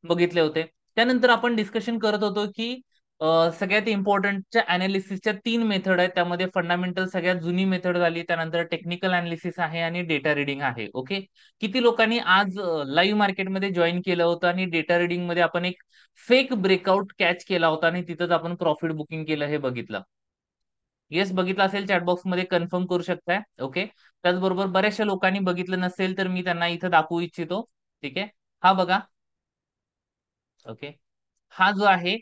बघितले होते. त्यानंतर आपण डिस्कशन करत होतो की सगळ्यात इम्पॉर्टंटच्या अनालिसिसच्या 3 मेथड आहेत. त्यामध्ये फंडामेंटल सगळ्यात जुनी मेथड झाली, त्यानंतर टेक्निकल अनालिसिस आहे आणि डेटा रीडिंग आहे. ओके. किती लोकांनी आज लाईव्ह मार्केटमध्ये जॉईन केलं होतं आणि डेटा रीडिंग मध्ये आपण एक फेक ब्रेकआउट कॅच केला होता आणि तिथंच आपण प्रॉफिट बुकिंग केलं हे बघितलं. येस, बघितलं असेल चॅटबॉक्स मध्ये कन्फर्म करू शकताय. ओके. त्याचबरोबर बऱ्याचशा लोकांनी बघितलं नसेल तर मी त्यांना इथं दाखवू इच्छितो. ठीक आहे. हा बघा. ओके. हा जो आहे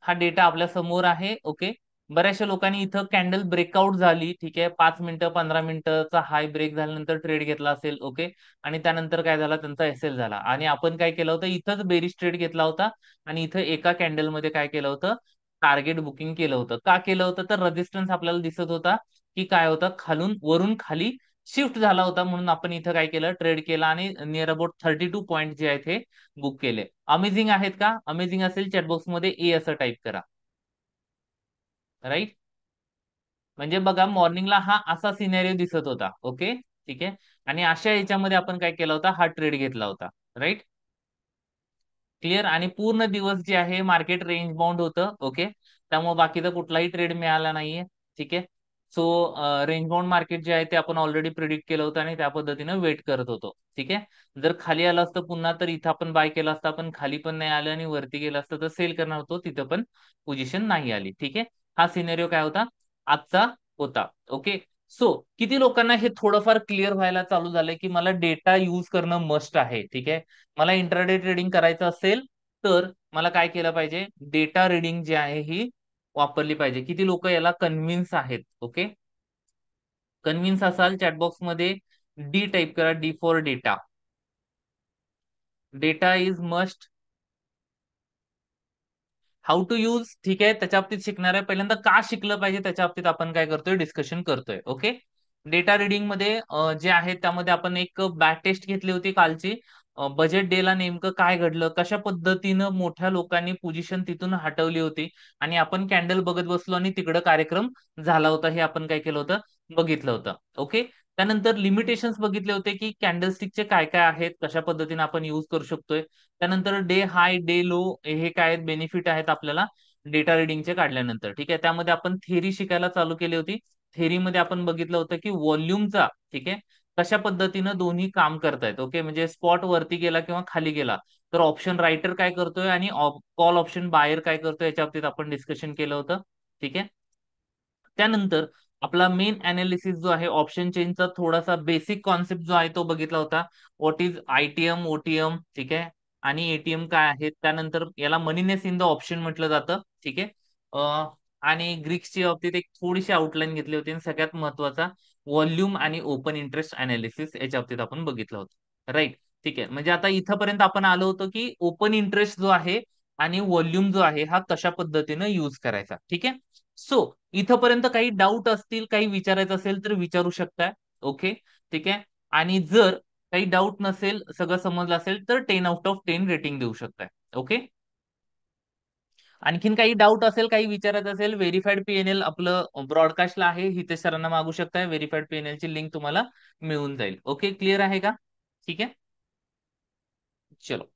हा डेटा आपल्या समोर आहे. ओके. बऱ्याचशा लोकांनी इथं कॅन्डल ब्रेकआउट झाली. ठीक आहे. 5 मिनिटं 15 मिनिटाचा हाय ब्रेक झाल्यानंतर ट्रेड घेतला असेल. ओके. आणि त्यानंतर काय झाला त्यांचा एसएल झाला आणि आपण काय केलं होतं इथंच बेरिश ट्रेड घेतला होता आणि इथं एका कॅन्डल मध्ये काय केलं होतं टार्गेट बुकिंग केलं होतं. का केलं होतं तर रेजिस्टन्स आपल्याला दिसत होता की काय होतं खालून वरून खाली शिफ्ट झाला होता म्हणून आपण इथं काय केलं ट्रेड केला आणि नियर अबाउट 32 पॉईंट जे आहेत हे बुक केले. अमेझिंग आहेत का? अमेझिंग असेल चॅटबॉक्स मध्ये ए असं टाईप करा. राईट. म्हणजे बघा मॉर्निंगला हा असा सिनेरिओ दिसत होता. ओके. ठीक आहे. आणि अशा याच्यामध्ये आपण काय केला होता हा ट्रेड घेतला होता. राईट. क्लिअर. आणि पूर्ण दिवस जे आहे मार्केट रेंज बाउंड होतं. ओके. त्यामुळे बाकीचा कुठलाही ट्रेड मिळाला नाहीये. ठीक आहे. सो रेंज बाउंड मार्केट जे आहे ते आपण ऑलरेडी प्रिडिक्ट केलं होतं आणि त्या पद्धतीनं वेट करत होतो. ठीक आहे. जर खाली आलं असतं पुन्हा तर इथं आपण बाय केलं असतं, पण खाली पण नाही आलं आणि वरती गेलं असतं तर सेल करणार होतो, तिथं पण पोझिशन नाही आली. ठीक आहे. हा सिनेरिओ काय होता आजचा होता. ओके. सो किती लोकांना हे थोडंफार क्लिअर व्हायला चालू झालंय की मला डेटा यूज करणं मस्ट आहे. ठीक आहे. मला इंट्राडे ट्रेडिंग करायचं असेल तर मला काय केलं पाहिजे डेटा रीडिंग जी आहे ही वापरली पाहिजे. किती लोक याला कन्व्हिन्स आहेत? ओके. कन्व्हिन्स असाल चॅटबॉक्स मध्ये डी टाईप करा. D for data. Data is must. How to use. ठीक आहे. त्याच्या बाबतीत शिकणार आहे. पहिल्यांदा का शिकलं पाहिजे त्याच्या बाबतीत आपण काय करतोय डिस्कशन करतोय. ओके. डेटा रिडिंग मध्ये जे आहे त्यामध्ये आपण एक बॅक टेस्ट घेतली होती कालची. बजेट डे ला नेमकं काय घडलं, कशा पद्धतीनं मोठ्या लोकांनी पोझिशन तिथून हटवली होती आणि आपण कॅन्डल बघत बसलो आणि तिकडं कार्यक्रम झाला होता हे आपण काय केलं होतं बघितलं होतं. ओके. त्यानंतर लिमिटेशन्स बघितले होते की कॅन्डलस्टिकचे काय काय आहेत, कशा पद्धतीने आपण युज करू शकतोय. त्यानंतर डे हाय डे लो हे काय आहेत बेनिफिट आहेत आपल्याला डेटा रिडिंगचे काढल्यानंतर. ठीक आहे. त्यामध्ये आपण थेरी शिकायला चालू केली होती. थेरीमध्ये आपण बघितलं होतं की व्हॉल्यूमचा ठीक आहे कशा पद्धतीनं दोन्ही काम करतायत. ओके. म्हणजे स्पॉट वरती गेला किंवा खाली गेला तर ऑप्शन रायटर काय करतोय आणि कॉल ऑप्शन बायर काय करतोय याच्या बाबतीत आपण डिस्कशन केलं होतं. ठीक आहे. त्यानंतर आपला मेन अनालिसिस जो आहे ऑप्शन चेनचा थोडासा बेसिक कॉन्सेप्ट जो आहे तो बघितला होता. What is ITM OTM. ठीक आहे. आणि एटीएम काय आहे. त्यानंतर याला मनीनेस इन द ऑप्शन म्हटलं जातं. ठीक आहे. आणि ग्रीक्सची बाबतीत एक थोडीशी आउटलाईन घेतली होती आणि सगळ्यात महत्वाचा व्हॉल्यूम आणि ओपन इंटरेस्ट अनालिसिस याच्या बाबतीत आपण बघितलं होतं. राईट. ठीक आहे. म्हणजे आता इथपर्यंत आपण आलो होतो की ओपन इंटरेस्ट जो आहे आणि व्हॉल्यूम जो आहे हा कशा पद्धतीनं युज करायचा. ठीक आहे. सो इथपर्यंत काही डाऊट असतील, काही विचारायचं असेल तर विचारू शकताय. ओके. ठीक आहे. आणि जर काही डाऊट नसेल, सगळं समजलं असेल तर 10 आउट ऑफ 10 रेटिंग देऊ शकताय. ओके. आणखीन काही डाऊट असेल, काही विचारायचं असेल, व्हेरीफाईड पीएनएल आपलं ब्रॉडकास्टला आहे. हितेश सरांना मागू शकताय. व्हेरीफाईड पीएनएल ची लिंक तुम्हाला मिळून जाईल. ओके. क्लिअर आहे का? ठीक आहे. चलो.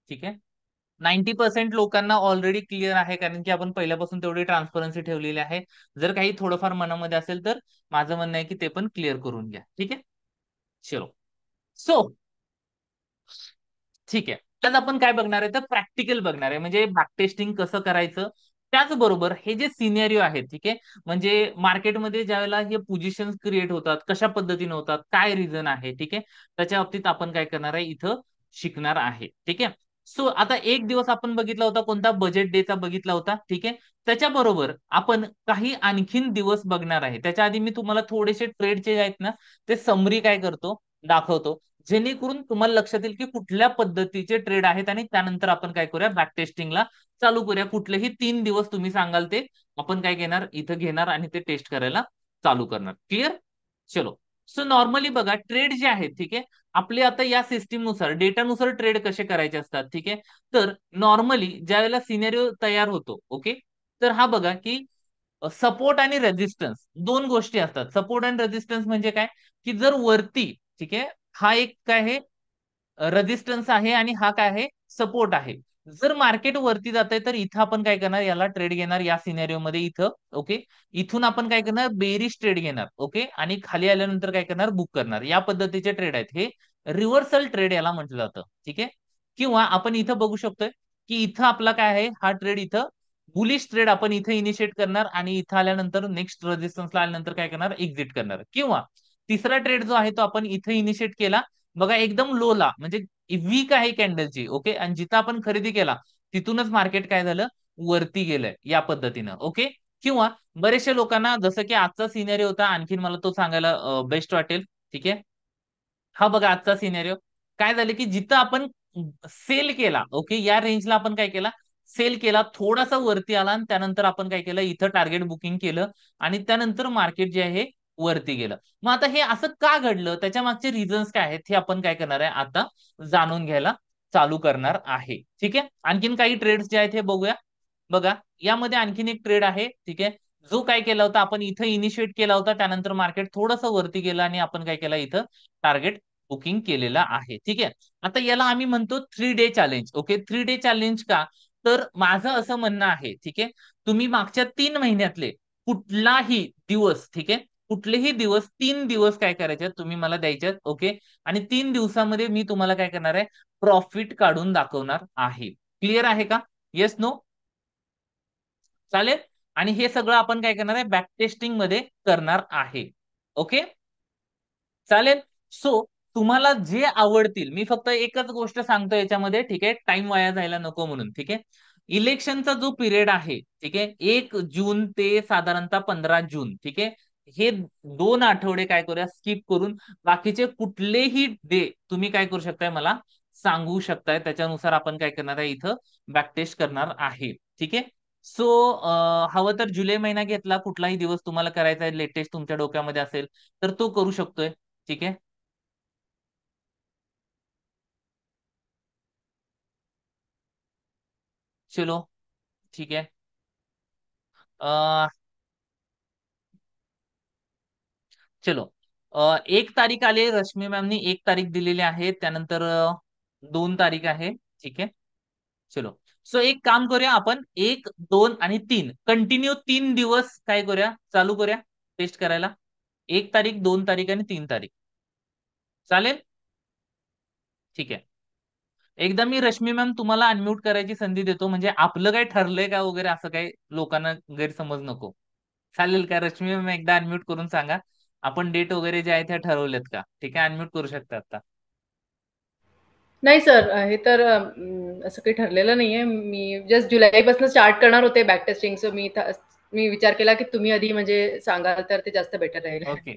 ठीक आहे. 90% लोकांना ऑलरेडी क्लिअर आहे कारण की आपण पहिल्यापासून तेवढी ट्रान्सपरन्सी ठेवलेली आहे. जर काही थोडंफार मनामध्ये असेल तर माझं म्हणणं आहे की ते पण क्लिअर करून घ्या. ठीक आहे. चलो. सो ठीक आहे. त्यात आपण काय बघणार आहे तर प्रॅक्टिकल बघणार आहे म्हणजे बॅक टेस्टिंग कसं करायचं. त्याचबरोबर हे जे सिनेरिओ आहेत ठीक आहे म्हणजे मार्केटमध्ये ज्या वेळेला हे पोझिशन क्रिएट होतात कशा पद्धतीने होतात काय रिझन आहे ठीक आहे त्याच्या बाबतीत आपण काय करणार आहे इथं शिकणार आहे. ठीक आहे. सो आता एक दिवस आपण बघितला होता कोणता बजेट डेचा बघितला होता. ठीक आहे. त्याच्याबरोबर आपण काही आणखीन दिवस बघणार आहे. त्याच्या आधी मी तुम्हाला थोडेसे ट्रेडचे आहेत ना ते समरी काय करतो दाखवतो जेणेकरून तुम्हाला लक्षात येईल की कुठल्या पद्धतीचे ट्रेड आहेत आणि त्यानंतर आपण काय करूया बॅक टेस्टिंगला चालू करूया. कुठलेही 3 दिवस तुम्ही सांगाल ते आपण काय घेणार इथं घेणार आणि ते टेस्ट करायला चालू करणार. क्लिअर. चलो. सो नॉर्मली बघा ट्रेड जे आहेत ठीक आहे आपले आता या सिस्टीम नुसार डेटानुसार ट्रेड कसे करायचे असतात. ठीक आहे. तर नॉर्मली ज्या वेळेला सिनेरिओ तयार होतो ओके तर हा बघा की सपोर्ट आणि रेजिस्टन्स दोन गोष्टी असतात. सपोर्ट आणि रेजिस्टन्स म्हणजे काय, की जर वरती, ठीक आहे, हा एक काय आहे, रेजिस्टन्स आहे आणि हा काय आहे, सपोर्ट आहे. जर मार्केट वरती जात आहे तर इथं आपण काय करणार, याला ट्रेड घेणार या सिनेरिओ मध्ये इथं. ओके, इथून आपण काय करणार, बेरिश ट्रेड घेणार. ओके, आणि खाली आल्यानंतर काय करणार, बुक करणार. या पद्धतीचे ट्रेड आहेत हे. रिव्हर्सल ट्रेड याला म्हटलं जातं. ठीक आहे, किंवा आपण इथं बघू शकतोय की इथं आपला काय आहे, हा ट्रेड इथं बुलिश ट्रेड आपण इथं इनिशिएट करणार आणि इथं आल्यानंतर नेक्स्ट रेजिस्टन्सला आल्यानंतर काय करणार, एक्झिट करणार. किंवा तिसरा ट्रेड जो आहे तो आपण इथं इनिशिएट केला बघा, एकदम लो ला, म्हणजे वीक आहे कॅन्डलची. ओके, आणि जिथं आपण खरेदी केला तिथूनच मार्केट काय झालं, वरती गेलंय या पद्धतीनं. ओके, किंवा बरेचशा लोकांना जसं की आजचा सिनेरिओ होता, आणखीन मला तो सांगायला बेस्ट वाटेल. ठीक आहे, हा बघा आजचा सिनेरिओ. काय झालं की जिथं आपण सेल केला, ओके, या रेंजला आपण काय केला, सेल केला, थोडासा वरती आला आणि त्यानंतर आपण काय केलं, इथं टार्गेट बुकिंग केलं आणि त्यानंतर मार्केट जे आहे वरती गेलं. मग आता हे असं का घडलं, त्याच्या मागचे रिझन्स काय आहेत हे आपण काय करणार आहे आता, जाणून घ्यायला चालू करणार आहे. ठीक आहे, आणखीन काही ट्रेड्स जे आहेत हे बघूया. बघा, यामध्ये आणखीन एक ट्रेड आहे. ठीक आहे, जो काय केला होता, आपण इथं इनिशिएट केला होता, त्यानंतर मार्केट थोडंसं वरती गेलं आणि आपण काय केलं, इथं टार्गेट बुकिंग केलेला आहे. ठीक आहे, आता याला आम्ही म्हणतो 3 day challenge. Okay, 3 day challenge का, तर माझं असं म्हणणं आहे, ठीक आहे, तुम्ही मागच्या 3 महिन्यातले कुठलाही दिवस, ठीक आहे, कुठलेही दिवस 3 दिवस काय करायचे तुम्ही मला द्यायचे. ओके, आणि 3 दिवसामध्ये मी तुम्हाला काय करणार आहे, प्रॉफिट काढून दाखवणार आहे. क्लिअर आहे का? Yes, no? चालेल. आणि हे सगळं आपण काय करणार आहे, बॅक टेस्टिंग मध्ये करणार आहे. ओके, चालेल. सो तुम्हाला जे आवडतील, मी फक्त एकच गोष्ट सांगतो याच्यामध्ये, ठीक आहे, टाइम वाया जायला नको म्हणून. ठीक आहे, इलेक्शनचा जो पिरियड आहे, ठीक आहे, 1 जून ते साधारणतः 15 जून, ठीक आहे, हे 2 आठवडे काय करूया, स्किप करून बाकीचे कुठलेही डे तुम्ही काय करू शकताय, मला सांगू शकताय. त्याच्यानुसार आपण काय करणार आहे, इथं बॅकटेस्ट करणार आहे. ठीक आहे, सो हवं तर जुलै महिना घेतला, कुठलाही दिवस तुम्हाला करायचा आहे, लेटेस्ट तुमच्या डोक्यामध्ये असेल तर तो करू शकतोय. ठीक आहे, चलो, ठीक आहे. अ, चलो, 1 तारीख आली, रश्मी मॅमनी 1 तारीख दिलेली आहे, त्यानंतर 2 तारीख आहे. ठीक आहे, चलो. सो एक काम करूया आपण, 1, 2 आणि 3 कंटिन्यू 3 दिवस काय करूया, चालू करूया टेस्ट करायला. 1 तारीख, 2 तारीख आणि 3 तारीख. चालेल. ठीक आहे, एकदा मी रश्मी मॅम तुम्हाला अनम्यूट करायची संधी देतो, म्हणजे आपलं काय ठरलंय का वगैरे असं काही लोकांना गैरसमज नको. चालेल का रश्मी मॅम, एकदा अनम्यूट करून सांगा, आपण डेट वगैरे ज्या आहेत त्या ठरवल्यात का. ठीक आहे, अनम्यूट करू शकता आता. नाही सर, हे तर असं काही ठरलेलं नाहीये. मी जस्ट जुलैपासून स्टार्ट करणार होते बॅक टेस्टिंग. सो मी विचार केला की तुम्ही आधी म्हणजे सांगाल तर ते जास्त बेटर राहील. ओके,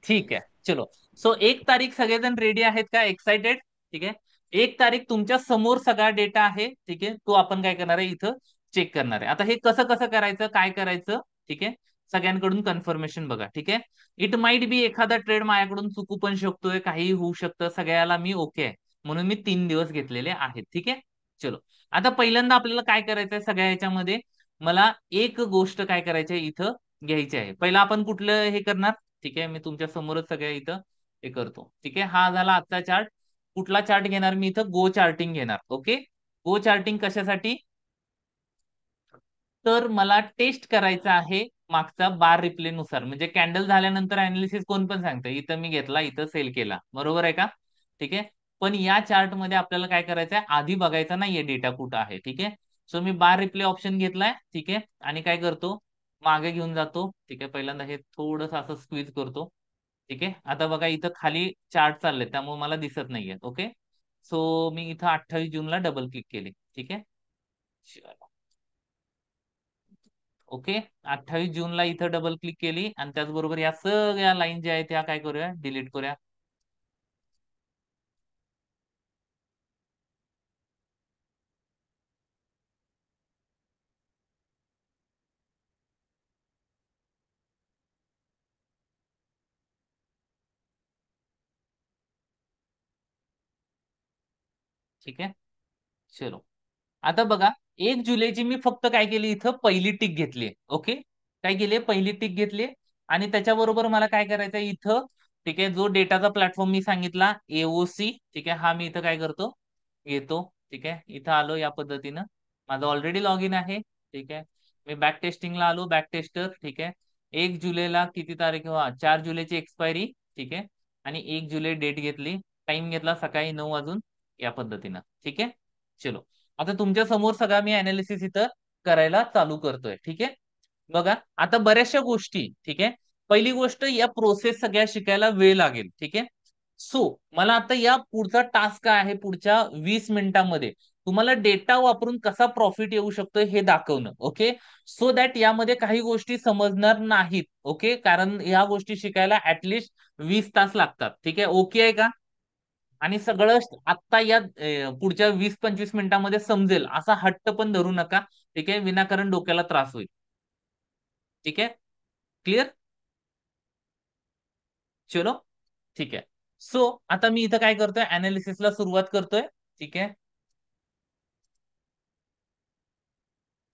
ठीक आहे, चलो. सो 1 तारीख सगळेजण रेडी आहेत का, एक्साइटेड? ठीक आहे, 1 तारीख तुमच्या समोर सगळा डेटा आहे. ठीक आहे, तो आपण काय करणार आहे, इथं चेक करणार आहे. आता हे कसं कसं करायचं, काय करायचं, ठीक आहे, सगळ्यांकडून कन्फर्मेशन बघा. ठीक आहे, इट माइट बी एखादा ट्रेड माझ्याकडून चुकू पण शकतोय, काही होऊ शकतं, सगळ्याला मी ओके आहे, म्हणून मी 3 दिवस घेतलेले आहेत. ठीक आहे, चलो. आता पहिल्यांदा आपल्याला काय करायचंय सगळ्या ह्याच्यामध्ये, मला एक गोष्ट काय करायची आहे, इथं घ्यायची आहे. पहिला आपण कुठलं हे करणार, ठीक आहे, मी तुमच्या समोरच सगळ्या इथं हे करतो. ठीक आहे, हा झाला आजचा चार्ट. कुठला चार्ट घेणार मी इथं, गो चार्टिंग घेणार. ओके, गो चार्टिंग कशासाठी, तर मला टेस्ट करायचा आहे मागचा बार रिप्ले नुसार, म्हणजे कॅन्डल झाल्यानंतर अनालिसिस कोण पण सांगतं, इथं मी घेतला, इथं सेल केला, बरोबर आहे का. ठीक आहे, पण या चार्ट मध्ये आपल्याला काय करायचं आहे, आधी बघायचा नाहीये डेटा कुठं आहे. ठीक आहे, सो मी बार रिप्ले ऑप्शन घेतलाय. ठीक आहे, आणि काय करतो, मागे घेऊन जातो. ठीक आहे, पहिल्यांदा हे थोडस असं स्क्वीज करतो. ठीक आहे, आता बघा इथं खाली चार्ट चालले त्यामुळे मला दिसत नाहीये. ओके, सो मी इथं 28 जूनला डबल क्लिक केले. ठीक आहे, ओके, 28 जूनला इथं डबल क्लिक केली आणि त्याचबरोबर या सगळ्या लाईन ज्या आहेत त्या काय करूया, डिलीट करूया. ठीक आहे, चलो. आता बघा, 1 जुलैची मी फक्त काय केली, इथं पहिली टिक घेतली. ओके, काय केले, पहिली टिक घेतली आणि त्याच्याबरोबर मला काय करायचं इथं, ठीक आहे, जो डेटाचा प्लॅटफॉर्म मी सांगितला एओसी, ठीक आहे, हा मी इथं काय करतो, येतो, ठीक आहे, इथं आलो या पद्धतीनं, माझं ऑलरेडी लॉग इन आहे, ठीक आहे, मी बॅक टेस्टिंगला आलो, बॅक टेस्टर, ठीक आहे, 1 जुलैला किती तारीख, 4 जुलैची एक्सपायरी, ठीक आहे, आणि 1 जुलै डेट घेतली, टाइम घेतला सकाळी 9 वाजून, या पद्धतीनं, ठीक आहे. चलो, आता तुमच्या समोर सगळा मी अनालिसिस इथं करायला चालू करतोय, ठीक आहे. बघा आता बऱ्याचशा गोष्टी, ठीक आहे, पहिली गोष्ट या प्रोसेस सगळ्या शिकायला वेळ लागेल, ठीक आहे. सो मला आता या पुढचा टास्क काय आहे, पुढच्या 20 मिनिटांमध्ये तुम्हाला डेटा वापरून कसा प्रॉफिट येऊ शकतो हे दाखवणं, ओके. सो दॅट यामध्ये काही गोष्टी समजणार नाहीत, ओके, कारण या गोष्टी शिकायला ऍटलिस्ट 20 तास लागतात, ठीक आहे. ओके आहे का? आणि सगळं आत्ता या पुढच्या 20-25 मिनिटांमध्ये समजेल असा हट्ट पण धरू नका, ठीक आहे, विनाकारण डोक्याला त्रास होईल, ठीक आहे. क्लिअर? चलो, ठीक आहे. सो आता मी इथं काय करतोय, अनालिसिसला सुरुवात करतोय, ठीक आहे.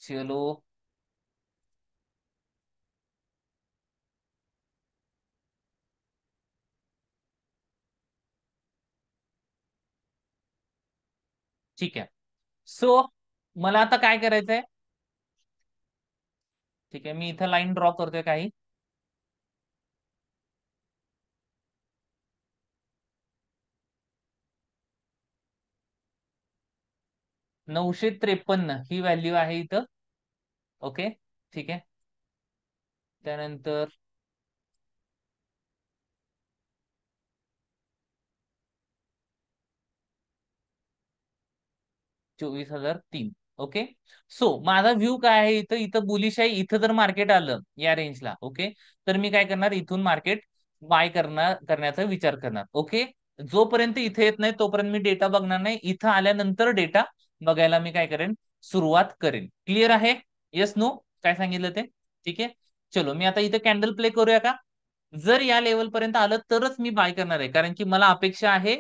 चलो, ठीक आहे. सो मला आता काय करायचंय, ठीक आहे, मी इथं लाईन ड्रॉ करतोय काही, 953 ही व्हॅल्यू आहे इथं, ओके, ठीक आहे. त्यानंतर 24,003, ओके. सो माझा व्ह्यू काय आहे इथं, इथं बुलिश आहे, इथं जर मार्केट आलं या रेंजला, ओके, तर मी काय करणार, इथून मार्केट बाय करण्याचा विचार करणार, ओके. जोपर्यंत इथे येत नाही तोपर्यंत मी डेटा बघणार नाही, इथं आल्यानंतर डेटा बघायला मी काय करेन, सुरुवात करेन. क्लिअर आहे? येस नो, काय सांगितलं ते, ठीक आहे. चलो, मी आता इथे कॅन्डल प्ले करूया का? जर या लेवल पर्यंत आलं तरच मी बाय करणार आहे, कारण की मला अपेक्षा आहे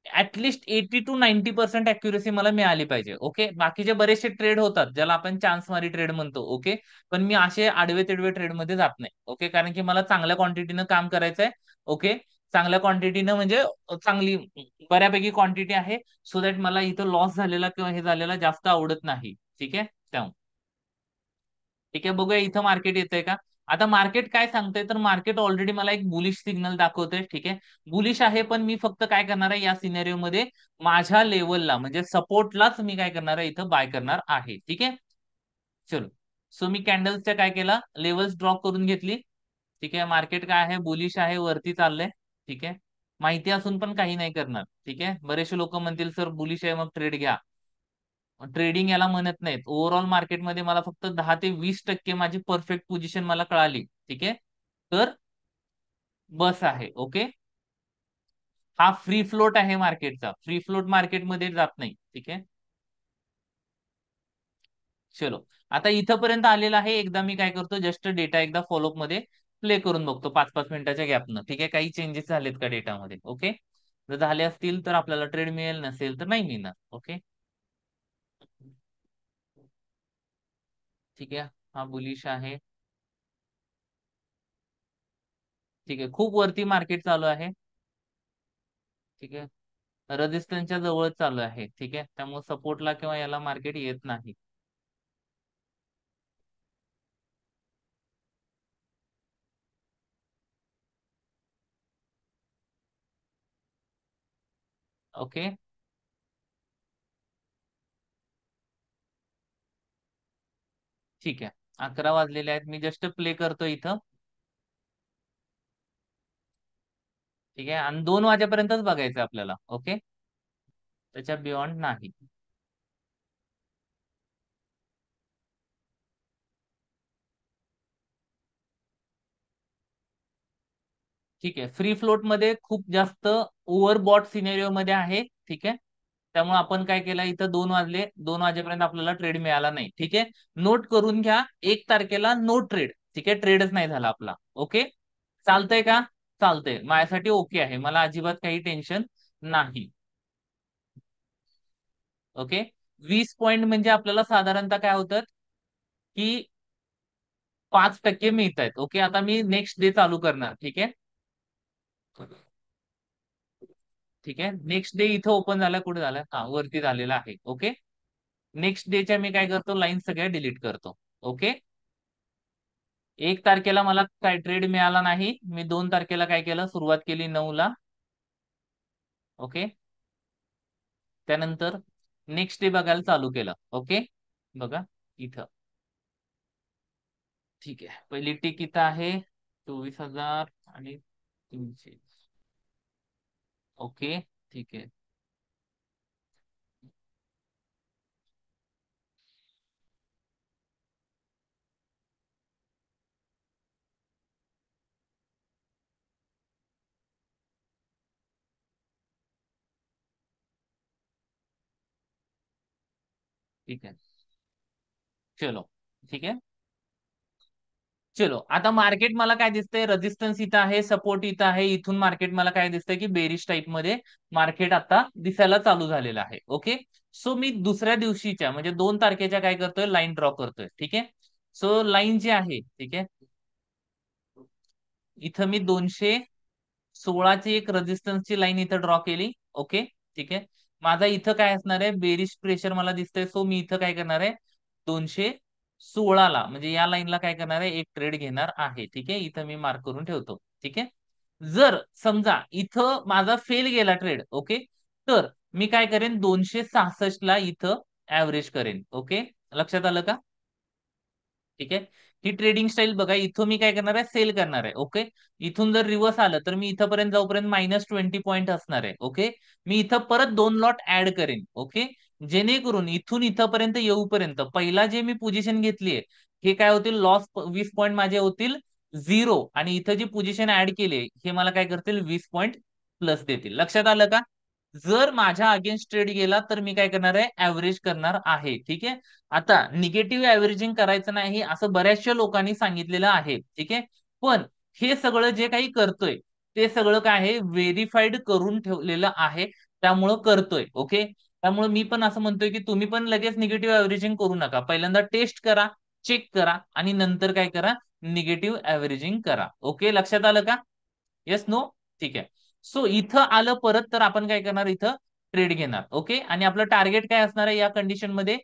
ऍटलिस्ट 80 to 90% अॅक्युरेसी मला मिळाली पाहिजे, ओके. बाकीचे बरेचसे ट्रेड होतात ज्याला आपण चान्स मारी ट्रेड म्हणतो, ओके, पण मी असे आडवे तिडवे ट्रेड मध्ये जात नाही, ओके, कारण की मला चांगल्या क्वांटिटीनं काम करायचंय, ओके. चांगल्या क्वांटिटीनं म्हणजे चांगली बऱ्यापैकी क्वांटिटी आहे, सो दॅट मला इथं लॉस झालेला किंवा हे झालेला जास्त आवडत नाही, ठीक आहे. त्यामुळे ठीक आहे, बघूया इथं मार्केट येतंय का. आता मार्केट काय सांगतंय, तर मार्केट ऑलरेडी मला एक बुलिश सिग्नल दाखवतोय, ठीक आहे, बुलिश आहे, पण मी फक्त काय करणार आहे या सिनेरिओ मध्ये माझ्या लेवलला म्हणजे सपोर्टलाच मी काय करणार आहे, इथं बाय करणार आहे, ठीक आहे. चलो, सो मी कॅन्डल्सच्या काय केला, लेवल्स ड्रॉ करून घेतली, ठीक आहे. मार्केट काय आहे, बुलिश आहे, वरती चाललंय, ठीक आहे. माहिती असून पण काही नाही करणार, ठीक आहे. बरेचसे लोक म्हणतील सर बुलिश आहे मग ट्रेड घ्या, ट्रेडिंग याला म्हणत नाहीत. ओव्हरऑल मार्केटमध्ये मला फक्त 10 ते 20% माझी परफेक्ट पोझिशन मला कळाली, ठीक आहे, तर बस आहे, ओके. हा फ्री फ्लोट आहे मार्केटचा, फ्री फ्लोट मार्केटमध्ये जात नाही, ठीक आहे. चलो, आता इथंपर्यंत आलेला आहे, एकदा मी काय करतो, जस्ट डेटा एकदा फॉलोअप मध्ये प्ले करून बघतो 5-5 मिनिटाच्या गॅपनं, ठीक आहे. काही चेंजेस झालेत का डेटामध्ये, ओके. जर झाले असतील तर आपल्याला ट्रेड मिळेल, नसेल तर नाही मिळणार, ओके. ठीक आहे, हा बुलिश आहे, ठीक आहे, खूप वरती मार्केट चालू आहे, ठीक आहे, रेजिस्टन्सच्या जवळ चालू आहे, ठीक आहे, त्यामुळे सपोर्टला किंवा याला मार्केट येत नाही, ओके. ठीक आहे, 11 वाजलेले आहेत, मी जस्ट प्ले करतो इथं, ठीक आहे, आणि 2 वाजेपर्यंतच बघायचं आपल्याला, ओके, त्याच्या बियॉन्ड नाही. ठीक आहे, फ्री फ्लोट मध्ये खूप जास्त ओव्हरबॉट सिनेरिओ मध्ये आहे, ठीक आहे. त्यामुळे आपण काय केलं, इथं 2 वाजले, 2 वाजेपर्यंत आपल्याला ट्रेड मिळाला नाही, ठीक आहे. नोट करून घ्या, 1 तारखेला नो ट्रेड, ठीक आहे, ट्रेडच नाही झाला आपला, ओके. चालतंय का? चालतंय, माझ्यासाठी ओके आहे, मला अजिबात काही टेन्शन नाही, ओके. 20 पॉईंट म्हणजे आपल्याला साधारणतः काय होतं की 5% मिळत आहेत. ओके, आता मी नेक्स्ट डे चालू करणार. ठीक आहे, ठीक आहे. नेक्स्ट डे इथं ओपन झाला, कुठे झाला, हा वरती झालेला आहे. ओके, नेक्स्ट डेच्या मी काय करतो, लाईन सगळ्या डिलीट करतो. ओके, 1 तारखेला मला काय ट्रेड मिळाला नाही. मी 2 तारखेला काय केलं, सुरुवात केली 9 ला. ओके, त्यानंतर नेक्स्ट डे बघायला चालू केलं. ओके, बघा इथं. ठीक आहे, पहिली टिक इथं आहे 24,000 आणि 300. ओके, ठीक आहे. ठीक आहे, चलो. ठीक आहे, चलो. आता मार्केट मला काय दिसतंय, रेजिस्टन्स इथं आहे, सपोर्ट इथं आहे. इथून मार्केट मला काय दिसतंय की बेरिश टाइप मध्ये मार्केट आता दिसायला चालू झालेलं आहे. ओके, सो मी दुसऱ्या दिवशीच्या म्हणजे 2 तारखेच्या काय करतोय, लाईन ड्रॉ करतोय. ठीक आहे, सो लाईन जी आहे, ठीक आहे, इथं मी 216ची एक रेजिस्टन्सची लाईन इथं ड्रॉ केली. ओके, ठीक आहे. माझा इथं काय असणार आहे, बेरिश प्रेशर मला दिसतंय. सो मी इथं काय करणार आहे, 216ला म्हणजे या लाईनला काय करणार आहे, एक ट्रेड घेणार आहे. ठीक आहे, इथं मी मार्क करून ठेवतो. ठीक आहे, जर समजा इथं माझा फेल गेला ट्रेड, ओके, तर मी काय करेन, 266ला इथं ऍव्हरेज करेन. ओके, लक्षात आलं का? ठीक आहे, ही ट्रेडिंग स्टाईल बघा. इथं मी काय करणार आहे, सेल करणार आहे. ओके, इथून जर रिव्हर्स आलं तर मी इथंपर्यंत जाऊपर्यंत -20 पॉईंट असणार आहे. ओके, मी इथं परत 2 लॉट ऍड करेन. ओके, जेणेकरून इथून इथंपर्यंत येऊपर्यंत पहिला जे मी पोझिशन घेतली आहे, हे काय होतील, लॉस 20 पॉईंट माझे होतील 0, आणि इथं जी पोझिशन ऍड केली हे मला काय करतील, 20 पॉईंट प्लस देतील. लक्षात आलं का? जर माझ्या अगेन्स्ट ट्रेड गेला तर मी काय करणार आहे, ऍव्हरेज करणार आहे. ठीक आहे, आता निगेटिव्ह ऍव्हरेजिंग करायचं नाही असं बऱ्याचशा लोकांनी सांगितलेलं आहे. ठीक आहे, पण हे सगळं जे काही करतोय ते सगळं काय आहे, व्हेरीफाईड करून ठेवलेलं आहे, त्यामुळं करतोय. ओके, त्यामुळे मी पण असं म्हणतोय की तुम्ही पण लगेच निगेटिव्ह ऍव्हरेजिंग करू नका. पहिल्यांदा टेस्ट करा, चेक करा, आणि नंतर काय करा, निगेटिव्ह ऍव्हरेजिंग करा. ओके, लक्षात आलं का? Yes, no? ठीक आहे, सो इथं आलं परत तर आपण काय करणार, इथं ट्रेड घेणार. ओके, आणि आपलं टार्गेट काय असणार आहे या कंडिशन मध्ये,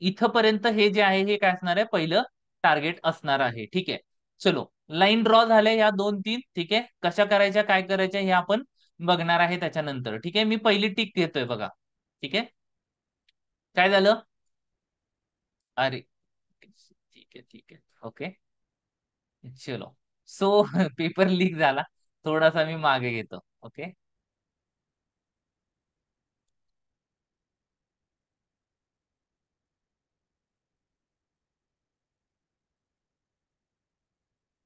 इथपर्यंत हे जे आहे हे काय असणार आहे, पहिलं टार्गेट असणार आहे. ठीक आहे, चलो. लाईन ड्रॉ झाल्या या 2-3. ठीक आहे, कशा करायच्या, काय करायच्या हे आपण बघणार आहे त्याच्यानंतर. ठीक आहे, मी पहिली टिक घेतोय बघा. ठीक आहे, काय झालं, अरे ठीक आहे, ठीक आहे. ओके, चलो. सो पेपर लीक झाला, थोडासा मी मागे घेतो. ओके,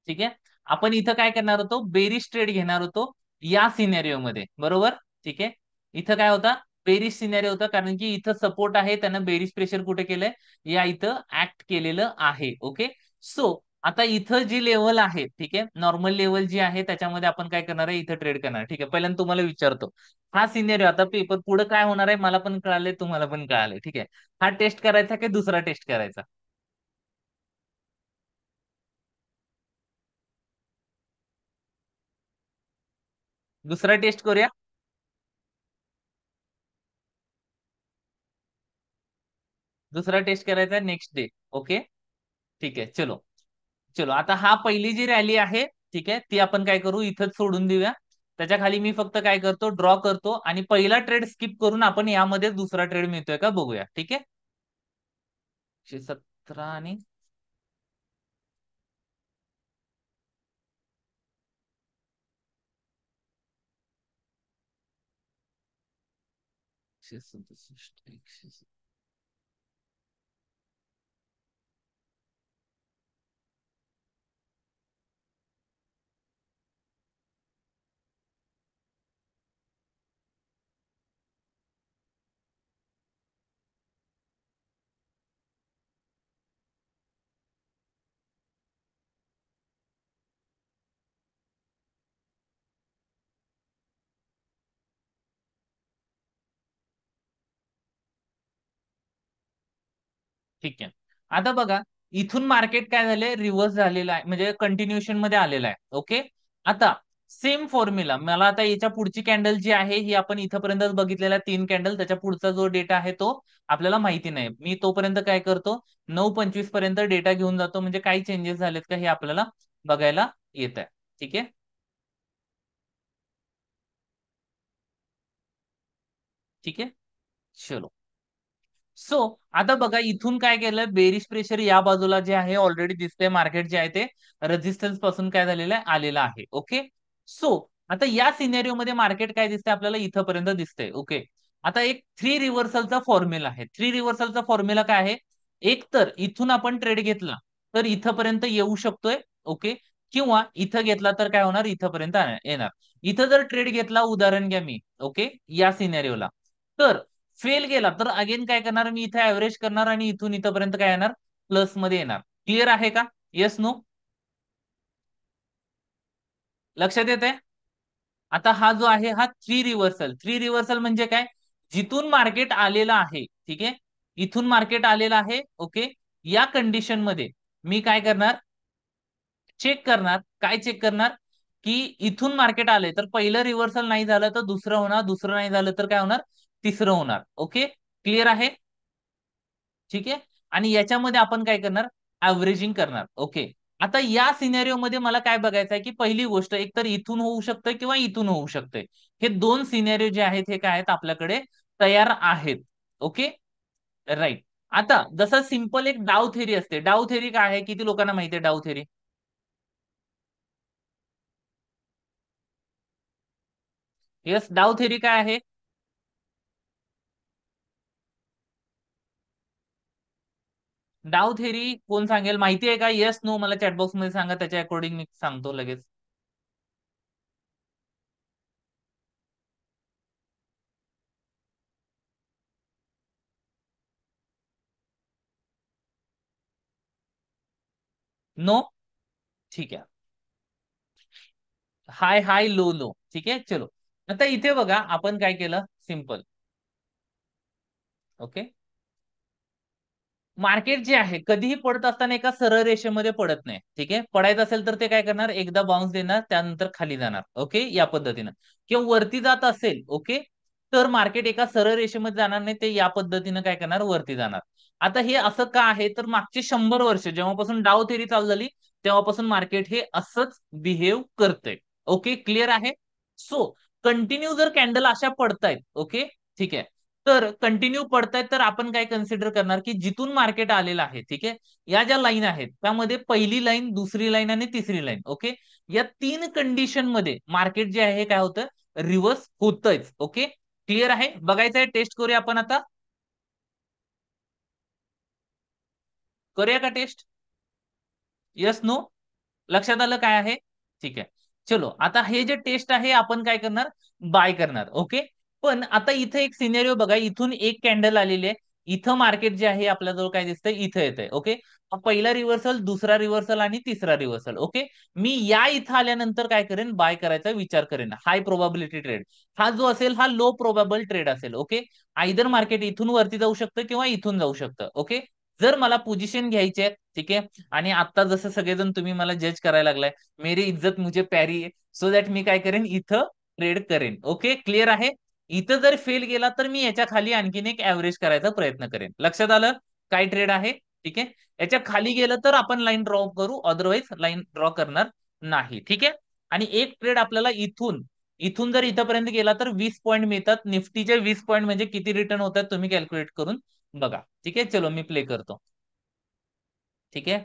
ठीक आहे. आपण इथं काय करणार होतो, बेरिश ट्रेड घेणार होतो या सिनेरिओ मध्ये, बरोबर. ठीक आहे, इथं काय होता, बेरिश सिनेरिओ होता, कारण की इथं सपोर्ट आहे, त्यानं बेरिश प्रेशर कुठे केलंय, या इथं ऍक्ट केलेलं आहे. ओके, सो आता इथं जी लेवल आहे, ठीक आहे, नॉर्मल लेवल जी आहे त्याच्यामध्ये आपण काय करणार आहे, इथं ट्रेड करणार. ठीक आहे, पहिल्यांदा तुम्हाला विचारतो, हा सिनेरिओ आता पेपर पुढे काय होणार आहे मला पण कळालंय, तुम्हाला पण कळालंय. ठीक आहे, हा टेस्ट करायचा की दुसरा टेस्ट करायचा, दुसरा टेस्ट करूया. दुसरा टेस्ट करायचा नेक्स्ट डे. ओके, ठीक आहे, चलो. चलो, आता हा पहिली जी रॅली आहे, ठीक आहे, ती आपण काय करू, इथंच सोडून देऊया. त्याच्या खाली मी फक्त काय करतो, ड्रॉ करतो, आणि पहिला ट्रेड स्किप करून आपण यामध्ये दुसरा ट्रेड मिळतोय का बघूया. ठीक आहे, 117 आणि 167. ठीक आहे. आता बघा, इथून मार्केट काय झालंय, रिव्हर्स झालेलं आहे, म्हणजे कंटिन्युएशन मध्ये आलेलं आहे. ओके. आता सेम फॉर्म्युला मला आता याच्या पुढची कॅन्डल जी आहे ही आपण इथपर्यंत बघितलेला 3 कॅन्डल, त्याच्या पुढचा जो डेटा आहे तो आपल्याला माहिती नाही. मी तोपर्यंत काय करतो, 9:25 पर्यंत डेटा घेऊन जातो, म्हणजे काही चेंजेस झालेत का हे आपल्याला बघायला येत आहे. ठीक आहे. ठीक आहे. चलो. सो आता बघा, इथून काय केलं, बेरिश प्रेशर या बाजूला जे आहे ऑलरेडी दिसतंय, मार्केट जे आहे ते रेजिस्टन्स पासून काय झालेलं आहे, आलेलं आहे. ओके. सो आता या सिनेरिओ मध्ये मार्केट काय दिसतंय आपल्याला, इथपर्यंत दिसतंय. ओके. आता एक थ्री रिव्हर्सलचा फॉर्म्युला आहे. थ्री रिव्हर्सलचा फॉर्म्युला काय आहे, एक तर इथून आपण ट्रेड घेतला तर इथपर्यंत येऊ शकतोय. ओके. किंवा इथं घेतला तर काय होणार, इथपर्यंत येणार. इथं जर ट्रेड घेतला, उदाहरण घ्या मी, ओके, या सिनेरिओला, तर फेल गेला तर अगेन काय करणार, मी इथे ऍव्हरेज करणार आणि इथून इथपर्यंत काय येणार, प्लस मध्ये येणार. क्लिअर आहे का? Yes no? लक्षात येते? आता हा जो आहे हा थ्री रिव्हर्सल. थ्री रिव्हर्सल म्हणजे काय, जिथून मार्केट आलेला आहे, ठीक आहे, इथून मार्केट आलेला आहे. ओके. या कंडिशन मध्ये मी काय करणार, चेक करणार. काय चेक करणार, की इथून मार्केट आले तर पहिलं रिव्हर्सल नाही झालं तर दुसरं होणार, दुसरं नाही झालं तर काय होणार, तिसरं होणार. ओके. क्लिअर आहे? ठीक आहे. आणि याच्यामध्ये आपण काय करणार, ऍव्हरेजिंग करणार. ओके. आता या सिनेरिओ मध्ये मला काय बघायचं आहे, की पहिली गोष्ट एक तर इथून होऊ शकतं किंवा इथून होऊ शकते. हे दोन सिनेरिओ जे आहेत हे काय आहेत आपल्याकडे तयार आहेत. ओके. राईट. आता जसं सिंपल एक डाव थेरी असते. डाव थेरी काय आहे, किती लोकांना माहिती आहे डाव थेरी? येस, डाव थेरी काय आहे? डाव थेरी कोण सांगेल, माहिती आहे का? येस नो मला चॅटबॉक्स मध्ये सांगा, त्याच्या अकॉर्डिंग मी सांगतो लगेच. नो? ठीक आहे. हाय हाय लो लो. ठीक आहे. चलो. आता इथे बघा आपण काय केलं, सिंपल. ओके. मार्केट जे आहे कधीही पडत असताना एका सरळ रेषेमध्ये पडत नाही. ठीक आहे. पडायचं असेल तर ते काय करणार, एकदा बाउन्स देणार, त्यानंतर खाली जाणार. ओके, या पद्धतीनं. किंवा वरती जात असेल, ओके, तर मार्केट एका सरळ रेषेमध्ये जाणार नाही, ते या पद्धतीनं काय करणार, वरती जाणार. आता हे असं का आहे, तर मागचे 100 वर्ष जेव्हापासून डाव थेरी चालू झाली तेव्हापासून मार्केट हे असंच बिहेव करतंय. ओके. क्लिअर आहे? सो कंटिन्यू जर कॅन्डल अशा पडतायत, ओके, ठीक आहे, तर कंटिन्यू पडतायत तर आपण काय कन्सिडर करणार, की जिथून मार्केट आलेलं आहे, ठीक आहे, या ज्या लाईन आहेत त्यामध्ये पहिली लाईन, दुसरी लाईन आणि तिसरी लाईन, ओके, या तीन कंडिशन मध्ये मार्केट जे आहे काय होतं, रिव्हर्स होतच. ओके. क्लिअर आहे? बघायचं आहे, टेस्ट करूया आपण आता. करूया का टेस्ट? Yes no? लक्षात आलं काय आहे? ठीक आहे. चलो, आता हे जे टेस्ट आहे आपण काय करणार, बाय करणार. ओके. पण आता इथे एक सिनेरिओ बघा, इथून एक कॅन्डल आलेली आहे, इथं मार्केट जे आहे आपल्याजवळ काय दिसतंय, इथं येतंय. ओके. पहिला रिव्हर्सल, दुसरा रिव्हर्सल आणि तिसरा रिव्हर्सल. ओके. मी या इथं आल्यानंतर काय करेन, बाय करायचा विचार करेन. हाय प्रोबॅबिलिटी ट्रेड हा जो असेल हा लो प्रोबॅबल ट्रेड असेल. ओके. आयदर मार्केट इथून वरती जाऊ शकतं किंवा इथून जाऊ शकतं. ओके. जर मला पोझिशन घ्यायची आहे, ठीक आहे, आणि आता जसं सगळेजण तुम्ही मला जज करायला लागलाय, मेरी इज्जत मुझे प्यारी आहे, सो दॅट मी काय करेन, इथं ट्रेड करेन. ओके. क्लिअर आहे? इथं जर फेल गेला तर मी याच्या खाली आणखीन एक ऍव्हरेज करायचा प्रयत्न करेन. लक्षात आलं काय ट्रेड आहे? ठीक आहे. याच्या खाली गेलं तर आपण लाईन ड्रॉ करू, अदरवाईज लाईन ड्रॉ करणार नाही. ठीक आहे. आणि एक ट्रेड आपल्याला इथून इथून जर इथपर्यंत गेला तर 20 पॉईंट मिळतात. निफ्टीचे 20 पॉईंट म्हणजे किती रिटर्न होतात तुम्ही कॅल्क्युलेट करून बघा. ठीक आहे. चलो मी प्ले करतो. ठीक आहे.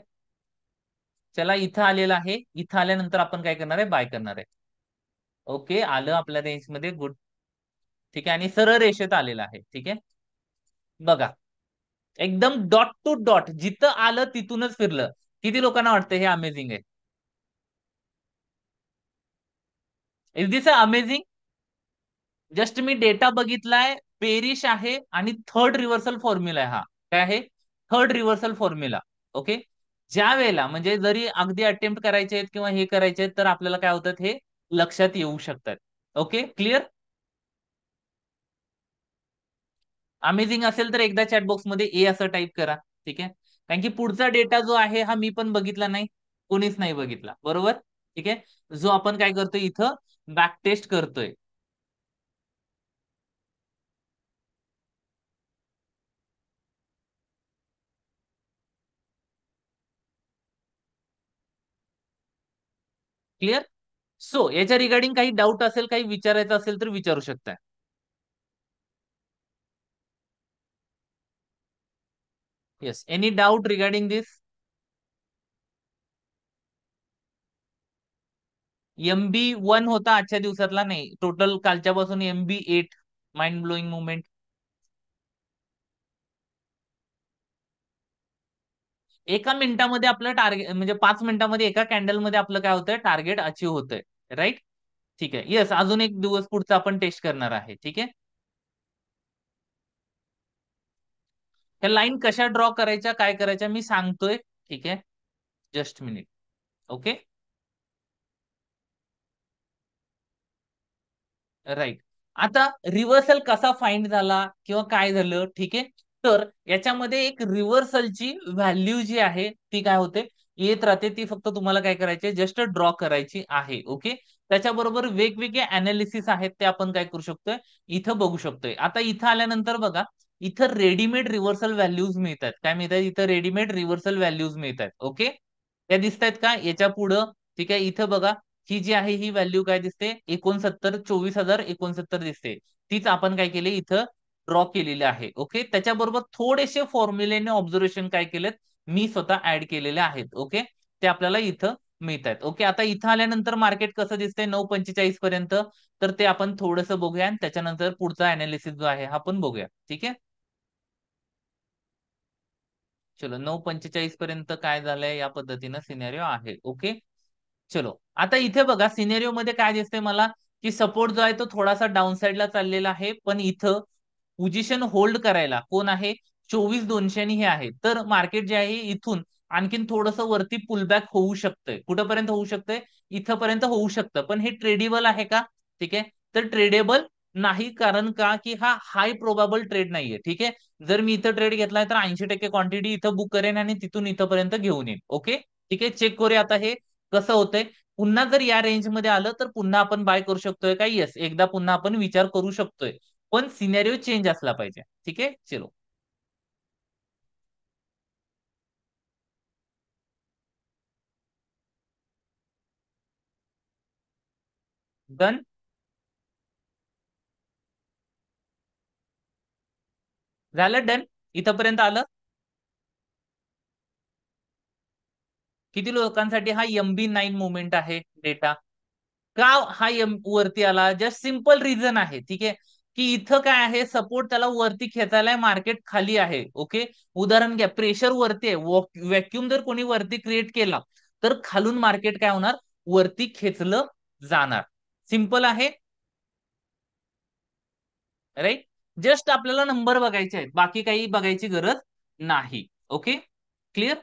चला, इथं आलेलं आहे, इथं आल्यानंतर आपण काय करणार आहे, बाय करणार आहे. ओके, आलं आपल्या रेंज मध्ये, गुड. ठीक आहे. आणि सरळ रेषेत आलेलं आहे. ठीक आहे. बघा, एकदम डॉट टू डॉट जिथं आलं तिथूनच फिरलं. किती लोकांना वाटतं हे अमेझिंग आहे? Is this amazing? Just me data बघितलाय, पेरिश आहे आणि थर्ड रिव्हर्सल फॉर्म्युला आहे हा. काय आहे? Third reversal formula. ओके. ज्या वेळेला म्हणजे जरी अगदी अटेम्प्ट करायचे आहेत किंवा हे करायचे आहेत तर आपल्याला काय होतात हे लक्षात येऊ शकतात. ओके. क्लिअर? अमेझिंग असेल तर एकदा चॅटबॉक्स मध्ये ए असं टाईप करा. ठीक आहे, कारण की पुढचा डेटा जो आहे हा मी पण बघितला नाही, कोणीच नाही बघितला, बरोबर. ठीक आहे, जो आपण काय करतोय इथं बॅक टेस्ट करतोय. क्लिअर. सो याच्या रिगार्डिंग काही डाऊट असेल, काही विचारायचं असेल तर विचारू शकता. Yes, any doubt regarding this? MB1 होता आजच्या दिवसातला, नाही टोटल कालच्यापासून MB8 माइंड ब्लोईंग मुवमेंट. एका मिनिटामध्ये आपलं टार्गेट म्हणजे 5 मिनिटामध्ये एका कॅन्डल मध्ये आपलं काय होतंय, टार्गेट अचीव होतंय. राईट. ठीक आहे. येस, अजून एक दिवस पुढचा आपण टेस्ट करणार आहे. ठीक आहे. त्या लाईन कशा ड्रॉ करायच्या, काय करायच्या मी सांगतोय. ठीक आहे, जस्ट मिनिट. Okay, right. आता रिव्हर्सल कसा फाइंड झाला किंवा काय झालं, ठीक आहे. तर याच्यामध्ये एक रिव्हर्सलची व्हॅल्यू जी आहे ती काय होते, येत राहते. ती फक्त तुम्हाला काय करायची, जस्ट ड्रॉ करायची आहे. ओके. त्याच्याबरोबर वेगवेगळे अनालिसिस आहेत ते आपण काय करू शकतोय, इथं बघू शकतोय. आता इथं आल्यानंतर बघा, इथं रेडीमेड रिव्हर्सल व्हॅल्यूज मिळतात. काय मिळतात इथं, रेडीमेड रिव्हर्सल व्हॅल्यूज मिळतात. ओके, त्या दिसत आहेत का याच्या पुढं. ठीक आहे, इथं बघा, ही जी आहे ही व्हॅल्यू काय दिसते, 24,069 दिसते. तीच आपण काय केली इथं ड्रॉ केलेली आहे. ओके, त्याच्याबरोबर थोडेसे फॉर्म्युलेने ऑब्झर्वेशन काय केलेत, मी स्वतः ऍड केलेले आहेत. ओके, ते आपल्याला इथं मिळत आहेत. ओके, आता इथं आल्यानंतर मार्केट कसं दिसतंय 9:45 पर्यंत, तर ते आपण थोडंसं बघूया आणि त्याच्यानंतर पुढचा अनालिसिस जो आहे हा आपण बघूया. ठीक आहे, चलो 9:45 पर्यंत काय झालंय, या पद्धतीनं सिनेरिओ आहे. ओके, चलो आता इथे बघा सिनेरिओ मध्ये काय दिसतंय मला, की सपोर्ट जो आहे तो थोडासा डाऊन साइडला चाललेला आहे, पण इथं पोझिशन होल्ड करायला कोण आहे, 24,200 आणि हे आहे. तर मार्केट जे आहे इथून आणखीन थोडस वरती पुलबॅक होऊ शकतंय. कुठपर्यंत होऊ शकतंय, इथपर्यंत होऊ शकतं. पण हे ट्रेडेबल आहे का? ठीक आहे, तर ट्रेडेबल नाही. कारण का, की हा हाय प्रोबेबल ट्रेड नाहीये. ठीक आहे, जर मी इथं ट्रेड घेतलाय तर 80% क्वांटिटी इथं बुक करेन आणि तिथून इथपर्यंत घेऊन येईन. ओके, ठीक आहे, चेक करूया आता हे कसं होतंय. पुन्हा जर या रेंज मध्ये आलं तर पुन्हा आपण बाय करू शकतोय का, येस, एकदा पुन्हा आपण विचार करू शकतोय. पण सिनेरिओ चेंज असला पाहिजे. ठीक आहे, चलो डन. झालं डन, इथपर्यंत आलं. किती लोकांसाठी हा MB9 मुवमेंट आहे डेटा, का हा वरती आला, जस्ट सिंपल रिझन आहे. ठीक आहे, की इथं काय आहे, सपोर्ट त्याला वरती खेचायला, मार्केट खाली आहे. ओके, उदाहरण घ्या, प्रेशर वरती आहे, व्हॅक्युम जर कोणी वरती क्रिएट केला तर खालून मार्केट काय होणार, वरती खेचलं जाणार. सिंपल आहे. राईट, जस्ट आपल्याला नंबर बघायचे आहेत, बाकी काही बघायची गरज नाही. Okay, clear.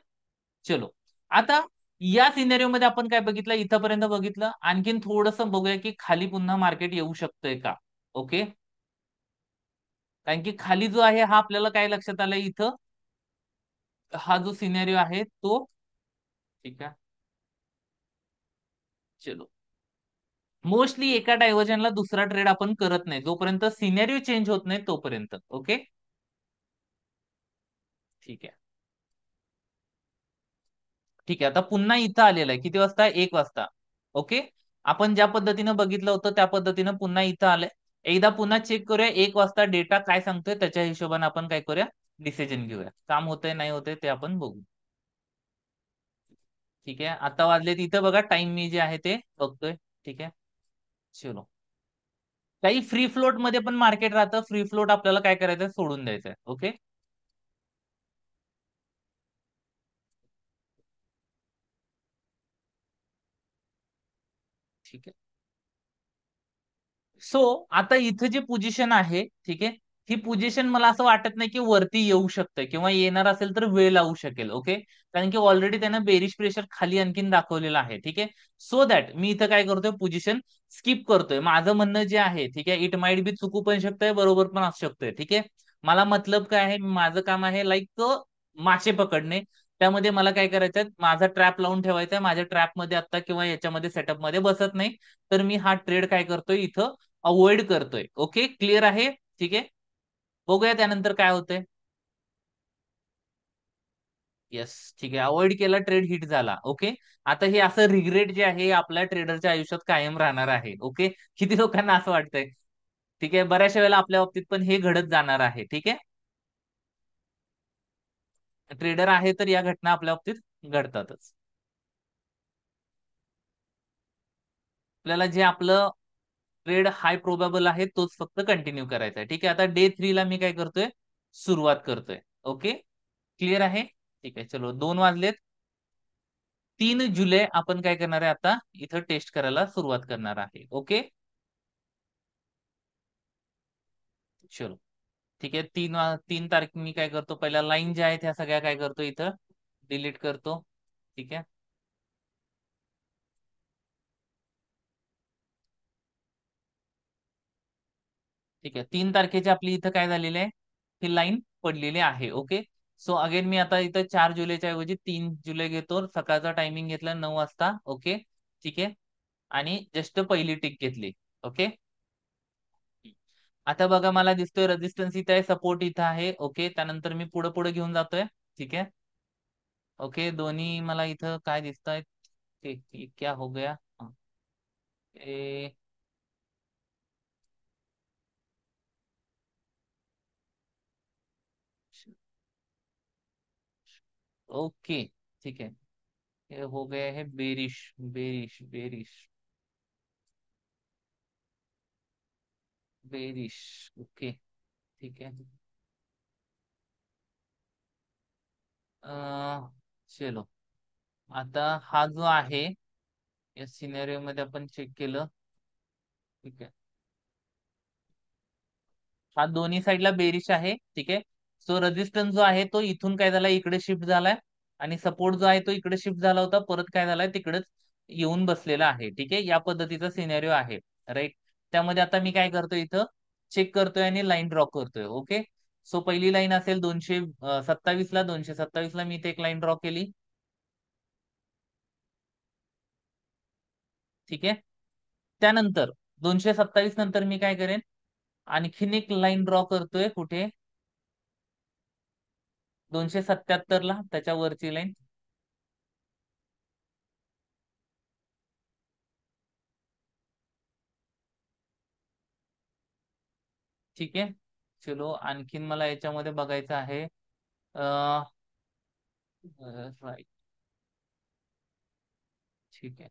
चलो आता या सिनेरिओ मध्ये आपण काय बघितलं, इथपर्यंत बघितलं. आणखीन थोडस बघूया की खाली पुन्हा मार्केट येऊ शकतंय का. ओके, कारण की खाली जो आहे हा आपल्याला काय लक्षात आलंय इथं, हा जो सिनेरिओ आहे तो. ठीक आहे, चलो मोस्टली एका डायव्हर्जनला दुसरा ट्रेड आपण करत नाही जोपर्यंत सिनेरिओ चेंज होत नाही तोपर्यंत. ओके, ठीक आहे. ठीक आहे, आता पुन्हा इथं आलेलं आहे, किती वाजता, 1 वाजता. ओके, आपण ज्या पद्धतीनं बघितलं होतं त्या पद्धतीनं पुन्हा इथं आलंय. एकदा पुन्हा चेक करूया 1 वाजता डेटा काय सांगतोय, त्याच्या हिशोबाने आपण काय करूया, डिसिजन घेऊया. काम होतंय नाही होतंय ते आपण बघू. ठीक आहे, आता वाजले इथं बघा, टाइम मी जे आहे ते बघतोय. ठीक आहे, चलो काही फ्री फ्लोट मध्ये पण मार्केट राहतं, फ्री फ्लोट आपल्याला काय करायचं, सोडून द्यायचंय. ओके, ठीक आहे. सो आता इथं जी पोझिशन आहे, ठीक आहे, ही पोझिशन मला असं वाटत नाही की वरती येऊ शकते किंवा येणार असेल तर वेळ लावू शकेल. ओके, कारण की ऑलरेडी त्यानं बेरिश प्रेशर खाली आणखीन दाखवलेलं आहे. ठीक आहे, सो दॅट मी इथं काय करतोय, पोझिशन स्किप करतोय. माझं म्हणणं जे आहे, ठीक आहे, इट माइट बी चुकू पण शकतंय, बरोबर पण असू शकतंय. ठीक आहे, मला मतलब काय आहे, माझं काम आहे लाईक मासे पकडणे. त्यामध्ये मला काय करायचं, माझा ट्रॅप लावून ठेवायचा आहे. माझ्या ट्रॅप मध्ये आता किंवा याच्यामध्ये सेटअप मध्ये बसत नाही, तर मी हा ट्रेड काय करतोय इथं अवॉइड करतोय. ओके, क्लिअर आहे? ठीक आहे, बघूया त्यानंतर काय होतंय. येस, ठीक आहे, अवॉइड केला, ट्रेड हिट झाला. ओके, आता हे असं रिग्रेट जे आहे आपल्या ट्रेडरच्या आयुष्यात कायम राहणार आहे. ओके, किती लोकांना असं वाटतंय? ठीक आहे, बऱ्याचशा वेळेला आपल्या बाबतीत पण हे घडत जाणार आहे. ठीक आहे, ट्रेडर आहे तर या घटना आपल्या बाबतीत घडतातच. आपल्याला जे आपलं ट्रेड हाय प्रोबेबल आहे तोच फक्त कंटिन्यू करायचा आहे. ठीक आहे, आता डे 3 ला मी काय करतोय, सुरुवात करतोय. ओके, क्लिअर आहे? ठीक आहे, चलो 2 वाजलेत. 3 जुलै आपण काय करणार आहे आता, इथं टेस्ट करायला सुरुवात करणार आहे. ओके, चलो ठीक आहे. 3 तारीख मी काय करतो, पहिल्या लाईन ज्या आहेत ह्या सगळ्या काय करतो इथं डिलीट करतो. ठीक आहे, ठीक आहे. 3 तारखेची आपली इथं काय झालेली आहे, ही लाईन पडलेली आहे. ओके, सो अगेन मी आता इथं 4 जुलैच्या ऐवजी 3 जुलै घेतो. सकाळचा टायमिंग घेतला 9 वाजता. ओके, ठीक आहे, आणि जस्ट पहिली टिक घेतली. ओके, आता बघा मला दिसतोय रेजिस्टन्स इथे आहे, सपोर्ट इथं आहे. ओके, त्यानंतर मी पुढे पुढे घेऊन जातोय. ठीक आहे, ओके, दोन्ही मला इथं काय दिसत क्या हो गया? हाँ, ए, ओके, ठीक है, ये हो गया है bearish, bearish, bearish, bearish. Okay, ठीक है, चलो आता हा जो आहे या सिनेरियो मध्ये आपण चेक केलं. ठीक आहे, हा दोन्ही साईडला बेरिश आहे. ठीक आहे, सो रेजिस्टन्स जो आहे तो इथून काय झाला, इकडे शिफ्ट झालाय, आणि सपोर्ट जो आहे तो इकडे शिफ्ट झाला होता, परत काय झालाय तिकडेच येऊन बसलेला आहे. ठीक आहे, या पद्धतीचा सिनेरिओ आहे. राईट, त्यामध्ये आता मी काय करतोय इथं चेक करतोय आणि लाईन ड्रॉ करतोय. ओके, सो पहिली लाईन असेल 227 ला, 227 ला मी इथे एक लाईन ड्रॉ केली. ठीक आहे, त्यानंतर 227 नंतर मी काय करेन, आणखीन एक लाईन ड्रॉ करतोय. कुठे? 277 ला, त्याच्या वरची लाईन. ठीक आहे, चलो आणखीन मला याच्यामध्ये बघायचं आहे. राईट, ठीक आहे,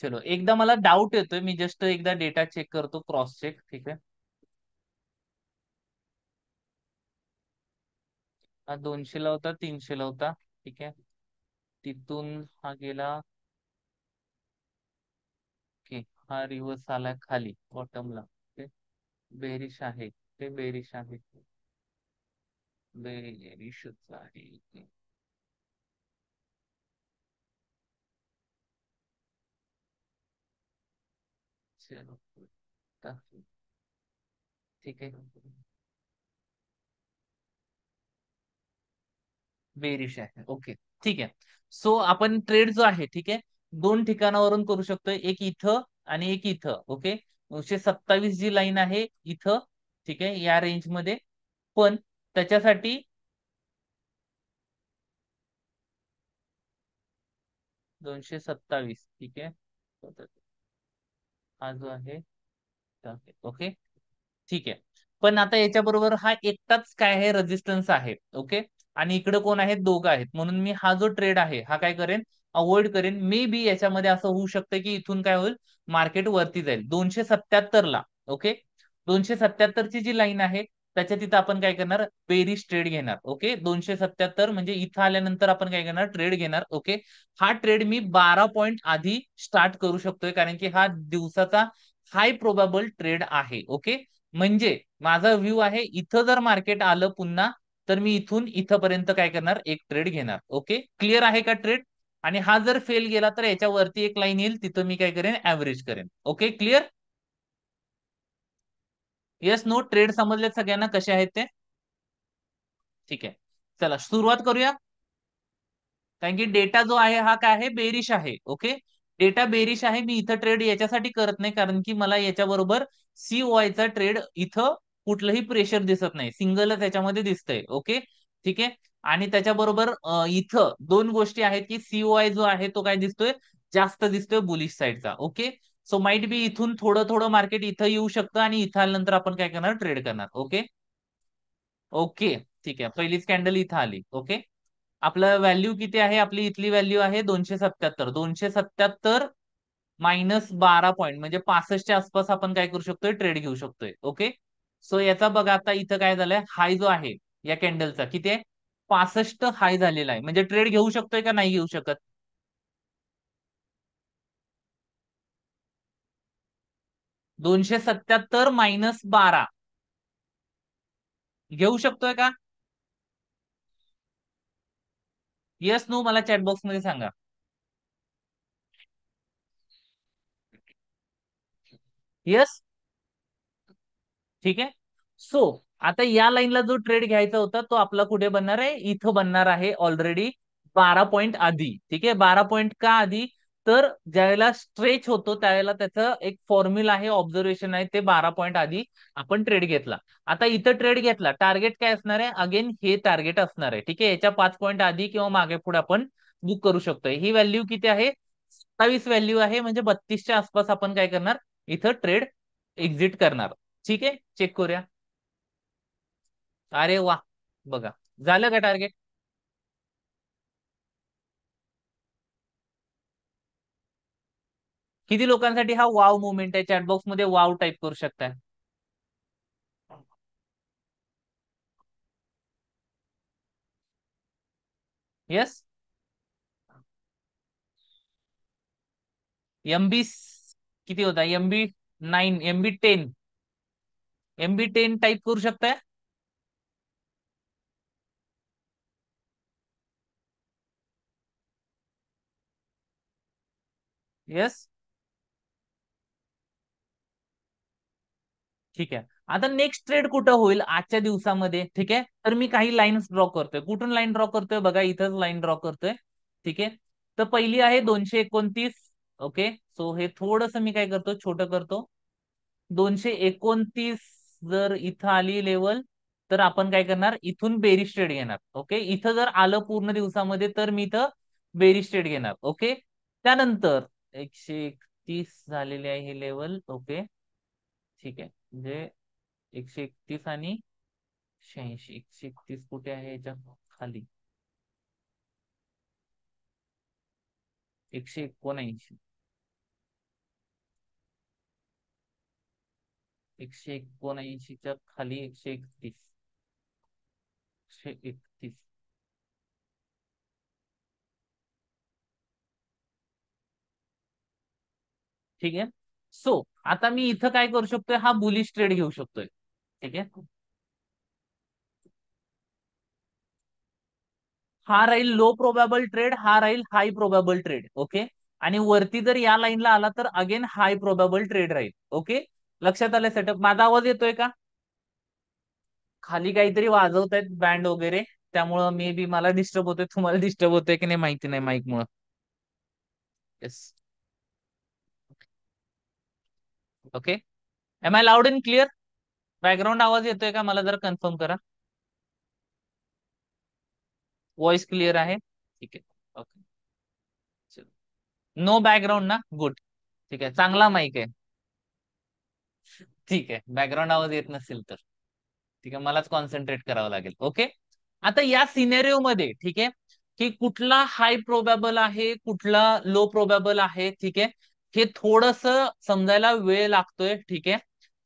चलो एकदा मला डाऊट येतोय, मी जस्ट एकदा डेटा चेक करतो, क्रॉस चेक. ठीक आहे, हा 200 ला होता, 300 ला होता. ठीक आहे, तिथून हा गेला. ओके, हा रिव्हर्स आला खाली बॉटमला. बेरिश आहे, ते बेरिश आहे, बेरिशच आहे. चलो, ठीक आहे, बेरिश आहे. ओके, ठीक आहे, सो आपण ट्रेड जो आहे, ठीक आहे, दोन ठिकाणावरून करू शकतोय, एक इथं आणि एक इथं. ओके, 227 जी लाईन आहे इथं, ठीक आहे, या रेंज मध्ये, पण त्याच्यासाठी 227, ठीक आहे, हा जो आहे. ओके, ठीक आहे, पण आता याच्या बरोबर हा एकटाच काय आहे, रेजिस्टन्स आहे. ओके, आणि इकडे कोण आहेत, दोघं आहेत, म्हणून मी हा जो ट्रेड आहे हा काय करेन, अवॉइड करेन. मे बी याच्यामध्ये असं होऊ शकतं की इथून काय होईल, मार्केट वरती जाईल 277 ला. ओके, 277 ची जी लाईन आहे त्याच्या तिथं आपण काय करणार, बेरिश ट्रेड घेणार. ओके, 277 म्हणजे इथं आल्यानंतर आपण काय करणार, ट्रेड घेणार. ओके, हा ट्रेड मी 12 पॉईंट आधी स्टार्ट करू शकतोय, कारण की हा दिवसाचा हाय प्रोबेबल ट्रेड आहे. ओके, म्हणजे माझा व्ह्यू आहे, इथं जर मार्केट आलं पुन्हा, तर मी इथून इथपर्यंत काय करणार, एक ट्रेड घेणार. ओके, क्लिअर आहे का ट्रेड? आणि हा जर फेल गेला तर याच्यावरती एक लाईन येईल, तिथं मी काय करेन, ऍव्हरेज करेन. Okay, clear? Yes no trade समजले सगळ्यांना कसे आहेत ते? ठीक आहे, चला सुरुवात करूया. कारण की डेटा जो आहे हा काय आहे, बेरिश आहे. ओके, डेटा बेरिश आहे. मी इथं ट्रेड याच्यासाठी करत नाही कारण की मला याच्याबरोबर सीओआयचा ट्रेड इथं कुठलंही प्रेशर दिसत नाही, सिंगलच याच्यामध्ये दिसतंय. ओके, ठीक आहे. आणि त्याच्याबरोबर इथं दोन गोष्टी आहेत की सीओआय जो आहे तो काय दिसतोय, जास्त दिसतोय बुलिश साईडचा. ओके, सो माइट बी इथून थोडं थोडं मार्केट इथं येऊ शकतं आणि इथं आल्यानंतर आपण काय करणार, ट्रेड करणार. ओके ओके, ठीक आहे. पहिलीच कॅन्डल इथं आली. ओके, आपलं व्हॅल्यू किती आहे, आपली इथली व्हॅल्यू आहे 277. 277 -12 पॉईंट म्हणजे 65च्या आसपास आपण काय करू शकतोय, ट्रेड घेऊ शकतोय. ओके, सो याचा बघा आता इथं काय झालंय, हाय जो आहे या कॅन्डलचा किती आहे, 65 हाय झालेला आहे. म्हणजे ट्रेड घेऊ शकतोय का नाही घेऊ शकत? 277 -12 घेऊ शकतोय का? येस नो मला चॅट बॉक्स मध्ये सांगा. येस, ठीक आहे. सो आता या लाईनला जो ट्रेड घ्यायचा होता तो आपला कुठे बनणार आहे, इथं बनणार आहे ऑलरेडी 12 पॉईंट आधी. ठीक आहे, 12 पॉईंट का आधी, तर ज्यावेळेला स्ट्रेच होतो त्यावेळेला त्याचं एक फॉर्म्युला आहे, ऑब्झर्वेशन आहे, ते 12 पॉईंट आधी आपण ट्रेड घेतला. आता इथं ट्रेड घेतला, टार्गेट काय असणार आहे, अगेन हे टार्गेट असणार आहे. ठीक आहे, याच्या 5 पॉईंट आधी किंवा मागे पुढे आपण बुक करू शकतोय. ही व्हॅल्यू किती आहे, 27 व्हॅल्यू आहे, म्हणजे 32च्या आसपास आपण काय करणार, इथं ट्रेड एक्झिट करणार. ठीक आहे, चेक करूया. अरे वा, बघा झालं का टार्गेट. किती लोकांसाठी हा वाव मुवमेंट आहे, चॅटबॉक्स मध्ये वाव टाईप करू शकताय. येस, एमबी किती होता, MB9, MB10, MB10 टाईप करू शकताय. येस, ठीक आहे. आता नेक्स्ट ट्रेड कुठं होईल आजच्या दिवसामध्ये. ठीक आहे, तर मी काही लाईन्स ड्रॉ करतोय. कुठून लाईन ड्रॉ करतोय, बघा इथंच लाईन ड्रॉ करतोय. ठीक आहे, तर पहिली आहे 229. ओके, सो हे थोडस मी काय करतो, छोटं करतो. 229 जर इथं आली लेवल, तर आपण काय करणार, इथून बेरिश ट्रेड घेणार. ओके, इथं जर आलं पूर्ण दिवसामध्ये तर मी इथं बेरिश ट्रेड घेणार. ओके, त्यानंतर 131 झालेली आहे ही लेवल. ओके, ठीक आहे, म्हणजे 131 आणि 86. 131 कुठे आहे याच्या खाली, 179. 179च्या खाली 131. 131. ठीक आहे, सो आता मी इथं काय करू शकतोय, हा बुलिश ट्रेड घेऊ शकतोय. ठीक आहे, हा राहील लो प्रोबॅबल ट्रेड, हा राहील हाय प्रोबॅबल ट्रेड. ओके, आणि वरती जर या लाईनला आला तर अगेन हाय प्रोबॅबल ट्रेड राहील. ओके, लक्षात आलं सेटअप. माझा आवाज येतोय का? खाली काहीतरी वाजवतायत बँड वगैरे, त्यामुळं मे बी मला डिस्टर्ब होतोय, तुम्हाला डिस्टर्ब होतोय की नाही माहिती नाही माईक मुळे. Yes, okay, am I loud and clear? Background आवाज येतोय का, मला जरा कन्फर्म करा. वॉइस क्लिअर आहे, ठीक आहे. ओके, नो बॅकग्राऊंड ना, गुड. ठीक आहे, चांगला माईक आहे. ठीक आहे, बॅकग्राऊंड आवाज येत नसेल तर ठीक आहे, मलाच कॉन्सन्ट्रेट करावं लागेल. ओके, आता या सिनेरिओ मध्ये ठीक आहे, की कुठला हाय प्रोबॅबल आहे, कुठला लो प्रोबॅबल आहे. ठीक आहे, हे थोडस समजायला वेळ लागतोय. ठीक आहे,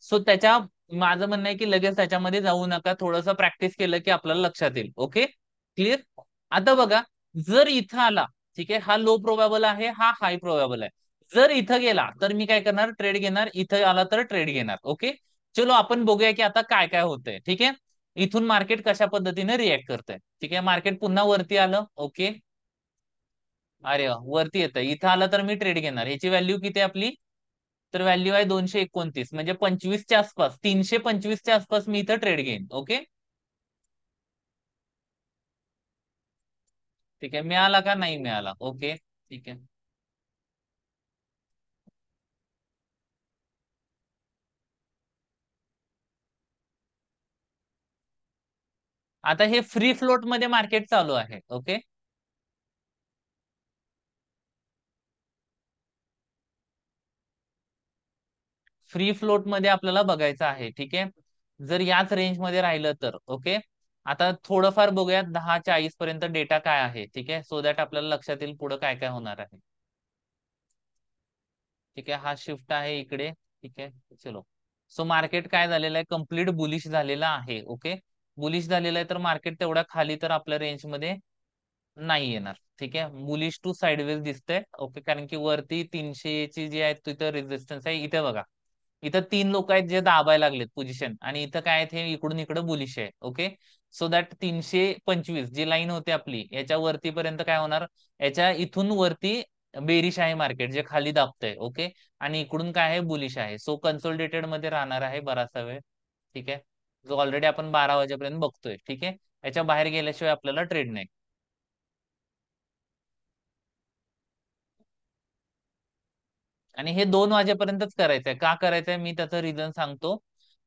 सो त्याच्या माझं म्हणणं आहे की लगेच त्याच्यामध्ये जाऊ नका, थोडस प्रॅक्टिस केलं की आपल्याला लक्षात येईल. Okay, clear. आता बघा, जर इथं आला, ठीक आहे, हा लो प्रोबॅबल आहे, हा हाय प्रोबॅबल आहे. जर इथं गेला तर मी काय करणार, ट्रेड घेणार. इथं आला तर ट्रेड घेणार. ओके, चलो आपण बघूया की आता काय काय होतंय. ठीक आहे, इथून मार्केट कशा पद्धतीने रिएक्ट करतंय. ठीक आहे, मार्केट पुन्हा वरती आलं. ओके, अरे वा, वरती येतंय, इथं आलं तर मी ट्रेड घेणार. ह्याची व्हॅल्यू किती आहे आपली, तर व्हॅल्यू आहे 229, म्हणजे 25च्या आसपास, 325च्या आसपास मी इथं ट्रेड घेईन. ओके, ठीक आहे. मिळाला का नाही मिळाला? ओके, ठीक आहे. आता हे फ्री फ्लोट मध्ये मार्केट चालू आहे. ओके, फ्री फ्लोट मध्ये आपल्याला बघायचं आहे. ठीक आहे, जर याच रेंज मध्ये राहिलं तर. ओके, आता थोडंफार बघूया 10:40 पर्यंत डेटा काय आहे. ठीक आहे, सो दॅट आपल्याला लक्षात येईल पुढे काय काय होणार आहे. ठीक आहे, हा शिफ्ट आहे इकडे. ठीक आहे, चलो. सो मार्केट काय झालेलं आहे, कम्प्लीट बुलिश झालेला आहे. ओके, बुलिश झालेला आहे, तर मार्केट तेवढ्या खाली तर आपल्या रेंज मध्ये नाही येणार. ठीक आहे, बुलिश टू साइडवेज दिसतंय. ओके, कारण की वरती 300 ची जी आहे तिथं रेजिस्टन्स आहे. इथे बघा, इथं 3 लोक आहेत जे दाबायला लागलेत पोझिशन, आणि इथं काय आहेत, हे इकडून इकडे बुलिश आहे. ओके, सो दॅट 325 जी लाईन होते आपली, याच्या वरती पर्यंत काय होणार, याच्या इथून वरती बेरिश आहे मार्केट, जे खाली दाबतंय. ओके, आणि इकडून काय आहे, बुलिश आहे. सो कन्सोलिडेटेड मध्ये राहणार आहे बराचसा वेळ. ठीक आहे, जो ऑलरेडी आपण 12 वाजेपर्यंत बघतोय. ठीक आहे, याच्या बाहेर गेल्याशिवाय आपल्याला ट्रेड नाही. आणि हे 2 वाजेपर्यंतच करायचंय. का करायचंय, मी त्याचं रिझन सांगतो.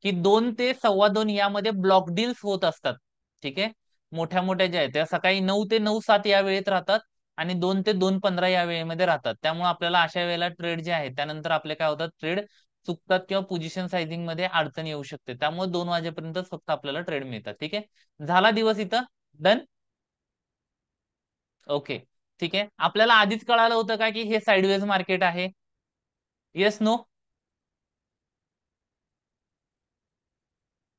की 2 ते 2:15 यामध्ये ब्लॉक डील्स होत असतात. ठीक आहे, मोठ्या मोठ्या ज्या आहेत त्या सकाळी 9 ते 9:07 या वेळेत राहतात, आणि 2 ते 2:15 या वेळेमध्ये राहतात. त्यामुळे आपल्याला अशा वेळेला ट्रेड जे आहे त्यानंतर आपले काय होतात, ट्रेड चुकतात किंवा पोझिशन सायझिंग मध्ये अडचण येऊ शकते. त्यामुळे 2 वाजेपर्यंतच फक्त आपल्याला ट्रेड मिळतात. ठीक आहे, झाला दिवस इथं डन. ओके, ठीक आहे. आपल्याला आधीच कळालं होतं का की हे साइडवेज मार्केट आहे? Yes no?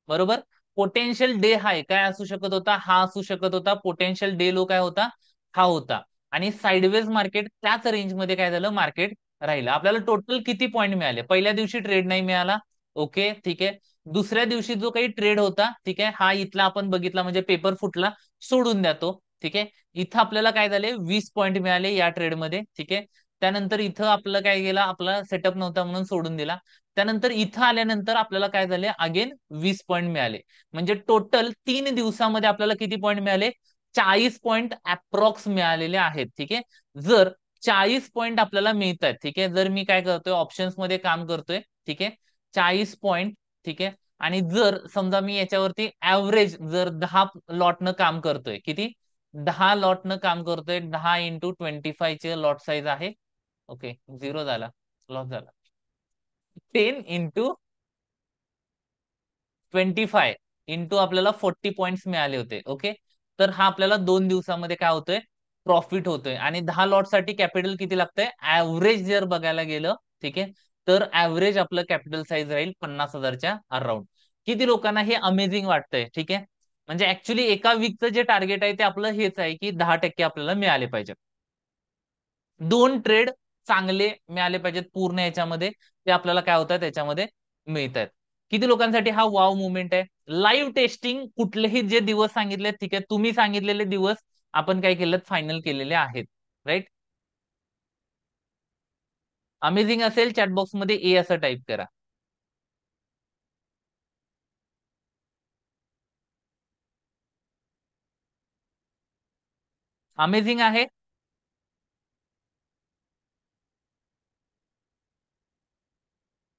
बरोबर. पोटेन्शियल डे हाय काय असू शकत होता, हा असू शकत होता. पोटेन्शियल डे लो काय होता, हा होता. आणि साइडवेज मार्केट त्याच रेंज मध्ये काय झालं, मार्केट राहिलं. आपल्याला टोटल किती पॉईंट मिळाले? पहिल्या दिवशी ट्रेड नाही मिळाला. ओके, ठीक आहे. दुसऱ्या दिवशी जो काही ट्रेड होता, ठीक आहे, हा इथला आपण बघितला म्हणजे पेपर फुटला, सोडून द्या तो. ठीक आहे, इथं आपल्याला काय झाले, 20 पॉईंट मिळाले या ट्रेड मध्ये. ठीक आहे, त्यानंतर इथं आपलं काय गेला, आपला सेटअप नव्हता म्हणून सोडून दिला. त्यानंतर इथं आल्यानंतर आपल्याला काय झाले, अगेन 20 पॉईंट मिळाले. म्हणजे टोटल 3 दिवसामध्ये आपल्याला किती पॉईंट मिळाले, 40 पॉईंट अप्रॉक्स मिळालेले आहेत. ठीक आहे, जर 40 पॉईंट आपल्याला मिळत आहेत. ठीक आहे, जर मी काय करतोय, ऑप्शन्स मध्ये काम करतोय. ठीक आहे, 40 पॉईंट. ठीक आहे, आणि जर समजा मी याच्यावरती ऍव्हरेज जर 10 लॉटनं काम करतोय, किती, 10 लॉटनं काम करतोय, 10 इंटू 25 चे लॉट साईज आहे. ओके, झिरो झाला, लॉस झाला. 10 इंटू 25 इंटू आपल्याला 40 पॉइंट्स मिळाले होते. ओके, तर हा आपल्याला 2 दिवसामध्ये काय होतोय, प्रॉफिट होतोय. आणि 10 लॉट साठी कॅपिटल किती लागतंय, ऍव्हरेज जर बघायला गेलं, ठीक आहे, तर ऍव्हरेज आपलं कॅपिटल साईज राहील 50,000च्या अराउंड. किती लोकांना हे अमेझिंग वाटतंय? ठीक आहे, म्हणजे ऍक्च्युली एका वीकचं जे टार्गेट आहे ते आपलं हेच आहे की 10% आपल्याला मिळाले पाहिजे. 2 ट्रेड चांगले मिळाले पाहिजेत पूर्ण याच्यामध्ये, ते आपल्याला काय होतात त्याच्यामध्ये मिळत आहेत. किती लोकांसाठी हा वाव मुवमेंट आहे? लाईव्ह टेस्टिंग कुठलेही जे दिवस सांगितले, ठीक आहे, तुम्ही सांगितलेले दिवस आपण काय केलं, फायनल केलेले आहेत. राईट, अमेझिंग असेल चॅटबॉक्स मध्ये ए असं टाईप करा. अमेझिंग आहे.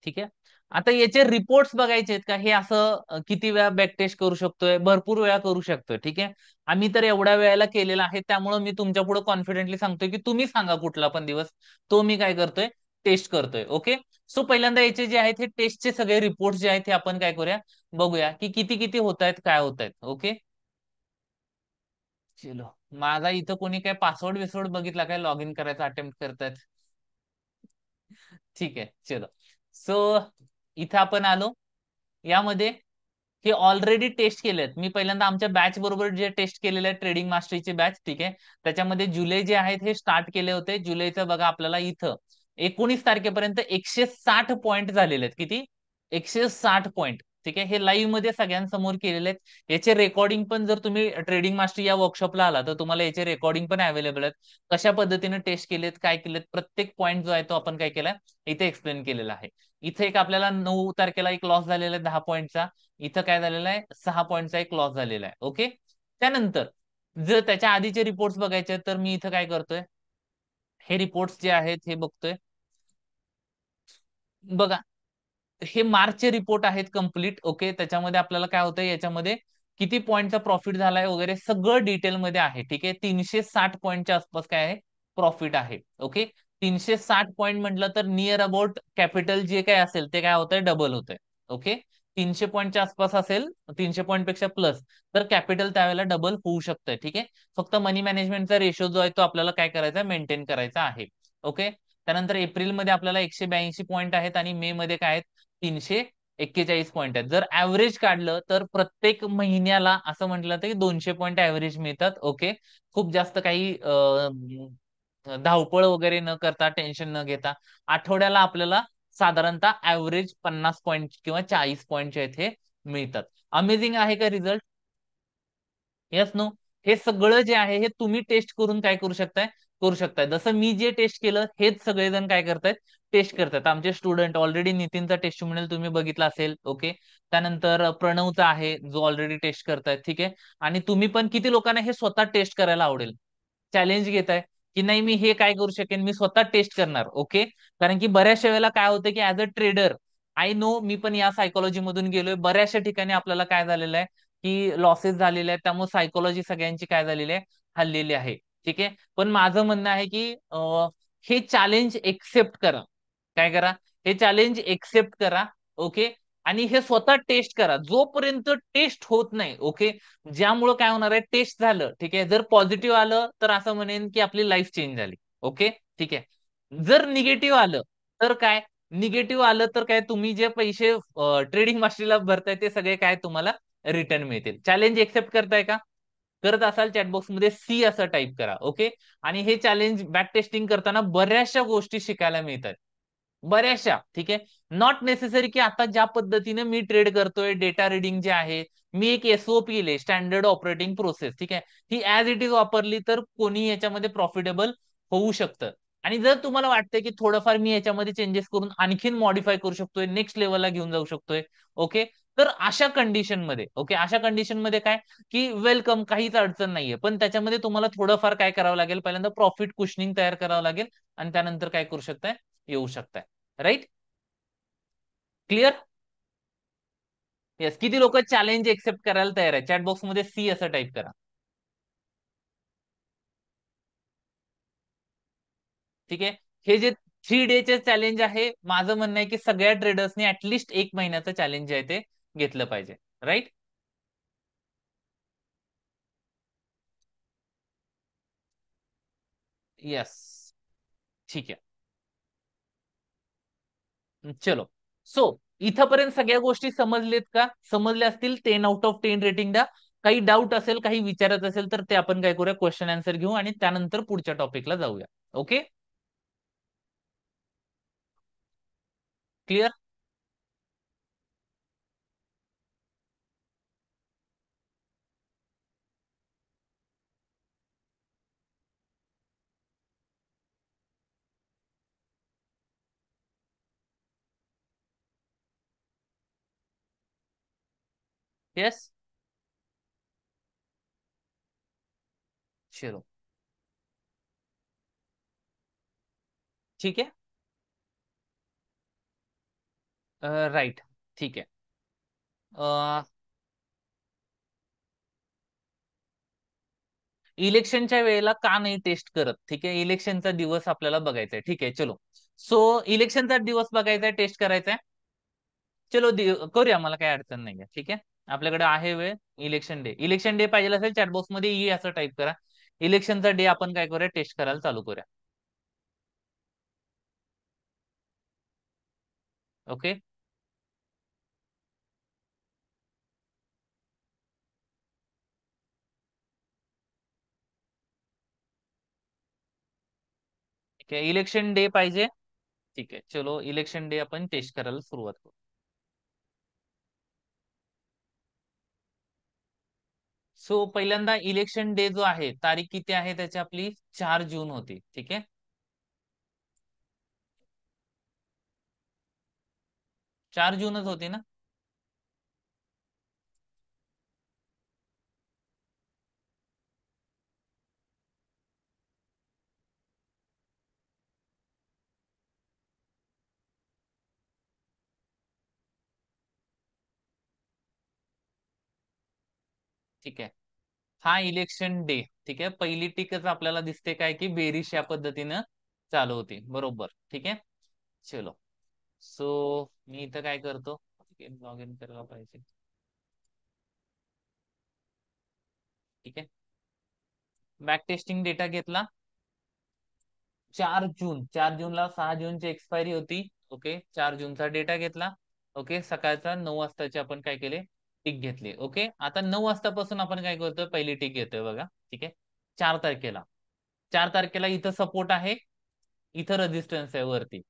ठीक आहे, आता याचे रिपोर्ट्स बघायचे आहेत का, हे असं किती वेळा बॅक टेस्ट करू शकतोय, भरपूर वेळा करू शकतोय. ठीक आहे, आम्ही तर एवढ्या वेळेला केलेला आहे, त्यामुळे मी तुमच्या पुढे कॉन्फिडेंटली सांगतोय की तुम्ही सांगा कुठला पण दिवस, तो मी काय करतोय, टेस्ट करतोय. ओके, सो पहिल्यांदा याचे जे आहेत हे टेस्टचे सगळे रिपोर्ट जे आहेत ते आपण काय करूया, बघूया की किती किती होत आहेत, काय होत आहेत. ओके, चलो. माझा इथं कोणी काय पासवर्ड विसवर्ड बघितला काय, लॉग इन करायचा अटेम्प्ट करतायत? ठीक आहे, चलो. सो इथं आपण आलो, यामध्ये हे ऑलरेडी टेस्ट केलेत. मी पहिल्यांदा आमच्या बॅच बरोबर जे टेस्ट केलेले आहे, ट्रेडिंग मास्टरीची बॅच. ठीक आहे, त्याच्यामध्ये जुलै जे आहेत हे स्टार्ट केले होते. जुलैचं बघा आपल्याला इथं 19 तारखेपर्यंत 160 पॉईंट झालेले आहेत. किती? 160 पॉईंट. ठीक आहे, हे लाईव्ह मध्ये सगळ्यांसमोर केलेले आहेत. याचे रेकॉर्डिंग पण, जर तुम्ही ट्रेडिंग मास्टर या वर्कशॉपला आला तर तुम्हाला याचे रेकॉर्डिंग पण अवेलेबल आहेत. कशा पद्धतीने टेस्ट केलेत, काय केलेत, प्रत्येक पॉईंट जो आहे तो आपण काय केलाय इथे एक्सप्लेन केलेला आहे. इथे एक आपल्याला 9 तारखेला एक लॉस झालेला आहे 10 पॉईंटचा. इथं काय झालेला आहे 6 पॉईंटचा एक लॉस झालेला आहे. ओके, त्यानंतर जर त्याच्या आधीचे रिपोर्ट्स बघायचे तर मी इथं काय करतोय, हे रिपोर्ट्स जे आहेत हे बघतोय. बघा, हे मार्चचे रिपोर्ट आहेत कम्प्लीट. ओके, त्याच्यामध्ये आपल्याला काय होतंय, याच्यामध्ये किती पॉईंटचा प्रॉफिट झालाय वगैरे सगळं डिटेलमध्ये आहे. ठीक आहे, 360 पॉईंटच्या आसपास काय आहे प्रॉफिट आहे. ओके, 360 पॉईंट म्हटलं तर नियर अबाउट कॅपिटल जे काय असेल ते काय होतंय डबल होतंय. ओके, 300 पॉईंटच्या आसपास असेल, 300 पॉईंट पेक्षा प्लस, तर कॅपिटल त्यावेळेला डबल होऊ शकतंय. ठीक आहे, फक्त मनी मॅनेजमेंटचा रेशो जो आहे तो आपल्याला काय करायचा मेंटेन करायचा आहे. ओके, त्यानंतर एप्रिलमध्ये आपल्याला 182 पॉईंट आहेत आणि मे मध्ये काय आहेत 341 पॉईंट आहेत. जर ऍव्हरेज काढलं तर प्रत्येक महिन्याला असं म्हटलं तर 200 पॉईंट ऍव्हरेज मिळतात. ओके, खूप जास्त काही धावपळ वगैरे न करता, टेन्शन न घेता आठवड्याला आपल्याला साधारणतः ऍव्हरेज 50 पॉईंट किंवा 40 पॉईंट इथे मिळतात. अमेझिंग आहे का रिझल्ट? Yes no? हे सगळं जे आहे हे तुम्ही टेस्ट करून काय करू शकताय. जसं मी जे टेस्ट केलं हेच सगळेजण काय करतायत टेस्ट करतात. आमचे स्टुडंट ऑलरेडी नितीनचा टेस्टिमोनियल तुम्ही बघितला असेल. ओके, त्यानंतर प्रणवचा आहे जो ऑलरेडी टेस्ट करतायत. ठीक आहे, आणि तुम्ही पण किती लोकांना हे स्वतः टेस्ट करायला आवडेल, चॅलेंज घेताय की नाही मी हे काय करू शकेन, मी स्वतः टेस्ट करणार. ओके, कारण की बऱ्याचशा वेळेला काय होतं की as a trader, I know, मी पण या सायकोलॉजी मधून गेलोय, बऱ्याचशा ठिकाणी आपल्याला काय झालेलं आहे की लॉसेस झालेले आहेत. त्यामुळे सायकोलॉजी सगळ्यांची काय झालेली आहे हल्लेली आहे. ठीक आहे, पण माझं म्हणणं आहे की हे चॅलेंज एक्सेप्ट करा. काय करा, हे चॅलेंज एक्सेप्ट करा. ओके, आणि हे स्वतः टेस्ट करा जोपर्यंत टेस्ट होत नाही. ओके, ज्यामुळं काय होणार आहे, टेस्ट झालं ठीक आहे, जर पॉझिटिव्ह आलं तर असं म्हणेन की आपली लाईफ चेंज झाली. ओके, ठीक आहे, जर निगेटिव्ह आलं तर काय, निगेटिव्ह आलं तर काय तुम्ही जे पैसे ट्रेडिंग मास्टरला भरताय ते सगळे काय तुम्हाला रिटर्न मिळतील. चॅलेंज एक्सेप्ट करताय का? करत असाल चॅटबॉक्स मध्ये सी असं टाईप करा. ओके, आणि हे चॅलेंज बॅक टेस्टिंग करताना बऱ्याचशा गोष्टी शिकायला मिळतात, बऱ्याचशा. ठीक आहे, नॉट नेसेसरी की आता ज्या पद्धतीने मी ट्रेड करतोय, डेटा रिडिंग जे आहे, मी एक एसओपी लिहिले, स्टँडर्ड ऑपरेटिंग प्रोसेस. ठीक आहे, ही ऍज इट इज वापरली तर कोणी याच्यामध्ये प्रॉफिटेबल होऊ शकतं. आणि जर तुम्हाला वाटतंय की थोडंफार मी याच्यामध्ये चेंजेस करून आणखीन मॉडीफाय करू शकतोय, नेक्स्ट लेवलला घेऊन जाऊ शकतोय. ओके, तर अशा कंडिशन मध्ये, ओके, अशा कंडिशन मध्ये काय की वेलकम, काहीच अडचण नाहीये. पण त्याच्यामध्ये तुम्हाला थोडंफार काय करावं लागेल, पहिल्यांदा प्रॉफिट कुशनिंग तयार करावं लागेल आणि त्यानंतर काय करू शकताय, येऊ शकताय. राईट? क्लिअर? येस, किती लोक चॅलेंज एक्सेप्ट करायला तयार आहे? चॅट बॉक्स मध्ये सी असं टाईप करा. ठीक आहे, हे जे 3 डेचे चॅलेंज आहे, माझं म्हणणं आहे की सगळ्या ट्रेडर्सनी ऍटलिस्ट 1 महिन्याचं चॅलेंज जे आहे ते घेतलं पाहिजे. राईट? येस, ठीक आहे. चलो, सो इथपर्यंत सगळ्या गोष्टी समजलेत का? समजल्या असतील 10 आउट ऑफ 10 रेटिंग द्या. काही डाऊट असेल, काही विचारत असेल तर ते आपण काय करूया, क्वेश्चन आन्सर घेऊ आणि त्यानंतर पुढच्या टॉपिकला जाऊया. Okay, clear? येस, चलो, ठीक आहे. राईट, ठीक आहे. इलेक्शनच्या वेळेला का नाही टेस्ट करत? ठीक आहे, इलेक्शनचा दिवस आपल्याला बघायचा आहे. ठीक आहे, चलो, सो इलेक्शनचा दिवस बघायचा आहे, टेस्ट करायचा आहे. चलो करूया, मला काही अडचण नाहीये. ठीक आहे, आपल्याकडे आहे वेळ. इलेक्शन डे, इलेक्शन डे पाहिजे असेल चॅटबॉक्स मध्ये ई असं टाईप करा. इलेक्शनचा डे आपण काय करूया, टेस्ट करायला चालू करूया. ओके, ठीक आहे, इलेक्शन डे पाहिजे. ठीक आहे, चलो इलेक्शन डे आपण टेस्ट करायला सुरुवात करू. सो पहिल्यांदा इलेक्शन डे जो आहे, तारीख किती आहे त्याची? आपली 4 जून होती. ठीक आहे, 4 जूनच होती ना? ठीक आहे, हा इलेक्शन डे. ठीक आहे, पहिली टिकच आपल्याला दिसते काय, की बेरीज या पद्धतीनं चालू होती. बरोबर. ठीक आहे, चलो. सो मी इथं काय करतो, लॉग इन करायला पाहिजे. ठीक आहे, बॅक टेस्टिंग डेटा घेतला 4 जून. 4 जूनला 6 जूनची एक्सपायरी होती. ओके, 4 जूनचा डेटा घेतला. ओके, सकाळचा 9 वाजताचे आपण काय केले, टिक घेतली. ओके, आता 9 वाजतापासून आपण काय करतोय, पहिली टिक घेतोय बघा. ठीक आहे, 4 तारखेला. 4 तारखेला इथं सपोर्ट आहे, इथं रेजिस्टन्स आहे वरती.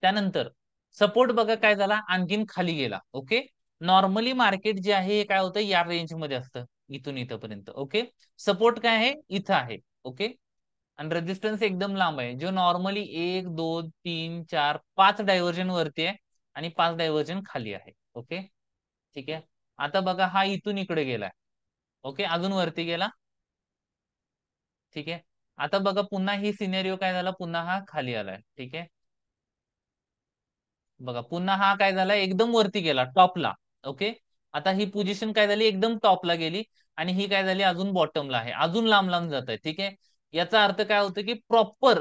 त्यानंतर सपोर्ट बघा काय झाला, आणखीन खाली गेला. ओके, नॉर्मली मार्केट जे आहे हे काय होतं, या रेंज मध्ये असतं, इथून इथपर्यंत. ओके, सपोर्ट काय आहे, इथं आहे. ओके, आणि रेजिस्टन्स एकदम लांब आहे, जो नॉर्मली 1 2 3 4 5 डायव्हर्जन वरती आहे आणि 5 डायव्हर्जन खाली आहे. ओके, ठीक आहे. आता बघा हा इथून इकडे गेलाय. ओके, अजून वरती गेला. ठीक आहे, आता बघा पुन्हा ही सिनेरिओ काय झाला, पुन्हा हा खाली आलाय. ठीक आहे, बघा पुन्हा हा काय झाला, एकदम वरती गेला टॉपला. ओके, आता ही पोझिशन काय झाली, एकदम टॉपला गेली आणि ही काय झाली, अजून बॉटमला आहे, अजून लांब लांब जात आहे. ठीक आहे, याचा अर्थ काय होतं, की प्रॉपर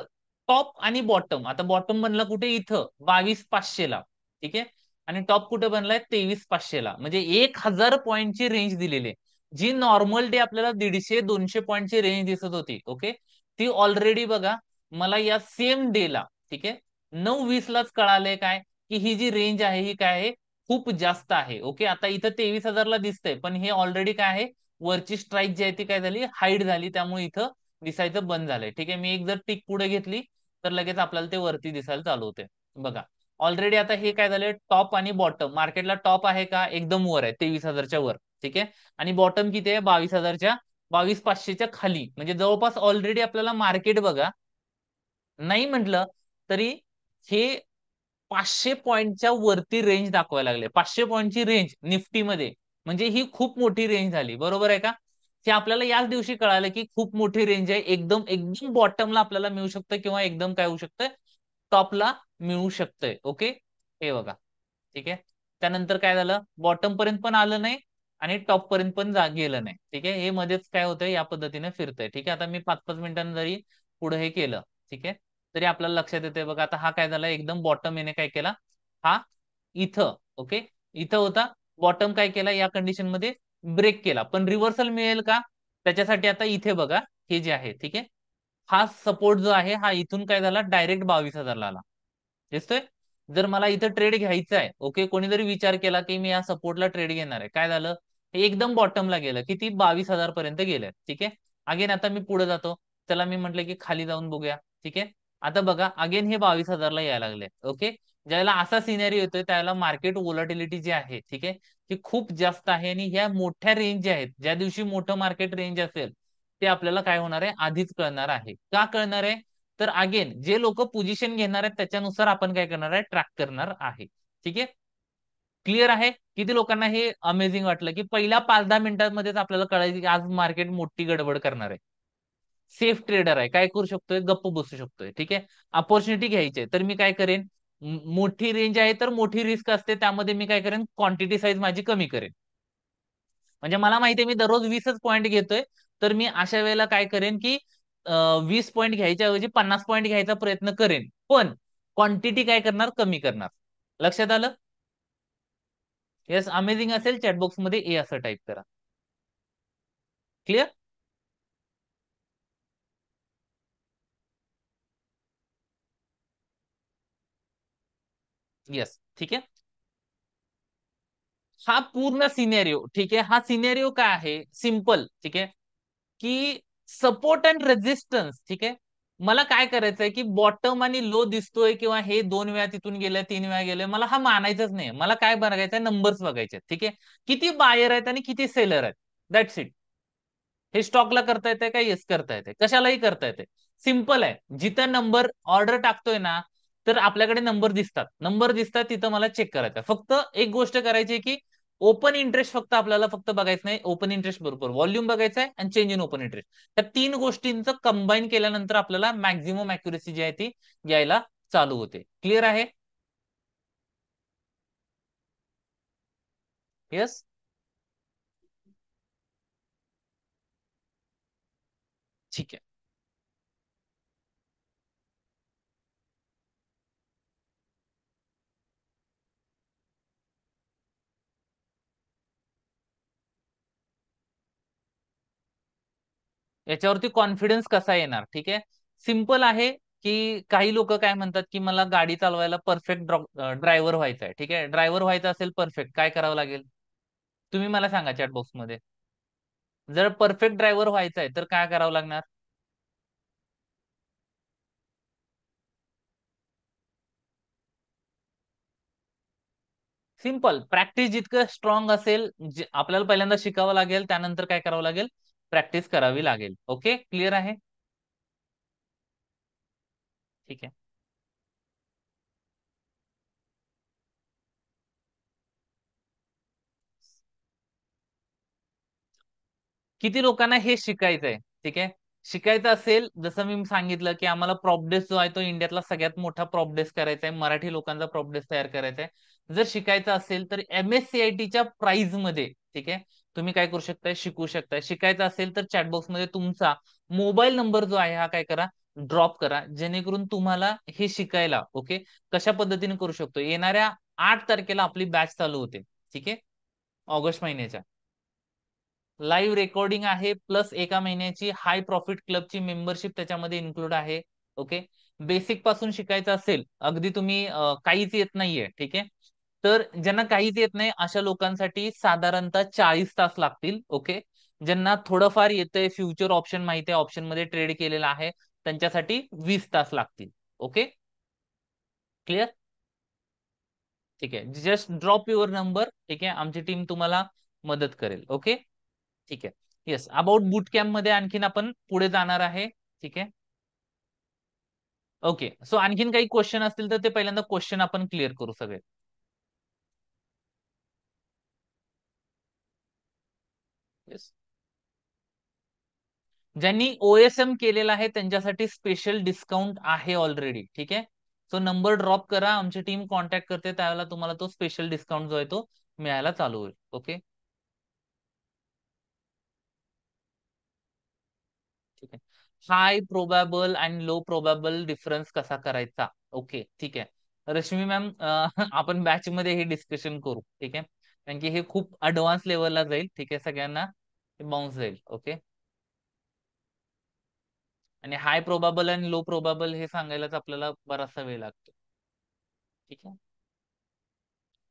टॉप आणि बॉटम. आता बॉटम बनला कुठे, इथं 22,500 ला. ठीक आहे, आणि टॉप कुठे बनलाय, 23,500 ला. म्हणजे 1,000 पॉईंटची रेंज दिलेली आहे. जी नॉर्मल डे आपल्याला 150-200 पॉईंटची रेंज दिसत होती. ओके, ती ऑलरेडी बघा मला या सेम डेला, ठीक आहे, 9:20 लाच कळालंय काय, की ही जी रेंज आहे ही काय आहे, खूप जास्त आहे. ओके, आता इथं 23,000 ला दिसतंय, पण हे ऑलरेडी काय आहे, वरची स्ट्राईक जी आहे ती काय झाली, हाईड झाली, त्यामुळे इथं दिसायचं बंद झालंय. ठीक आहे, मी एक जर टिक पुढे घेतली तर लगेच आपल्याला ते वरती दिसायला चालू होते. बघा ऑलरेडी आता हे काय झालंय, टॉप आणि बॉटम. मार्केटला टॉप आहे का, एकदम वर आहे 23,000च्या वर. ठीक आहे, आणि बॉटम किती आहे, 22,000च्या, 22,500च्या खाली. म्हणजे जवळपास ऑलरेडी आपल्याला मार्केट बघा, नाही म्हटलं तरी हे 500 पॉईंटच्या वरती रेंज दाखवायला लागले. 500 पॉईंटची रेंज निफ्टीमध्ये, म्हणजे ही खूप मोठी रेंज झाली. बरोबर आहे का? ते आपल्याला याच दिवशी कळालं की खूप मोठी रेंज आहे, एकदम एकदम बॉटमला आपल्याला मिळू शकतं किंवा एकदम काय होऊ शकतं, टॉपला मिळू शकतंय. ओके, हे बघा. ठीक आहे, त्यानंतर काय झालं, बॉटम पर्यंत पण आलं नाही आणि टॉप पर्यंत पण गेलं नाही. ठीक आहे, हे मध्येच काय होतंय, या पद्धतीने फिरतंय. ठीक आहे, आता मी 5-5 मिनिटांनी जरी पुढे हे केलं, ठीक आहे, तरी आपल्याला लक्षात येते बघा. आता हा काय झाला, एकदम बॉटम येणे काय केला, हा इथं. ओके, इथं होता, बॉटम काय केला, या कंडिशन मध्ये ब्रेक केला. पण रिव्हर्सल मिळेल का, त्याच्यासाठी आता इथे बघा, हे जे आहे, ठीक आहे, हा सपोर्ट जो आहे हा इथून काय झाला, डायरेक्ट 22,000 आला. दिसतोय, जर मला इथं ट्रेड घ्यायचा आहे, ओके, कोणीतरी विचार केला की मी या सपोर्टला ट्रेड घेणार आहे, काय झालं, हे एकदम बॉटमला गेलं, किती, 22,000 पर्यंत गेलं. ठीक आहे, अगेन आता मी पुढे जातो. चला, मी म्हटलं की खाली जाऊन बघूया. ठीक आहे, आता बघा अगेन हे 22,000ला यायला लागले. ओके, ज्याला असा सिनेरी येतोय त्याला मार्केट वोलॅटिलिटी जी आहे, ठीक आहे, ती खूप जास्त आहे. आणि ह्या मोठ्या रेंज ज्या आहेत, ज्या दिवशी मोठं मार्केट रेंज असेल ते आपल्याला काय होणार आहे, आधीच कळणार आहे. का कळणार आहे, तर अगेन जे लोक पोझिशन घेणार आहेत त्याच्यानुसार आपण काय करणार आहे, ट्रॅक करणार आहे. ठीक आहे, क्लिअर आहे. किती लोकांना हे अमेझिंग वाटलं, की पहिल्या 5-10 मिनिटांमध्येच आपल्याला कळायचं की आज मार्केट मोठी गडबड करणार आहे. सेफ ट्रेडर आहे, काय करू शकतोय, गप्प बसू शकतोय. ठीक आहे, अपॉर्च्युनिटी घ्यायची आहे तर मी काय करेन, मोठी रेंज आहे तर मोठी रिस्क असते, त्यामध्ये मी काय करेन, क्वांटिटी साईज माझी कमी करेन. म्हणजे मला माहिती आहे मी दररोज 20च पॉईंट घेतोय, तर मी अशा वेळेला काय करेन, की 20 पॉईंट घ्यायच्या ऐवजी 50 पॉईंट घ्यायचा प्रयत्न करेन, पण क्वांटिटी काय करणार, कमी करणार. लक्षात आलं? येस, अमेझिंग असेल चॅटबॉक्स मध्ये ए असं टाईप करा. क्लिअर? येस, ठीक आहे. हा पूर्ण सिनेरिओ, ठीक आहे, हा सिनेरिओ काय आहे, सिंपल. ठीक आहे, की सपोर्ट अँड रेजिस्टन्स. ठीक आहे, मला काय करायचंय, की बॉटम आणि लो दिसतोय किंवा हे 2 वेळा तिथून गेलंय, 3 वेळा गेलंय, मला हा मानायचंच नाही. मला काय बघायचंय, नंबर्स बघायचे. ठीक आहे, किती बायर आहेत आणि किती सेलर आहेत. That's it. हे स्टॉकला करता येते का? येस करता येते, कशालाही करता येते. सिंपल आहे. जिथं नंबर ऑर्डर टाकतोय ना, तर आपल्याकडे नंबर दिसतात. नंबर दिसतात तिथं मला चेक करायचं. फक्त एक गोष्ट करायची की ओपन इंटरेस्ट फक्त आपल्याला फक्त बघायचं नाही. ओपन इंटरेस्ट बरोबर व्हॉल्यूम बघायचं आहे आणि चेंज इन ओपन इंटरेस्ट. त्या तीन गोष्टींचं कंबाईन केल्यानंतर आपल्याला मॅक्झिमम अॅक्युरेसी जी आहे ती यायला चालू होते. क्लिअर आहे? येस. ठीक आहे. याच्यावरती कॉन्फिडन्स कसा येणार? ठीक आहे, सिंपल आहे की काही लोक काय म्हणतात की मला गाडी चालवायला परफेक्ट ड्रायव्हर व्हायचा आहे. ठीक आहे, ड्रायव्हर व्हायचं असेल परफेक्ट, काय करावं लागेल? तुम्ही मला सांगा चॅट बॉक्स मध्ये. जर परफेक्ट ड्रायव्हर व्हायचा आहे तर काय करावं लागणार? सिंपल, प्रॅक्टिस जितकं स्ट्रॉंग असेल, आपल्याला पहिल्यांदा शिकावं लागेल, त्यानंतर काय करावं लागेल? प्रॅक्टिस करावी लागेल. ओके, क्लिअर आहे? ठीक आहे. किती लोकांना हे शिकायचंय? ठीक आहे, शिकायचं असेल, जसं मी सांगितलं की आम्हाला प्रॉपडेस जो आहे तो इंडियातला सगळ्यात मोठा प्रॉपडेस करायचा आहे, मराठी लोकांचा प्रॉपडेस तयार करायचा आहे. जर शिकायचं असेल तर MSCITच्या प्राइस मध्ये, ठीक आहे, तुम्ही काय करू शकताय? शिकू शकताय. शिकायचं असेल तर चॅटबॉक्स मध्ये तुमचा मोबाईल नंबर जो आहे हा काय करा? ड्रॉप करा, जेणेकरून तुम्हाला हे शिकायला, ओके, कशा पद्धतीने करू शकतो. येणाऱ्या 8 तारखेला आपली बॅच चालू होते. ठीक आहे, ऑगस्ट महिन्याच्या. लाईव्ह रेकॉर्डिंग आहे, प्लस एका महिन्याची हाय प्रॉफिट क्लबची मेंबरशिप त्याच्यामध्ये इन्क्लूड आहे. ओके, बेसिक पासून शिकायचं असेल, अगदी तुम्ही काहीच येत नाहीये, ठीक आहे, तर ज्यांना काहीच येत नाही अशा लोकांसाठी साधारणतः 40 तास लागतील. ओके, ज्यांना थोडंफार येतंय, फ्युचर ऑप्शन माहिती आहे, ऑप्शन मध्ये ट्रेड केलेला आहे, त्यांच्यासाठी 20 तास लागतील. Okay, clear? ठीक आहे, जस्ट ड्रॉप युअर नंबर. ठीक आहे, आमची टीम तुम्हाला मदत करेल. ओके, ठीक आहे. येस, अबाउट बूट कॅम्प मध्ये आणखीन आपण पुढे जाणार आहे. ठीक आहे, ओके. सो आणखीन काही क्वेश्चन असतील तर ते पहिल्यांदा क्वेश्चन आपण क्लिअर करू सगळे. येस, ज्यांनी OSM केलेला आहे त्यांच्यासाठी स्पेशल डिस्काउंट आहे ऑलरेडी. ठीक आहे, सो नंबर ड्रॉप करा, आमची टीम कॉन्टॅक्ट करते, त्यावेळेला तुम्हाला तो स्पेशल डिस्काउंट जो आहे तो मिळायला चालू होईल. ओके, ठीक आहे. High probable and low probable difference कसा करायचा? ओके, ठीक आहे. रश्मी मॅम, आपण बॅच मध्ये हे डिस्कशन करू. ठीक आहे, कारण की हे खूप अडव्हान्स लेवलला जाईल. ठीक आहे, सगळ्यांना बाउन्स जाईल. ओके, आणि हाय प्रोबॅबल आणि लो प्रोबॅबल हे सांगायलाच आपल्याला बराचसा वेळ लागतो. ठीक आहे,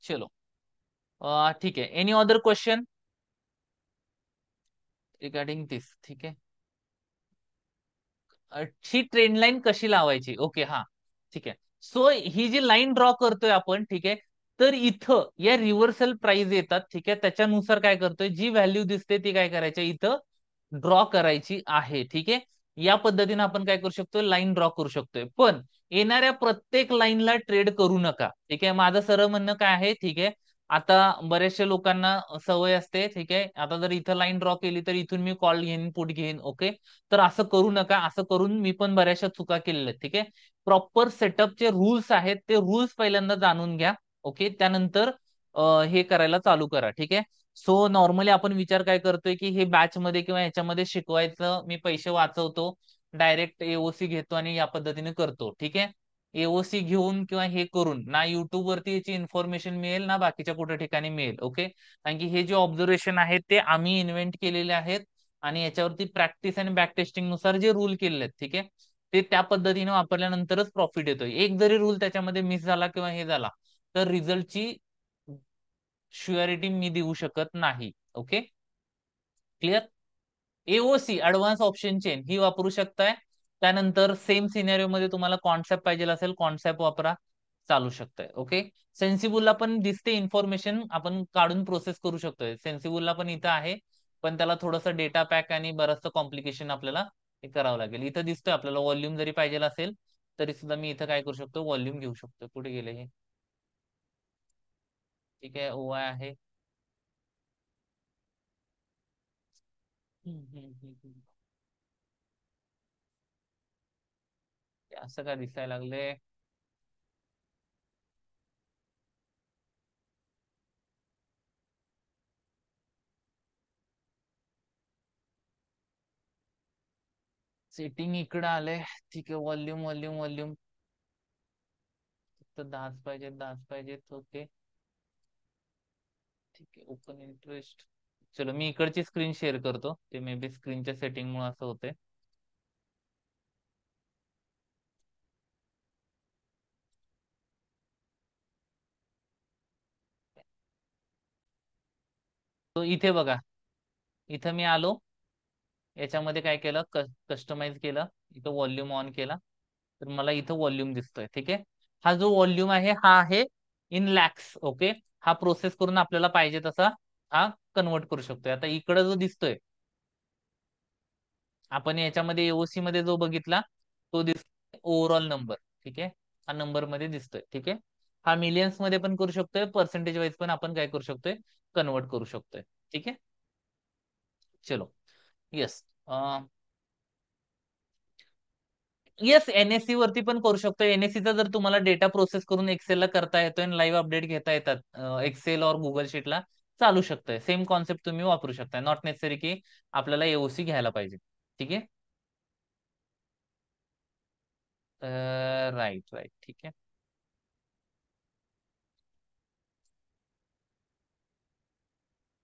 चलो. ठीक आहे, एनी अदर क्वेश्चन रिगार्डिंग दिस? ठीक आहे, ही ट्रेंड लाईन कशी लावायची? ओके, हा, ठीक आहे. सो ही जी लाईन ड्रॉ करतोय आपण, ठीक आहे, तर इथं या रिव्हर्सल प्राइस येतात. ठीक आहे, त्याच्यानुसार काय करतोय, जी व्हॅल्यू दिसते ती काय करायची? इथं ड्रॉ करायची आहे. ठीक आहे, या पद्धतीने आपण काय करू शकतो? लाईन ड्रॉ करू शकतोय. पण येणाऱ्या प्रत्येक लाईनला ट्रेड करू नका. ठीक आहे, माझं सरळ म्हणणं काय आहे? ठीक आहे, आता बऱ्याचशा लोकांना सवय असते. ठीक आहे, आता जर इथं लाईन ड्रॉ केली तर इथून मी कॉल घेईन, पुट घेईन. ओके, तर असं करू नका. असं करून मी पण बऱ्याचशा चुका केलेल्या आहेत. ठीक आहे, प्रॉपर सेटअपचे रूल्स आहेत, ते रूल्स पहिल्यांदा जाणून घ्या. ओके, त्यानंतर हे करायला चालू करा. ठीक आहे, सो नॉर्मली आपण विचार काय करतोय की हे बॅच मध्ये किंवा ह्याच्यामध्ये शिकवायचं, मी पैसे वाचवतो, डायरेक्ट AOC घेतो आणि या पद्धतीने करतो. ठीक आहे, AOC घेऊन किंवा हे करून ना युट्यूब वरती याची इन्फॉर्मेशन मिळेल ना बाकीच्या कुठे ठिकाणी मिळेल. ओके, कारण की हे जे ऑब्झर्वेशन आहेत ते आम्ही इन्व्हेंट केलेले आहेत आणि याच्यावरती प्रॅक्टिस आणि बॅक टेस्टिंग नुसार जे रूल केलेले आहेत, ठीक आहे, ते त्या पद्धतीने वापरल्यानंतरच प्रॉफिट येतोय. एक जरी रूल त्याच्यामध्ये मिस झाला किंवा हे झाला तर रिझल्टची शुअरिटी मी देऊ शकत नाही. Okay, clear? AOC advance option chain ही वापरू शकताय. त्यानंतर सेम सिनेरिओ मध्ये तुम्हाला कॉन्सेप्ट पाहिजे असेल, कॉन्सेप्ट वापरा, चालू शकताय. ओके, सेन्सिबलला पण दिसते इन्फॉर्मेशन, आपण काढून प्रोसेस करू शकतोय. सेन्सिबलला पण इथं आहे, पण त्याला थोडंसं डेटा पॅक आणि बरंचसं कॉम्प्लिकेशन आपल्याला हे करावं लागेल. इथं दिसतोय आपल्याला व्हॉल्यूम जरी पाहिजे असेल तरी सुद्धा मी इथं काय करू शकतो, व्हॉल्यूम घेऊ शकतो. कुठे गेले हे? ठीक आहे, OI आहे. हम्म, हम्म, हम्म. असं का दिसायला लागले? सेटिंग इकडं आले. ठीक आहे, व्हॉल्यूम व्हॉल्यूम व्हॉल्यूम फक्त 10 पाहिजेत, 10 पाहिजेत. ओके, ठीक आहे. Open interest. चलो मी इकडची स्क्रीन शेअर करतो. ते मे बी स्क्रीनच्या सेटिंग मुळे असं होतंय. तो इथे बघा, इथं मी आलो, याच्यामध्ये काय केलं, कस्टमाइज केलं, इथं व्हॉल्यूम ऑन केला, तर मला इथं व्हॉल्यूम दिसतोय. ठीक आहे, हा जो व्हॉल्यूम आहे हा आहे इन लॅक्स. ओके, हा प्रोसेस करून आपल्याला पाहिजे तसा हा कन्वर्ट करू शकतोय. आता इकडं जो दिसतोय, आपण याच्यामध्ये एओसी मध्ये जो बघितला तो दिसतोय ओव्हरऑल नंबर. ठीक आहे, हा नंबर मध्ये दिसतोय. ठीक आहे, हा मिलियन्स मध्ये पण करू शकतोय, पर्सेंटेज वाईज पण आपण काय करू शकतोय, कन्वर्ट करू शकतोय. ठीक आहे, चलो. येस, येस, एनएससी वरती पण करू शकतो. एनएससीचा जर तुम्हाला डेटा प्रोसेस करून एक्सेलला करता येतोय आणि लाईव्ह अपडेट घेता येतात एक्सेल और गुगल शीटला, चालू शकतोय. सेम कॉन्सेप्ट तुम्ही वापरू शकता. नॉट नेसेसरी की आपल्याला एओसी घ्यायला पाहिजे. ठीक आहे, राईट राईट. ठीक आहे,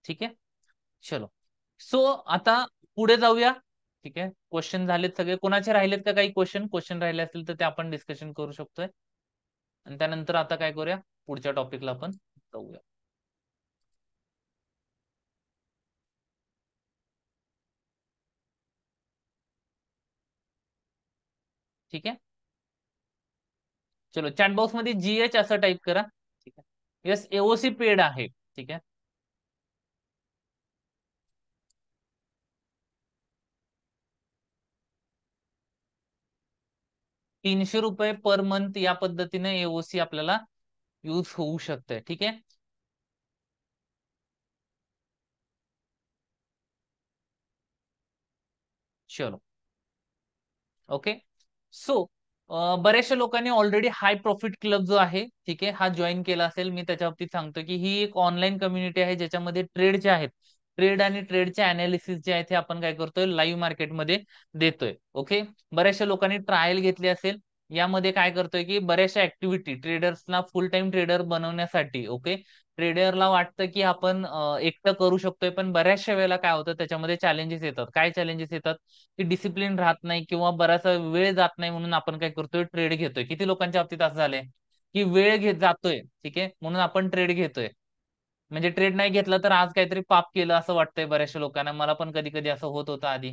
ठीक आहे, चलो. सो आता पुढे जाऊया. ठीक आहे, क्वेश्चन झालेत सगळे? कोणाचे राहिलेत का? काही क्वेश्चन राहिले असतील तर ते आपण डिस्कशन करू शकतोय. आणि त्यानंतर आता काय करूया, पुढच्या टॉपिकला आपण जाऊया. ठीक आहे, चलो. चॅट बॉक्स मध्ये GH असं टाईप करा. ठीक आहे, यस, एओसी पेड आहे. ठीक आहे, 300 रुपये पर मंथ या पद्धतीने एओसी आपल्याला यूज होऊ शकते. ठीक आहे, चलो. ओके, सो बऱ्याचशा लोकांनी ऑलरेडी हाय प्रॉफिट क्लब जो आहे, ठीक आहे, हा जॉईन केला असेल. मी त्याच्या बाबतीत सांगतो की ही एक ऑनलाईन कम्युनिटी आहे ज्याच्यामध्ये ट्रेड जे आहेत, ट्रेड आणि ट्रेडचे अनालिसिस जे आहेत, हे आपण काय करतोय, लाईव्ह मार्केटमध्ये देतोय. ओके, बऱ्याचशा लोकांनी ट्रायल घेतली असेल. यामध्ये काय करतोय की बऱ्याचशा ऍक्टिव्हिटी ट्रेडर्सना फुल टाइम ट्रेडर बनवण्यासाठी, ओके, ट्रेडरला वाटतं की आपण एकटं करू शकतोय, पण बऱ्याचशा वेळेला काय होतं, त्याच्यामध्ये चॅलेंजेस येतात. काय चॅलेंजेस येतात की डिसिप्लिन राहत नाही किंवा बराचसा वेळ जात नाही, म्हणून आपण काय करतोय, ट्रेड घेतोय. किती लोकांच्या बाबतीत असं झालंय की वेळ घेत जातोय, ठीक आहे, म्हणून आपण ट्रेड घेतोय. म्हणजे ट्रेड नाही घेतला तर आज काहीतरी पाप केलं असं वाटतंय बऱ्याचशा लोकांना. मला पण कधी कधी असं होत होतं आधी,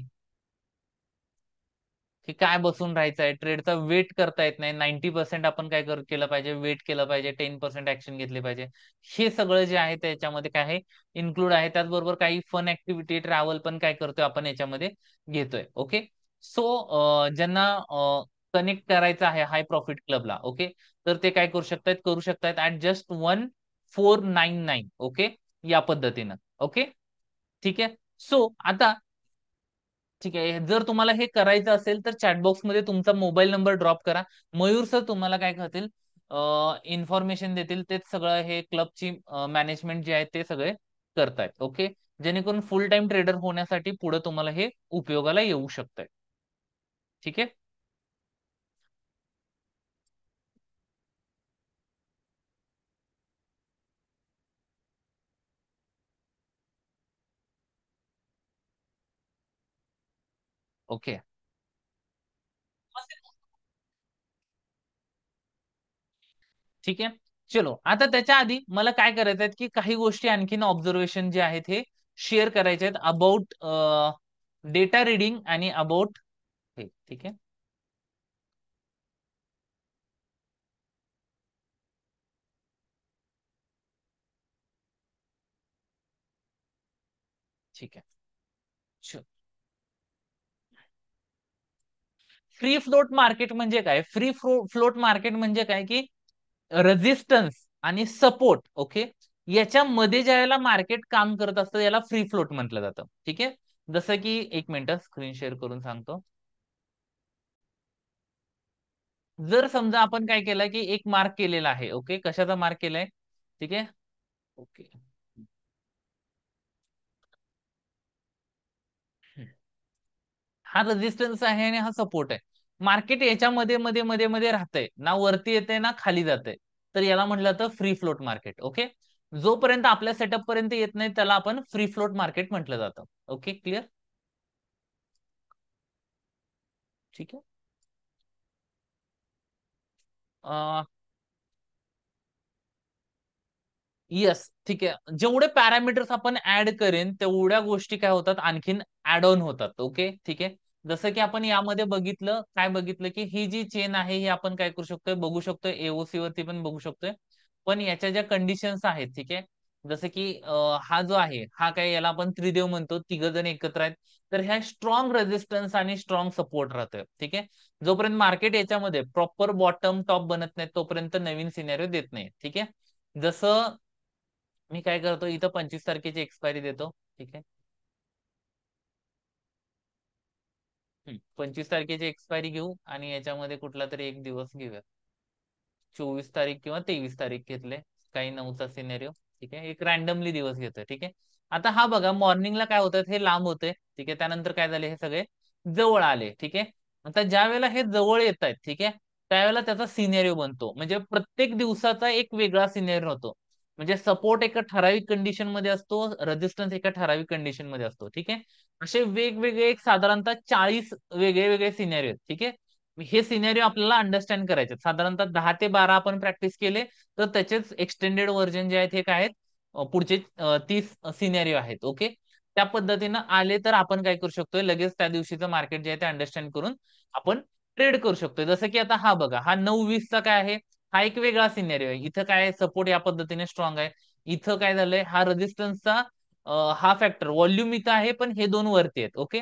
की काय बसून राहायचंय, ट्रेडचा वेट करता येत नाही. 90% आपण काय केलं पाहिजे, वेट केलं पाहिजे, 10% ऍक्शन घेतली पाहिजे. हे सगळं जे आहे त्याच्यामध्ये काय आहे, इन्क्लूड आहे. त्याचबरोबर काही फन ऍक्टिव्हिटी, ट्रॅव्हल पण काय करतोय आपण याच्यामध्ये घेतोय. ओके, सो ज्यांना कनेक्ट करायचं आहे हाय प्रॉफिट क्लबला, ओके, तर ते काय करू शकतात ऍट जस्ट 1499. ओके, या पद्धतीनं. ओके, ठीक आहे, सो आता ठीक आहे, जर तुम्हाला हे करायचं असेल तर चॅटबॉक्स मध्ये तुमचा मोबाईल नंबर ड्रॉप करा. मयूर सर तुम्हाला काय करतील, इन्फॉर्मेशन देतील. तेच सगळं हे क्लबची मॅनेजमेंट जे आहे ते सगळे करतायत. ओके, जेणेकरून फुल टाइम ट्रेडर होण्यासाठी पुढे तुम्हाला हे उपयोगाला येऊ शकतंय. ठीक आहे, ओके, ठीक आहे, चलो. आता त्याच्या आधी मला काय करायचं आहे की काही गोष्टी आणखीन ऑब्झर्वेशन जे आहेत हे शेअर करायचे आहेत अबाउट डेटा रिडिंग आणि अबाउट हे. ठीक आहे, ठीक आहे, फ्री फ्लोट मार्केट म्हणजे काय? फ्री फ्लोट मार्केट म्हणजे काय की रेझिस्टन्स आणि सपोर्ट, ओके, याच्यामध्ये ज्या वेळेला मार्केट काम करत असतं याला फ्री फ्लोट म्हटलं जातं. ठीक आहे. जसं की एक मिनिट स्क्रीन शेअर करून सांगतो. जर समजा आपण काय केलंय की एक मार्क केलेला आहे, ओके, कशाचा मार्क केलाय? ठीक आहे. ओके. हा रेजिस्टन्स आहे आणि हा सपोर्ट आहे. मार्केट याच्यामध्ये मध्ये मध्ये मध्ये राहतंय, ना वरती येते ना खाली जाते, तर याला म्हटलं जातं फ्री फ्लोट मार्केट. ओके. जोपर्यंत आपल्या सेटअप पर्यंत येत नाही त्याला आपण फ्री फ्लोट मार्केट म्हटलं जातं. Okay, clear? ठीक आहे. येस, ठीक आहे. जेवढे पॅरामीटर्स आपण ऍड करेन तेवढ्या गोष्टी काय होतात, आणखीन ऍड ऑन होतात. ओके, ठीक आहे. जसं की आपण यामध्ये बघितलं, काय बघितलं की ही जी चेन आहे ही आपण काय करू शकतोय, बघू शकतोय एओसी वरती पण बघू शकतोय. पण याच्या ज्या कंडिशन्स आहेत, ठीक आहे, जसं की हा जो आहे हा काय, याला आपण त्रिदेव म्हणतो, तिघ जण एकत्र आहेत. तर ह्या स्ट्रॉंग रेजिस्टन्स आणि स्ट्रॉंग सपोर्ट राहतोय. ठीक आहे. जोपर्यंत मार्केट याच्यामध्ये प्रॉपर बॉटम टॉप बनत नाही तोपर्यंत नवीन सिनेरिओ देत नाही. ठीक आहे. जसं मी काय करतो, इथं 25 तारखेची एक्सपायरी देतो. ठीक आहे. 25 तारखेची एक्सपायरी घेऊ आणि याच्यामध्ये कुठला तरी एक दिवस घेऊया. 24 तारीख किंवा 23 तारीख घेतले, काही नऊचा सिनेरिओ. ठीक आहे. एक रॅन्डमली दिवस घेतोय. ठीक आहे. आता हा बघा, मॉर्निंगला काय होतं, हे लांब होते. ठीक आहे. त्यानंतर काय झाले, हे सगळे जवळ आले. ठीक आहे. आता ज्या वेळेला हे जवळ येत आहेत, ठीक आहे, त्यावेळेला त्याचा सिनेरिओ बनतो. म्हणजे प्रत्येक दिवसाचा एक वेगळा सिनेरिओ होतो. म्हणजे सपोर्ट एका ठराविक कंडिशन मध्ये असतो, रेजिस्टन्स एका ठराविक कंडिशन मध्ये असतो. ठीक आहे. असे वेगवेगळे एक साधारणतः 40 वेगळे वेगळे सिनेरिओ. ठीक आहे. हे सिनेरिओ आपल्याला अंडरस्टँड करायचे. साधारणतः 10 ते 12 आपण प्रॅक्टिस केले तर त्याचेच एक्सटेंडेड व्हर्जन जे आहेत हे काय आहेत, पुढचे 30 सिनेरिओ आहेत. ओके. त्या पद्धतीनं आले तर आपण काय करू शकतोय, लगेच त्या दिवशीचं मार्केट जे आहे ते अंडरस्टँड करून आपण ट्रेड करू शकतोय. जसं की आता हा बघा, हा 9-20 चा काय आहे, हा एक वेगळा सिनेरिओ आहे. इथं काय सपोर्ट या पद्धतीने स्ट्रॉंग आहे. इथं काय झालंय, हा रेजिस्टन्सचा हा फॅक्टर व्हॉल्यूम इथं आहे पण हे दोन वरती आहेत. ओके.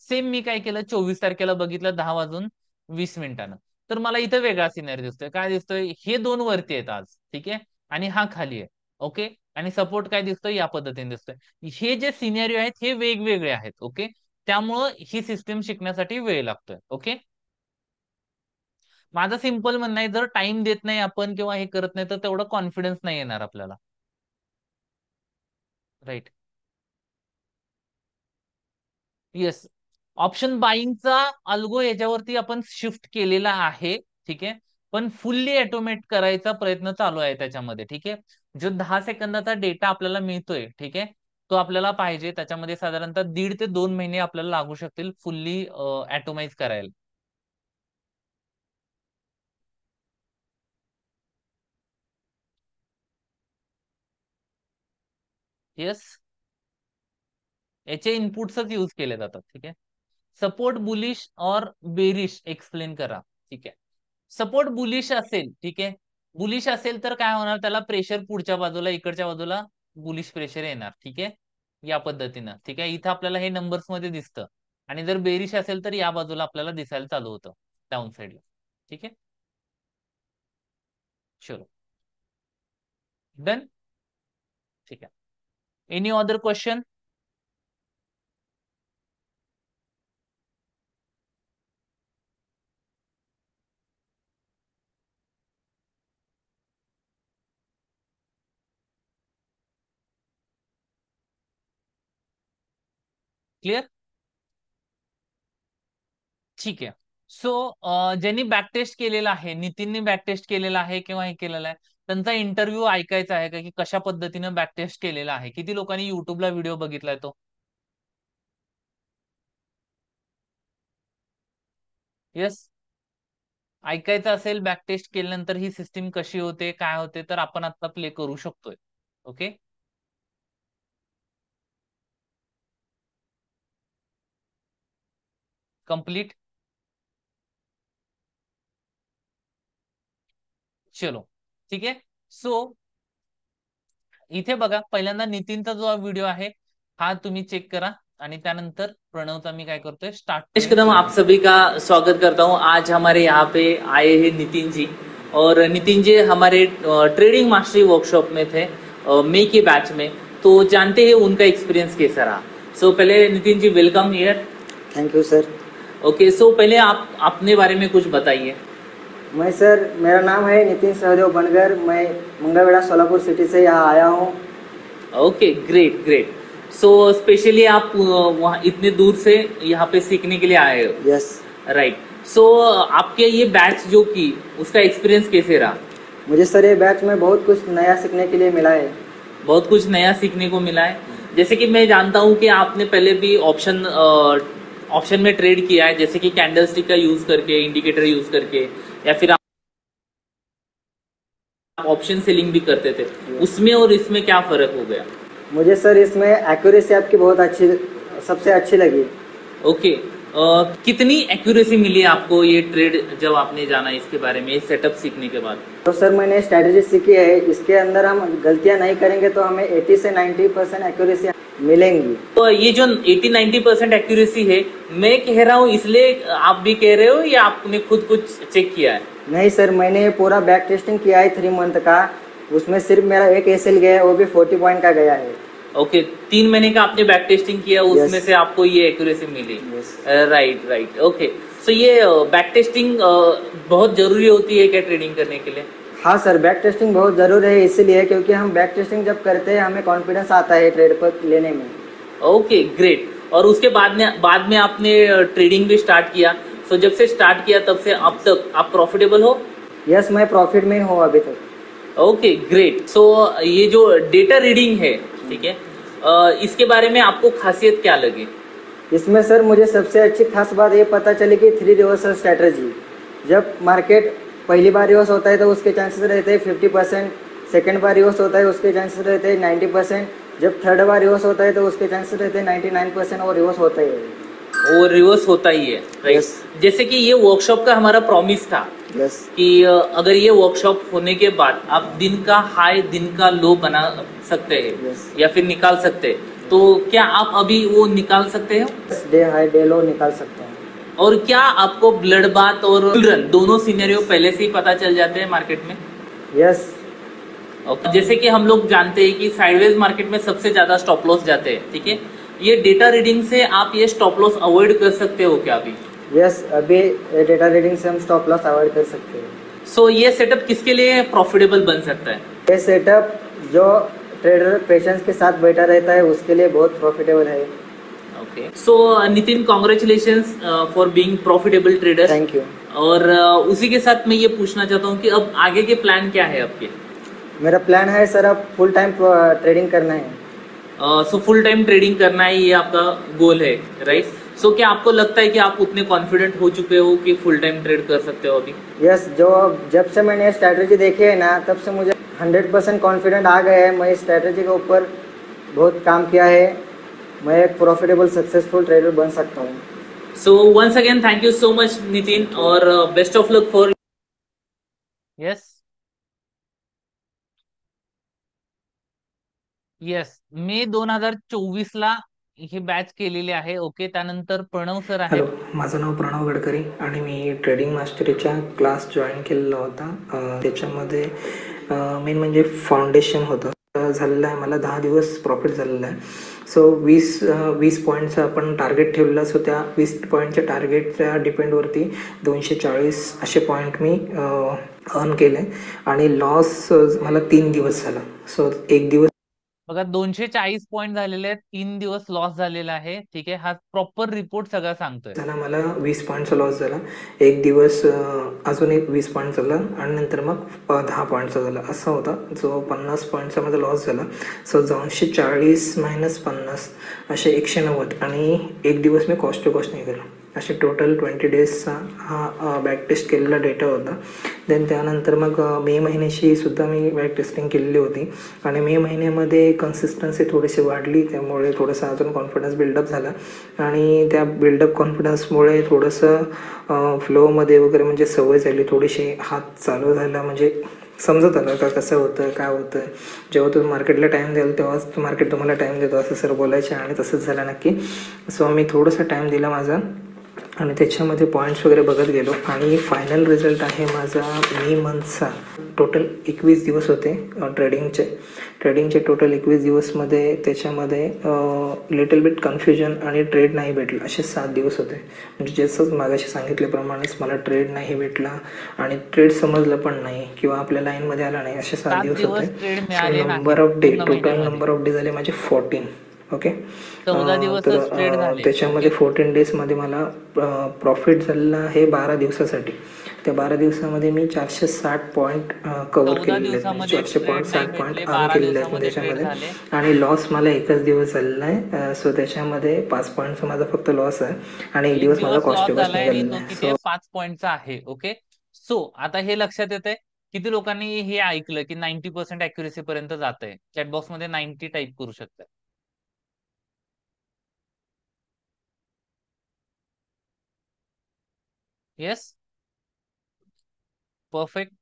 सेम मी काय केलं, 24 तारखेला बघितलं 10:20 तर मला इथं वेगळा सिनेरिओ दिसतोय. काय दिसतोय, हे दोन वरती आहेत आज. ठीक आहे. आणि हा खाली आहे. ओके. आणि सपोर्ट काय दिसतोय, या पद्धतीने दिसतोय. हे जे सिनेरिओ आहेत हे वेगवेगळे आहेत. ओके. त्यामुळं ही सिस्टीम शिकण्यासाठी वेळ लागतोय. ओके. माझं सिंपल म्हणणं आहे, जर टाइम देत नाही आपण किंवा हे करत नाही तर तेवढं कॉन्फिडन्स नाही येणार आपल्याला. राईट. येस. ऑप्शन बाईंगचा अल्गो याच्यावरती आपण शिफ्ट केलेला आहे. ठीक आहे. पण फुल्ली ऑटोमेट करायचा प्रयत्न चालू आहे त्याच्यामध्ये. ठीक आहे. जो 10 सेकंदाचा डेटा आपल्याला मिळतोय, ठीक आहे, तो आपल्याला पाहिजे. त्याच्यामध्ये साधारणतः 1.5 ते 2 महिने आपल्याला लागू शकतील फुल्ली ऑटोमाइज करायला. येस. याचे इनपुट्सच यूज केले जातात. ठीक आहे. सपोर्ट बुलिश और बेरिश एक्सप्लेन करा. ठीक आहे. सपोर्ट बुलिश असेल, ठीक आहे, बुलिश असेल तर काय होणार, त्याला प्रेशर पुढच्या बाजूला इकडच्या बाजूला बुलिश प्रेशर येणार. ठीक आहे. या पद्धतीनं. ठीक आहे. इथं आपल्याला हे नंबर्स मध्ये दिसतं. आणि जर बेरिश असेल तर या बाजूला आपल्याला दिसायला चालू होतं, डाऊन साईडला. ठीक आहे. चलो, डन. ठीक आहे. Any other question? क्लिअर? ठीक आहे. सो ज्यांनी बॅकटेस्ट केलेला आहे, नितीनने बॅकटेस्ट केलेला आहे किंवा हे केलेलं आहे, त्यांचा इंटरव्ह्यू ऐकायचा आहे का, की कशा पद्धतीनं बॅकटेस्ट केलेला आहे? किती लोकांनी युट्यूबला व्हिडिओ बघितलाय तो? येस. ऐकायचं असेल बॅकटेस्ट केल्यानंतर ही सिस्टीम कशी होते, काय होते, तर आपण आता प्ले करू शकतोय. ओके. कंप्लीट. चलो, ठीक आहे. सो इथे बघा, पहिल्यांदा नितीनचा जो व्हिडिओ आहे हा तुम्ही चेक करा. आणि त्यानंतर प्रणवचा मी काय करतोय स्टार्ट कदम आप सभी का स्वागत करता हूँ। आज हमारे यहाँ पे आए हैं नितिन जी, और नितिन जी हमारे ट्रेडिंग मास्टरी वर्कशॉप में थे मई के बैच में, तो जानते हैं उनका एक्सपीरियंस कैसा रहा। सो पहले Nitin ji welcome here. Thank you sir. Okay, so पहले आप अपने बारे में कुछ बताइए। मेरा नाम है नितिन सहदेव बनगर, मैं मंगलवेढ़ा सोलापुर सिटी से यहाँ आया हूँ। Okay, great great. So specially आप वहाँ इतने दूर से यहाँ पे सीखने के लिए आए हो? Yes right. सो आपके ये बैच जो की उसका एक्सपीरियंस कैसे रहा? मुझे सर ये बैच में बहुत कुछ नया सीखने के लिए मिला है। बहुत कुछ नया सीखने को मिला है। जैसे कि मैं जानता हूँ कि आपने पहले भी ऑप्शन में ट्रेड किया है, जैसे कि कैंडलस्टिक का यूज करके, इंडिकेटर यूज करके, या फिर आप ऑप्शन सेलिंग भी करते थे। उसमें और इसमें क्या फर्क हो गया? मुझे सर इसमें एक्यूरेसी आपकी बहुत अच्छी, सबसे अच्छी लगी। ओके, कितनी एक्यूरेसी मिली आपको ये ट्रेड जब आपने जाना इसके बारे में, सेटअप सीखने के बाद? तो सर मैंने स्ट्रैटेजी सीखी है, इसके अंदर हम गलतियां नहीं करेंगे तो हमें 80 से 90% एक्यूरेसी मिलेंगी। तो ये जो 80-90% एक्यूरेसी है, मैं कह रहा हूँ इसलिए आप भी कह रहे हो या आपने खुद कुछ चेक किया है? नहीं सर, मैंने पूरा बैक टेस्टिंग किया है 3 मंथ का, उसमें सिर्फ मेरा एक एसएल गया है, वो भी 40 पॉइंट का गया है। ओके, 3 महीने का आपने बैक टेस्टिंग किया, उसमें से आपको ये एक्यूरेसी मिली। Right right. ओके, सो ये बैक टेस्टिंग बहुत जरूरी होती है क्या ट्रेडिंग करने के लिए? हाँ सर, बैक टेस्टिंग बहुत जरूरी है, इसलिए क्योंकि हम बैक टेस्टिंग जब करते हैं हमें कॉन्फिडेंस आता है ट्रेड पर लेने में। Okay great. और उसके बाद में आपने ट्रेडिंग भी स्टार्ट किया। सो जब से स्टार्ट किया तब से अब तक आप प्रॉफिटेबल हो? यस, मैं प्रॉफिट में हूँ अभी तक। Okay great. सो ये जो डेटा रीडिंग है, ठीक है, इसके बारे में आपको खासियत क्या लगी? इसमें सर मुझे सबसे अच्छी खास बात ये पता चली कि 3 रिवर्सल स्ट्रैटेजी, जब मार्केट पहली बार रिवर्स होता है तो उसके चांसेस रहते हैं 50%, सेकेंड बार रिवर्स होता है उसके चांसेस रहते हैं 90%, जब थर्ड बार रिवर्स होता है तो उसके चांसेस रहते हैं 99%, और रिवर्स होता ही है। वो रिवर्स होता ही है, राइट। जैसे कि ये वर्कशॉप का हमारा प्रॉमिस था कि अगर ये वर्कशॉप होने के बाद आप दिन का हाई, दिन का लो बना सकते हैं या फिर निकाल सकते हैं, तो क्या आप अभी वो निकाल सकते हैं? डे हाई डे लो निकाल सकते हैं। और क्या आपको ब्लड बाथ और रन दोनों सिनेरियो पहले से ही पता चल जाते हैं मार्केट में? यस। जैसे कि हम लोग जानते हैं कि साइडवेज मार्केट में सबसे ज्यादा स्टॉप लॉस जाते हैं, ठीक है, ये डेटा रीडिंग से आप ये स्टॉप लॉस अवॉइड कर सकते हो क्या अभी? यस, अभी डेटा रीडिंग से हम स्टॉप लॉस अवॉइड कर सकते हैं। सो ये सेटअप किसके लिए प्रॉफिटेबल बन सकता है? ये सेटअप जो ट्रेडर पेशेंस के साथ बैठा रहता है उसके लिए बहुत प्रॉफिटेबल है। Okay, so Nitin, congratulations for being profitable trader. Thank you. और उसी के साथ मैं ये पूछना चाहता हूँ कि अब आगे के प्लान क्या है आपके? मेरा प्लान है सर अब फुल टाइम ट्रेडिंग करना है। सो फुल टाइम ट्रेडिंग करना है, ये आपका गोल है, राइट? सो क्या आपको लगता है कि आप उतने कॉन्फिडेंट हो चुके हो कि फुल टाइम ट्रेड कर सकते हो अभी? यस, जब से मैंने स्ट्रैटेजी देखी है ना, तब से मुझे 100% कॉन्फिडेंट आ गया है। मैं इस स्ट्रैटेजी के ऊपर बहुत काम किया है, मैं एक प्रॉफिटेबल सक्सेसफुल ट्रेडर बन सकता हूँ। So once again thank you so much Nitin, और best of luck for. Yes yes, May 2024 ला हे बॅच केलेले आहे। ओके, त्यानंतर प्रणव सर आहे। हॅलो, माझं नाव प्रणव गडकरी आणि मी ट्रेडिंग मास्टरीच्या क्लास जॉईन केलेला होता। त्याच्यामध्ये मेन म्हणजे फाउंडेशन होतं झालेलं आहे। मला 10 दिवस प्रॉफिट झालेलं आहे। सो 20 पॉईंटचं आपण टार्गेट ठेवलेलं, सो त्या 20 पॉईंटच्या टार्गेटच्या डिपेंडवरती 240 असे पॉईंट मी अर्न केले आणि लॉस मला 3 दिवस झाला। सो एक दिवस बघा 240 पॉईंट झालेले आहेत, 3 दिवस लॉस झालेला आहे, ठीक आहे। हा प्रॉपर रिपोर्ट सगळा सांगतोय। झाला मला 20 पॉईंटचा लॉस झाला, एक दिवस अजून एक 20 पॉईंट झाला आणि नंतर मग 10 पॉईंटचा झाला, असा होता जो 50 पॉईंटचा माझा लॉस झाला। सो 240 मायनस 50 असे 190 आणि एक दिवस मी कॉस्ट टू कॉस्ट नाही केला, असे टोटल 20 डेजचा हा बॅक टेस्ट केलेला डेटा होता। देन त्यानंतर मग मे महिन्याची सुद्धा मी बॅक टेस्टिंग केलेली होती आणि मे महिन्यामध्ये कन्सिस्टन्सी थोडीशी वाढली, त्यामुळे थोडंसं अजून कॉन्फिडन्स बिल्डअप झाला आणि त्या बिल्डअप कॉन्फिडन्समुळे थोडंसं फ्लोमध्ये वगैरे म्हणजे सवय झाली, थोडीशी हात चालू झाला, म्हणजे समजत आलं का कसं होतं काय होतं. जेव्हा तुम्ही मार्केटला टाईम द्याल तेव्हाच मार्केट तुम्हाला टाईम देतो असं सर बोलायचे आणि तसंच झालं नक्की. सो मी थोडासा टाईम दिला माझा आणि त्याच्यामध्ये पॉईंट्स वगैरे बघत गेलो आणि फायनल रिझल्ट आहे माझा मे मंथचा. टोटल 21 दिवस होते ट्रेडिंगचे टोटल 21 दिवसमध्ये त्याच्यामध्ये लिटल बिट कन्फ्युजन आणि ट्रेड नाही भेटला असे 7 दिवस होते. म्हणजे जसंच मागाशी सांगितल्याप्रमाणेच मला ट्रेड नाही भेटला आणि ट्रेड समजलं पण नाही किंवा आपल्या लाईनमध्ये आला नाही असे 7 दिवस होते. ट्रेड मिळाले number of day total number of day झाले माझे 14. ओके. 14 दिवसच ट्रेड झाले. त्याच्यामध्ये 14 डेजमध्ये मला प्रॉफिट झालेला आहे 12 दिवसासाठी. त्या 12 दिवसामध्ये मी 460 पॉईंट कव्हर केलेले आहेत. 460 पॉईंट अर्न केलेले आहेत त्याच्यामध्ये आणि लॉस मला एकच दिवस झालेला आहे. सो त्याच्यामध्ये 5 पॉईंटचा माझा फक्त लॉस आहे आणि एक दिवस माझा कॉस्ट निघालेला आहे. सो 5 पॉईंटचा आहे. ओके. सो आता हे लक्षात येत आहे किती लोकांनी हे ऐकलं की 90% अॅक्युरेसी पर्यंत जात आहे. चॅटबॉक्स मध्ये 90 टाईप करू शकतात. Yes, perfect,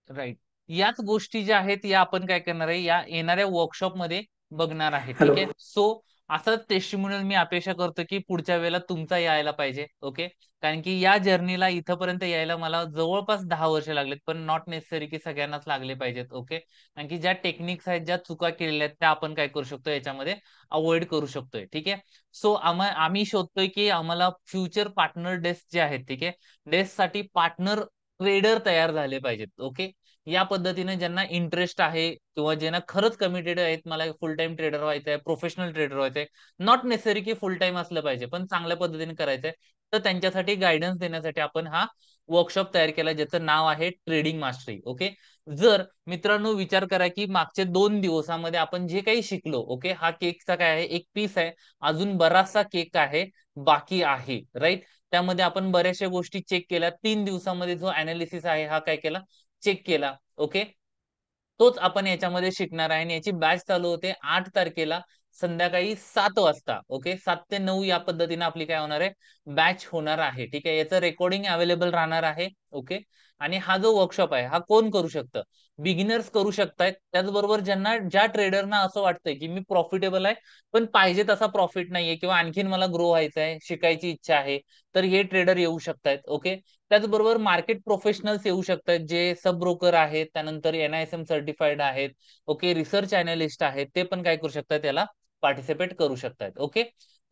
right. याच गोष्टी ज्या आहेत या आपण काय करणार आहे या येणाऱ्या वर्कशॉप मध्ये बघणार आहे. ठीक आहे. सो असं टेस्टिमोनियल मी अपेक्षा करतो की पुढच्या वेळेला तुमचा यायला पाहिजे. ओके. कारण की या जर्नीला इथपर्यंत यायला मला जवळपास 10 वर्ष लागलेत, पण नॉट नेसेसरी की सगळ्यांनाच लागले पाहिजेत. ओके. कारण की ज्या टेक्निक्स आहेत ज्या चुका केलेल्या आहेत त्या आपण काय करू शकतो याच्यामध्ये अवॉइड करू शकतोय. ठीक आहे. सो आम्ही शोधतोय की आम्हाला फ्युचर पार्टनर डेस्क जे आहेत, ठीक आहे, डेस्क साठी पार्टनर ट्रेडर तयार झाले पाहिजेत. ओके. या पद्धतीने ज्यांना इंटरेस्ट आहे किंवा ज्यांना खरंच कमिटेड आहेत, मला फुल टाइम ट्रेडर व्हायचं आहे, प्रोफेशनल ट्रेडर व्हायचं आहे, नॉट नेसेसरी की फुल टाइम असलं पाहिजे, पण चांगल्या पद्धतीने करायचंय, तर त्यांच्यासाठी गायडन्स देण्यासाठी आपण हा वर्कशॉप तयार केला ज्याचं नाव आहे ट्रेडिंग मास्टरी. ओके. जर मित्रांनो विचार करा की मागच्या 2 दिवसामध्ये आपण जे काही शिकलो, ओके, हा केकचा काय आहे, एक पीस आहे, अजून बराचसा केक आहे बाकी आहे, राईट. त्यामध्ये आपण बऱ्याचशा गोष्टी चेक केल्या. 3 दिवसामध्ये जो अनालिसिस आहे हा काय केला, चेक केला. ओके. तोच आपण याच्यामध्ये शिकणार आहे आणि याची बॅच चालू होते 8 तारखेला संध्याकाळी 7 वाजता. ओके. 7 ते 9 या पद्धतीने आपली काय होणार आहे बॅच होणार आहे. ठीक आहे. याचं रेकॉर्डिंग अवेलेबल राहणार आहे. ओके. आणि हा जो वर्कशॉप आहे हा कोण करू शकतं, बिगिनर्स करू शकतायत. त्याचबरोबर ज्या ट्रेडरना असं वाटतंय की मी प्रॉफिटेबल आहे पण पाहिजे तसा प्रॉफिट नाहीये किंवा आणखीन मला ग्रो व्हायचं आहे, शिकायची इच्छा आहे, तर हे ट्रेडर येऊ शकतायत. ओके. त्याचबरोबर मार्केट प्रोफेशनल्स येऊ शकतात जे सब ब्रोकर आहेत, त्यानंतर NISM सर्टिफाईड आहेत, ओके, रिसर्च अनालिस्ट आहेत, ते पण काय करू शकतात त्याला पार्टिसिपेट करू शकतात. ओके.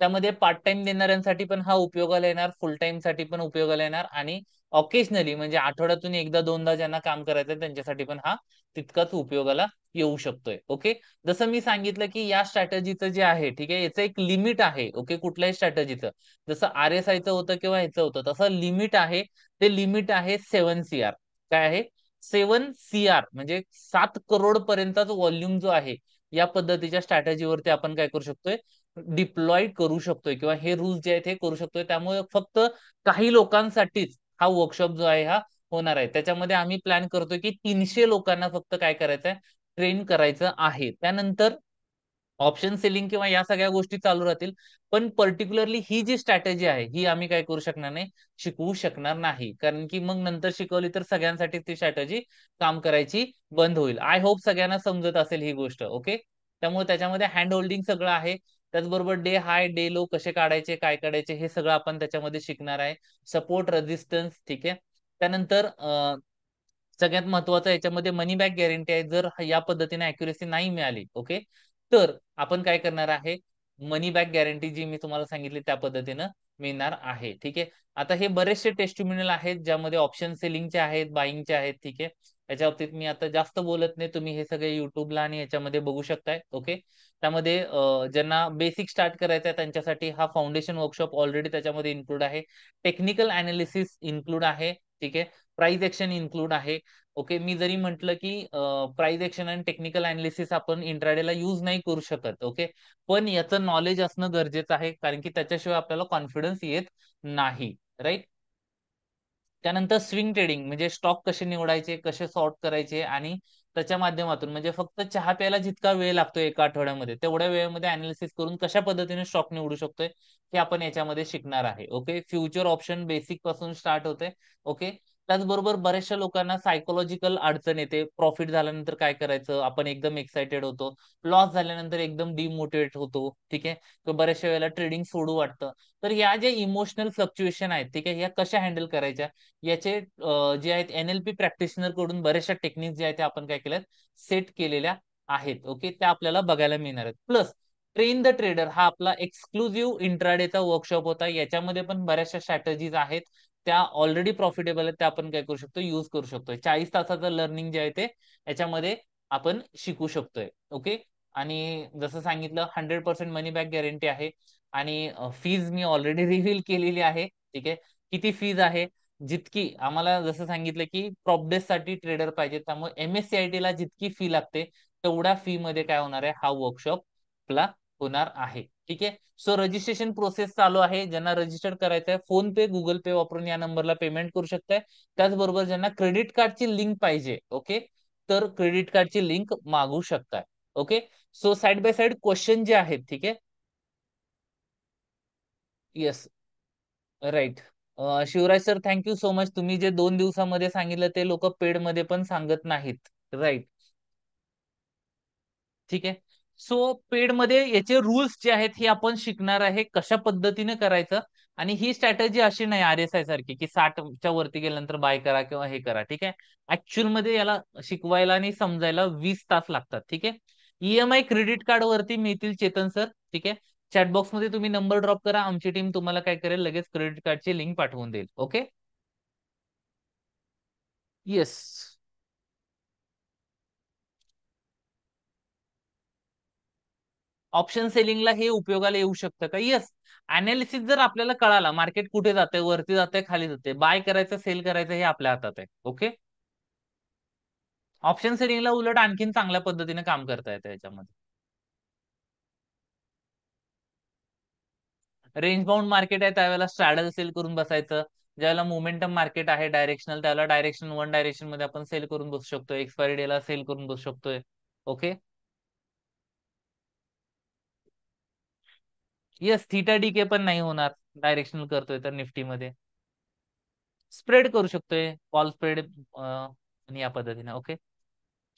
त्यामध्ये पार्ट टाइम देणाऱ्यांसाठी पण हा उपयोगाला येणार, फुल टाइम साठी पण उपयोगाला येणार आणि ऑकेजनली म्हणजे आठवड्यातून एकदा दोनदा ज्यांना काम करायचं त्यांच्यासाठी पण हा तितकाच उपयोगाला येऊ शकतोय. ओके. जसं मी सांगितलं की या स्ट्रॅटेजीचं जे आहे, ठीक आहे, याचं एक लिमिट आहे. ओके. कुठल्याही स्ट्रॅटेजीचं जसं RSIचं होतं किंवा ह्याचं होतं तसं लिमिट आहे. ते लिमिट आहे 7 CR. काय आहे, 7 CR म्हणजे 7 करोड पर्यंतचा व्हॉल्यूम जो आहे या पद्धतीच्या स्ट्रॅटेजीवरती आपण काय करू शकतोय डिप्लॉय करू शकतोय किंवा हे रूल्स जे आहेत हे करू शकतोय. त्यामुळे फक्त काही लोकांसाठीच हा वर्कशॉप जो आहे हा होणार आहे. त्याच्यामध्ये आम्ही प्लॅन करतोय की 300 लोकांना फक्त काय करायचंय ट्रेन करायचं आहे. त्यानंतर ऑप्शन सेलिंग किंवा या सगळ्या गोष्टी चालू राहतील, पण पर्टिक्युलरली ही जी स्ट्रॅटेजी आहे ही आम्ही काय करू शकणार नाही, शिकवू शकणार नाही. कारण की मग नंतर शिकवली तर सगळ्यांसाठी ती स्ट्रॅटेजी काम करायची बंद होईल. आय होप सगळ्यांना समजत असेल ही गोष्ट. ओके. त्यामुळे त्याच्यामध्ये हँड होल्डिंग सगळं आहे. त्याचबरोबर डे हाय डे लो कसे काढायचे काय काढायचे हे सगळं आपण त्याच्यामध्ये शिकणार आहे. Support resistance. ठीक आहे. त्यानंतर सगळ्यात महत्वाचं याच्यामध्ये मनी बॅक गॅरंटी आहे. जर या पद्धतीने अॅक्युरेसी नाही मिळाली, ओके, तर आपण काय करणार आहे, मनी बॅक गॅरंटी जी मी तुम्हाला सांगितली त्या पद्धतीनं मिळणार आहे. ठीक आहे. आता हे बरेचसे टेस्टिमोनियल आहेत ज्यामध्ये ऑप्शन सेलिंगचे आहेत, बाईंगचे आहेत. ठीक आहे. याच्या बाबतीत मी आता जास्त बोलत नाही, तुम्ही हे सगळे युट्यूबला आणि याच्यामध्ये बघू शकताय. ओके. त्यामध्ये ज्यांना बेसिक स्टार्ट करायचं आहे त्यांच्यासाठी हा फाउंडेशन वर्कशॉप ऑलरेडी त्याच्यामध्ये इन्क्लूड आहे. टेक्निकल अनालिसिस इन्क्लूड आहे. ठीक आहे. प्राइस एक्शन इन्क्लूड आहे. ओके. मी जरी म्हटलं की प्राइस एक्शन आणि टेक्निकल अनालिसिस आपण इंट्राडेला यूज नाही करू शकत, ओके, पण याचं नॉलेज असणं गरजेचं आहे कारण की त्याच्याशिवाय आपल्याला कॉन्फिडन्स येत नाही, राईट. त्यानंतर स्विंग ट्रेडिंग म्हणजे स्टॉक कसे निवडायचे, कसे सॉर्ट करायचे आणि त्याच्या माध्यमातून म्हणजे फक्त चहा प्यायला जितका वेळ लागतो एका आठवड्यामध्ये तेवढ्या वेळेमध्ये अनालिसिस करून कशा पद्धतीने स्टॉक निवडू शकतोय हे आपण याच्यामध्ये शिकणार आहे. ओके. फ्युचर ऑप्शन बेसिक पासून स्टार्ट होते. ओके. त्याचबरोबर बऱ्याचशा लोकांना सायकोलॉजिकल अडचण येते. प्रॉफिट झाल्यानंतर काय करायचं, आपण एकदम एक्साइटेड होतो, लॉस झाल्यानंतर एकदम डिमोटिवेट होतो, ठीक आहे, किंवा बऱ्याचशा वेळेला ट्रेडिंग सोडू वाटतं. तर या ज्या इमोशनल फ्लक्च्युएशन आहेत, ठीक आहे, या कशा हँडल करायच्या, याचे जे आहेत NLP प्रॅक्टिशनर कडून बऱ्याचशा टेक्निक ज्या आहेत त्या आपण काय केल्यात, सेट केलेल्या आहेत. ओके, त्या आपल्याला बघायला मिळणार आहेत. प्लस ट्रेन द ट्रेडर हा आपला एक्सक्लुझिव्ह इंट्राडेचा वर्कशॉप होता. याच्यामध्ये पण बऱ्याचशा स्ट्रॅटेजीज आहेत, त्या ऑलरेडी प्रॉफिटेबल आहेत, त्या आपण काय करू शकतो, युज करू शकतोय. 40 तासाचं लर्निंग जे आहे ते याच्यामध्ये आपण शिकू शकतोय. ओके, आणि जसं सांगितलं 100% मनी बॅक गॅरंटी आहे. आणि फीज मी ऑलरेडी रिव्हील केलेली आहे. ठीक आहे, किती फीज आहे, जितकी आम्हाला जसं सांगितलं की प्रॉपडेस साठी ट्रेडर पाहिजे, त्यामुळे MSCIT ला जितकी फी लागते तेवढ्या फी मध्ये काय होणार आहे, हा वर्कशॉप आपला होणार आहे. ठीक आहे, सो रजिस्ट्रेशन प्रोसेस चालू आहे. ज्यांना रजिस्टर करायचं आहे, फोन पे, गुगल पे वापरून या नंबरला पेमेंट करू शकताय. त्याचबरोबर ज्यांना क्रेडिट कार्डची लिंक पाहिजे, ओके, तर क्रेडिट कार्डची लिंक मागू शकताय. Okay, so side by side question जे आहेत, ठीक आहे. Yes, right. Shivraj sir, thank you so much. तुम्ही जे 2 दिवसामध्ये सांगितलं ते लोक पेड मध्ये पण सांगत नाहीत. राईट, ठीक आहे. सो पेड मध्ये याचे रूल्स जे आहेत हे आपण शिकणार आहे, कशा पद्धतीने करायचं. आणि ही स्ट्रॅटेजी अशी नाही RSI सारखी की 60च्या वरती गेल्यानंतर बाय करा किंवा हे करा. ठीक आहे, ऍक्च्युअल मध्ये याला शिकवायला आणि समजायला 20 तास लागतात. ठीक आहे, EMI क्रेडिट कार्ड वरती मिळतील चेतन सर. ठीक आहे, चॅटबॉक्स मध्ये तुम्ही नंबर ड्रॉप करा, आमची टीम तुम्हाला काय करेल, लगेच क्रेडिट कार्डची लिंक पाठवून देईल. Okay, yes. ऑप्शन सेलिंगला हे उपयोगाला येऊ शकतं का? येस. अनालिसिस जर आपल्याला कळाला, मार्केट कुठे जाते, वरती जाते, खाली जाते, बाय करायचं, सेल करायचं, हे आपल्या हातात आहे. ओके, ऑप्शन सेलिंगला उलट आणखीन चांगल्या पद्धतीने काम करता येतं याच्यामध्ये. रेंज बाउंड मार्केट आहे त्यावेळेला स्ट्रॅडल सेल करून बसायचं. ज्यावेळेला मोमेंटम मार्केट आहे डायरेक्शनल, त्यावेळेला डायरेक्शन वन डायरेक्शन मध्ये आपण सेल करून बसू शकतो, एक्सपायरी डेला सेल करून बसू शकतोय. Okay, yes. थीटा डीके पण नाही होणार, डायरेक्शनल करतोय तर निफ्टीमध्ये स्प्रेड करू शकतोय, कॉल स्प्रेड आणि या पद्धतीने. ओके,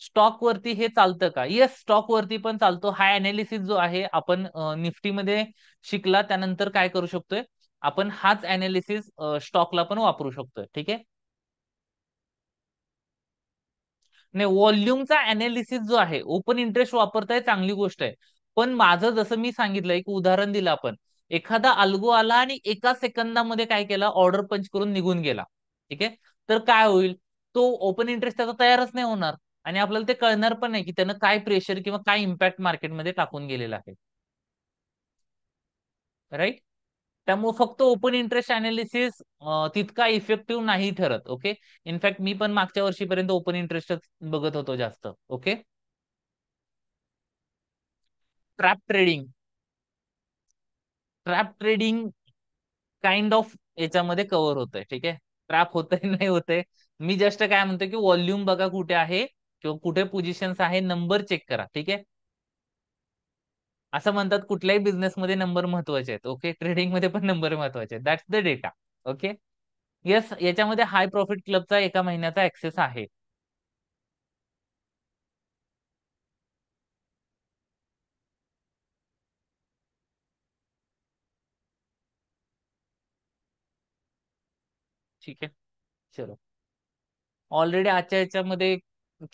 स्टॉक वरती हे चालतं का? येस, स्टॉक वरती पण चालतो. हा अनालिसिस जो आहे आपण निफ्टीमध्ये शिकला त्यानंतर काय करू शकतोय, आपण हाच अनालिसिस स्टॉकला पण वापरू शकतोय. ठीक आहे, नाही, व्हॉल्युमचा अनालिसिस जो आहे, ओपन इंटरेस्ट वापरताय चांगली गोष्ट आहे. पण माझं जसं मी सांगितलं, एक उदाहरण दिलं आपण, एखादा अल्गो आला आणि एका सेकंदामध्ये काय केला, ऑर्डर पंच करून निघून गेला. ठीक आहे, तर काय होईल, तो ओपन इंटरेस्ट त्याचा तयारच नाही होणार आणि आपल्याला ते कळणार पण नाही की त्यानं काय प्रेशर किंवा काय इम्पॅक्ट मार्केटमध्ये टाकून गेलेला आहे. राईट, त्यामुळे फक्त ओपन इंटरेस्ट अनालिसिस तितका इफेक्टिव्ह नाही ठरत. ओके, इनफॅक्ट मी पण मागच्या वर्षीपर्यंत ओपन इंटरेस्टच बघत होतो जास्त. Okay, trap trading, trap trading kind of याच्यामध्ये कव्हर होतंय. ठीक आहे, ट्रॅप होतंय नाही होतंय, मी जस्ट काय म्हणतो की व्हॉल्यूम बघा कुठे आहे किंवा कुठे पोझिशन्स आहे, नंबर चेक करा. ठीक आहे, असं म्हणतात कुठल्याही बिझनेसमध्ये नंबर महत्वाचे आहेत. ओके, ट्रेडिंग मध्ये पण नंबर महत्वाचे आहेत, that's the data. Okay, yes, याच्यामध्ये हाय प्रॉफिट क्लबचा 1 महिन्याचा ऍक्सेस आहे. ठीक आहे, चलो. ऑलरेडी आजच्या याच्यामध्ये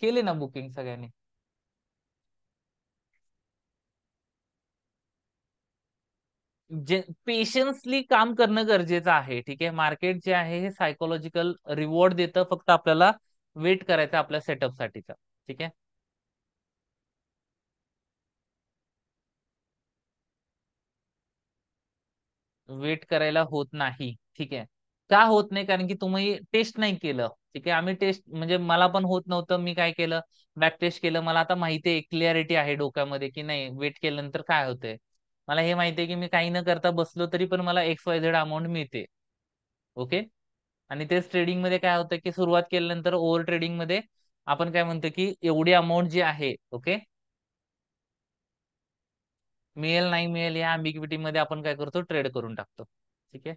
केले ना बुकिंग सगळ्यांनी? जे पेशन्सली काम करणं गरजेचं आहे. ठीक आहे, मार्केट जे आहे हे सायकोलॉजिकल रिवॉर्ड देतं, फक्त आपल्याला वेट करायचं आपल्या सेटअप साठीचा. ठीक आहे, वेट करायला होत नाही. ठीक आहे, का होत नाही, कारण की तुम्ही टेस्ट नाही केलं. ठीक आहे, आम्ही टेस्ट म्हणजे मला पण होत नव्हतं, मी काय केलं, बॅक टेस्ट केलं. मला आता माहिती आहे, क्लिअरिटी आहे डोक्यामध्ये की नाही, वेट केल्यानंतर काय होतंय. मला हे माहिती आहे की मी काही न करता बसलो तरी पण मला XYZ अमाऊंट मिळते. ओके, आणि तेच ट्रेडिंग मध्ये काय होतं की सुरुवात केल्यानंतर ओव्हर ट्रेडिंग मध्ये आपण काय म्हणतो की एवढी अमाऊंट जी आहे, ओके, मिळेल नाही मिळेल या अँबिग्युइटी मध्ये आपण काय करतो, ट्रेड करून टाकतो. ठीक आहे,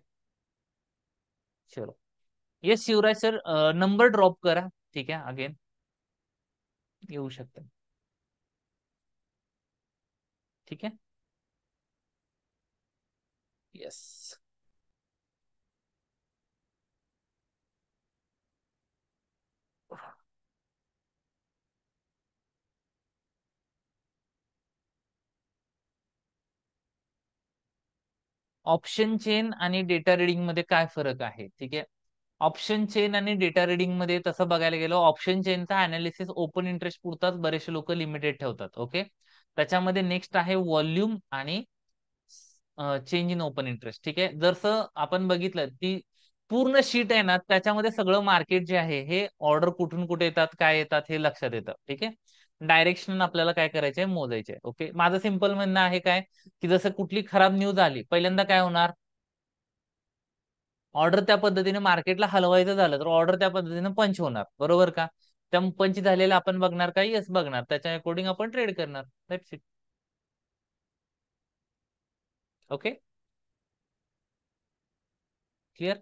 चलो. Yes Shivraj sir, number drop करा. ठीक आहे, अगेन येऊ शकतं. ठीक आहे. येस. ऑप्शन चेन आणि डेटा रिडिंग मध्ये काय फरक आहे? ठीक आहे. ऑप्शन चेन आणि डेटा रिडिंग मध्ये तसं बघायला गेलो, ऑप्शन चेनचा अनालिसिस ओपन इंटरेस्ट पुरताच बरेचसे लोक लिमिटेड ठेवतात. ओके. त्याच्यामध्ये नेक्स्ट आहे व्हॉल्यूम आणि चेंज इन ओपन इंटरेस्ट. ठीक आहे. जसं आपण बघितलं ती पूर्ण शीट आहे ना, त्याच्यामध्ये सगळं मार्केट जे आहे हे ऑर्डर कुठून कुठे येतात, काय येतात हे लक्षात येतं. ठीक आहे. डायरेक्शन आपल्याला काय करायचंय, मोजायचंय. ओके. माझं सिंपल म्हणणं आहे काय, की जसं कुठली खराब न्यूज आली, पहिल्यांदा काय होणार, ऑर्डर त्या पद्धतीने मार्केटला हलवायचं झालं तर ऑर्डर त्या पद्धतीने पंच होणार, बरोबर का? त्या पंच झालेला आपण बघणार का? येस बघणार. त्याच्या अकॉर्डिंग आपण ट्रेड करणार. That's it. ओके. क्लिअर.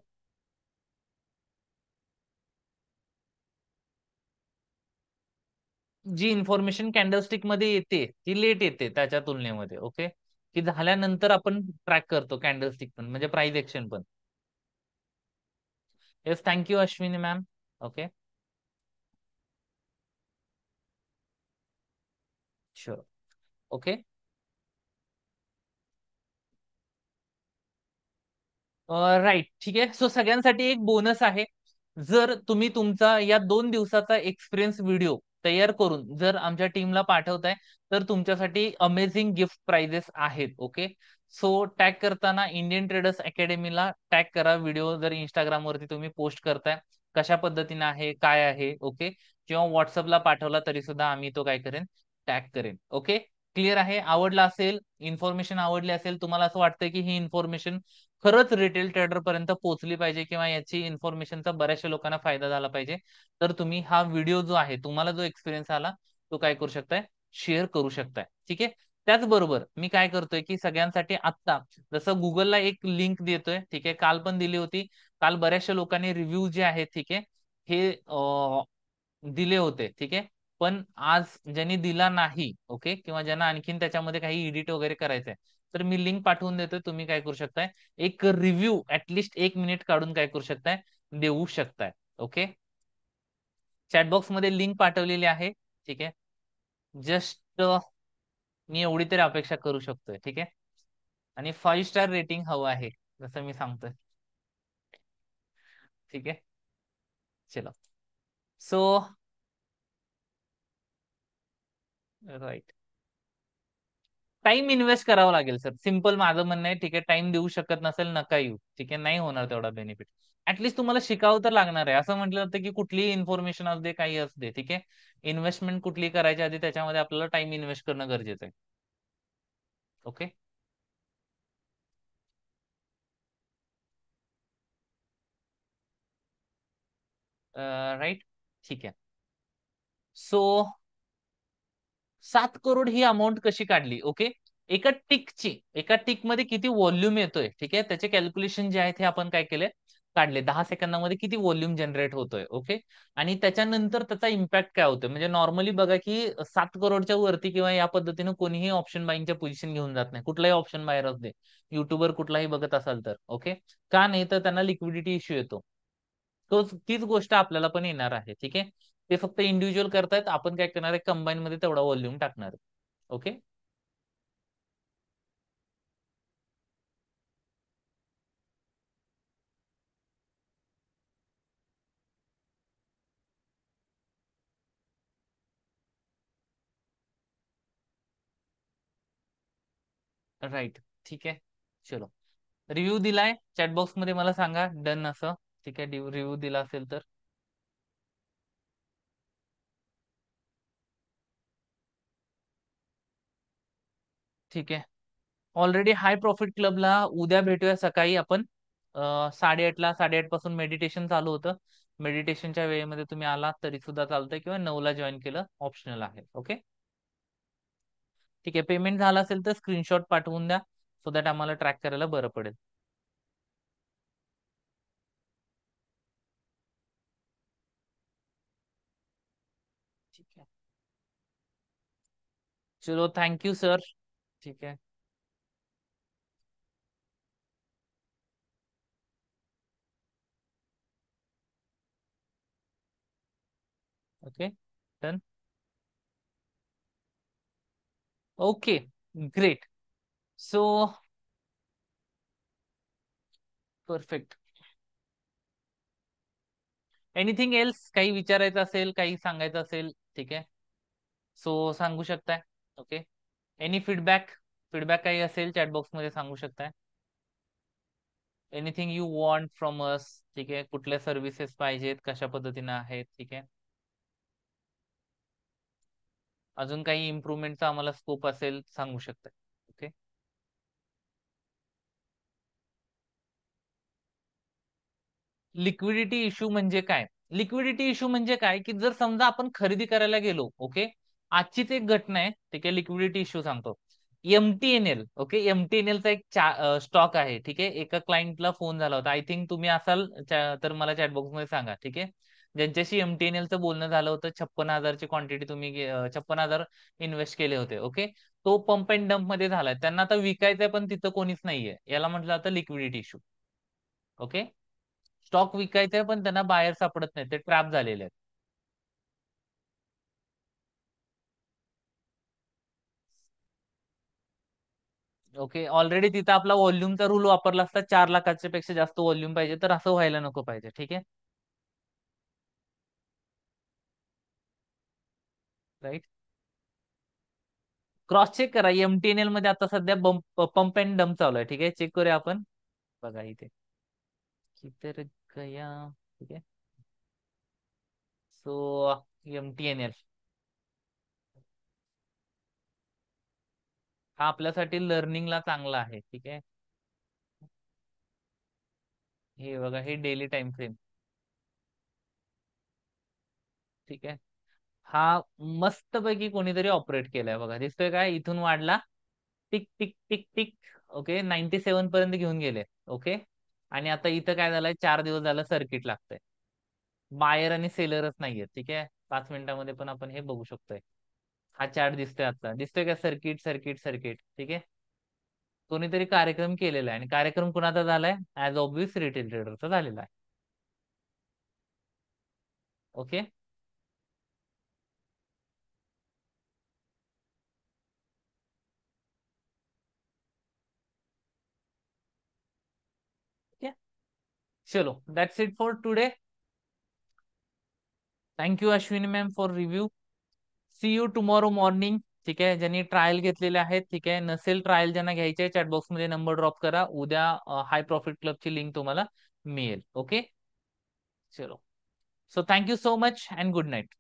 जी इन्फॉर्मेशन कॅन्डलस्टिक मध्ये येते ती लेट येते त्याच्या तुलनेमध्ये. ओके. की झाल्यानंतर आपण ट्रॅक करतो कॅन्डलस्टिक पण, म्हणजे प्राइस एक्शन पण. Yes, thank you Ashwini ma'am. Okay. Sure. Okay. Right. ठीक आहे. सो सगळ्यांसाठी एक बोनस आहे. जर तुम्ही तुमचा या 2 दिवसाचा एक्सपिरियन्स व्हिडिओ तयार करून जर आमच्या टीमला पाठवताय तर तुमच्यासाठी अमेझिंग गिफ्ट प्राइजेस आहेत. ओके. सो टॅग करताना इंडियन ट्रेडर्स अकॅडमीला टॅग करा. व्हिडिओ जर इंस्टाग्राम वरती तुम्ही पोस्ट करताय कशा पद्धतीने आहे, काय आहे. ओके. किंवा व्हॉट्सअपला पाठवला तरी सुद्धा आम्ही तो काय करेन, टॅग करेन. ओके. क्लिअर आहे. आवडला असेल, इन्फॉर्मेशन आवडली असेल, तुम्हाला असं वाटतं की ही इन्फॉर्मेशन खरंच रिटेल ट्रेडर पर्यंत पोहोचली पाहिजे किंवा याची इन्फॉर्मेशनचा बऱ्याचशा लोकांना फायदा झाला पाहिजे, तर तुम्ही हा व्हिडिओ जो आहे, तुम्हाला जो एक्सपिरियन्स आला तो काय करू शकताय, शेअर करू शकताय. ठीक आहे. त्याचबरोबर मी काय करतोय की सगळ्यांसाठी आत्ता जसं गुगलला एक लिंक देतोय. ठीक आहे. काल पण दिली होती. काल बऱ्याचशा लोकांनी रिव्ह्यू जे आहेत, ठीक आहे, हे दिले होते. ठीक आहे. पण आज ज्यांनी दिला नाही, ओके, किंवा ज्यांना आणखीन त्याच्यामध्ये काही एडिट वगैरे करायचंय, तर मी लिंक पाठवून देतोय. तुम्ही काय करू शकताय, एक रिव्ह्यू ऍटलिस्ट 1 मिनिट काढून काय करू शकताय, देऊ शकताय. ओके. चॅटबॉक्स मध्ये लिंक पाठवलेली आहे. ठीक आहे. जस्ट मी एवढी तरी अपेक्षा करू शकतोय. ठीक आहे. आणि 5 स्टार रेटिंग हवं आहे, जसं मी सांगतोय. ठीक आहे. चलो. सो राईट, टाइम इन्व्हेस्ट करावा लागेल सर. सिंपल माझं म्हणणं आहे. ठीक आहे. टाइम देऊ शकत नसेल नका येऊ. ठीक आहे. नाही होणार तेवढा बेनिफिट. ऍटलीस्ट तुम्हाला शिकावं तर लागणार आहे. असं म्हटलं जातं की कुठलीही इन्फॉर्मेशन असू दे, काही असू दे. ठीक आहे. इन्व्हेस्टमेंट कुठली करायच्या आधी त्याच्यामध्ये आपल्याला टाइम इन्व्हेस्ट करणं गरजेचं आहे. ओके. राईट. ठीक आहे. सो 7 करोड ही अमाऊंट कशी काढली? ओके. एका टिक मध्ये किती व्हॉल्यूम येतोय, ठीक आहे, त्याचे कॅल्क्युलेशन जे आहेत हे आपण काय केले, काढले. 10 सेकंदामध्ये किती व्हॉल्यूम जनरेट होतोय. ओके. आणि त्याच्यानंतर त्याचा इम्पॅक्ट काय होतोय, म्हणजे नॉर्मली बघा की 7 करोडच्या वरती किंवा या पद्धतीने कोणीही ऑप्शन बाईंगच्या पोझिशन घेऊन जात नाही. कुठलाही ऑप्शन बायर असू दे, युट्यूबवर कुठलाही बघत असाल तर. ओके. का नाही तर त्यांना लिक्विडिटी इश्यू येतो. तीच गोष्ट आपल्याला पण येणार आहे. ठीक आहे. ते फक्त इंडिव्हिज्युअल करतायत, आपण काय करणार आहे, कंबाईन मध्ये तेवढा व्हॉल्यूम टाकणार आहे. ओके. राईट. ठीक आहे. चलो. रिव्ह्यू दिलाय चॅटबॉक्स मध्ये, मला सांगा डन असं. ठीक आहे. रिव्ह्यू दिला असेल तर ठीक आहे. ऑलरेडी हाय प्रॉफिट क्लबला उद्या भेटूया सकाळी आपण. 8:30ला, 8:30 पासून मेडिटेशन चालू होतं. मेडिटेशनच्या वेळेमध्ये तुम्ही आलात तरी सुद्धा चालतंय, किंवा 9ला जॉईन केलं ऑप्शनल आहे. ओके. ठीक आहे. पेमेंट झालं असेल तर स्क्रीनशॉट पाठवून द्या, सो दॅट आम्हाला ट्रॅक करायला बरं पडेल. चलो थैंक यू सर. ठीक है. Okay done. Okay great. So perfect. Anything else, काही विचारायचं असेल, काही सांगायचं असेल, ठीक आहे, सो सांगू शकताय. ओके. एनी फीडबॅक, फीडबॅक काही असेल चॅटबॉक्स मध्ये सांगू शकताय. Anything you want from us, ठीक आहे, कुठल्या सर्व्हिसेस पाहिजेत, कशा पद्धतीने आहेत, ठीक आहे. अजून काही इम्प्रुव्हमेंटचा आम्हाला स्कोप असेल सांगू शकताय. ओके. लिक्विडिटी इश्यू म्हणजे काय? लिक्विडिटी इश्यू म्हणजे काय, की जर समजा आपण खरेदी करायला गेलो, ओके, आजचीच एक घटना आहे, ठीक आहे, लिक्विडिटी इश्यू सांगतो. एमटीएनएल, ओके, एमटीएनएल चा एक स्टॉक आहे, ठीक आहे. एका क्लायंटला फोन झाला होता, आय थिंक तुम्ही असाल तर मला चॅटबॉक्स मध्ये सांगा, ठीक आहे. ज्यांच्याशी एमटीएनएलचं बोलणं झालं होतं, 56,000ची क्वांटिटी तुम्ही 56,000 इन्व्हेस्ट केले होते, ओके. तो पंप अँड डंप मध्ये झालाय, त्यांना आता विकायचंय पण तिथं कोणीच नाहीये, याला म्हटलं जातं लिक्विडिटी इश्यू. ओके. स्टॉक विकायचा आहे पण त्यांना बायर सापडत नाही, ते ट्रॅप झालेले आहेत. ओके. ऑलरेडी तिथं आपला व्हॉल्यूमचा रूल वापरला असता, 4 लाखाच्या पेक्षा जास्त व्हॉल्यूम पाहिजे, तर असं व्हायला नको पाहिजे, ठीक आहे. राईट. क्रॉस चेक करा, एमटीएनएल मध्ये आता सध्या पंप अँड डंप चालू आहे, ठीक आहे. चेक करूया आपण. बघा इथे कितर गया, ठीक आहे. सो एमटीएनएल हा आपल्यासाठी लर्निंगला चांगला आहे, ठीक आहे. हे बघा, हे डेली टाइम फ्रेम, ठीक आहे. हा मस्तपैकी कोणीतरी ऑपरेट केलाय बघा, दिसतोय काय, इथून वाढला, tick tick tick tick, okay, 97 पर्यंत घेऊन गेले, ओके. आणि आता इथं काय झालंय, 4 दिवस झालं सर्किट लागतंय, बायर आणि सेलरच नाहीये, ठीक आहे. 5 मिनिटामध्ये पण आपण हे बघू शकतोय, हा चार्ट दिसतोय, आता दिसतोय का, सर्किट सर्किट सर्किट, ठीक आहे. कोणीतरी कार्यक्रम केलेला आहे, आणि कार्यक्रम कुणाचा झालाय, ऍज ऑब्विस रिटेल ट्रेडरचा झालेला आहे. ओके. चलो that's it for today. Thank you Ashwini ma'am for review. See you tomorrow morning, ठीक आहे. ज्यांनी ट्रायल घेतलेले आहेत, ठीक आहे, नसेल ट्रायल ज्यांना घ्यायचे आहे, चॅटबॉक्स मध्ये नंबर ड्रॉप करा, उद्या हाय प्रॉफिट क्लबची लिंक तुम्हाला मिळेल. ओके. चलो, so thank you so much and good night.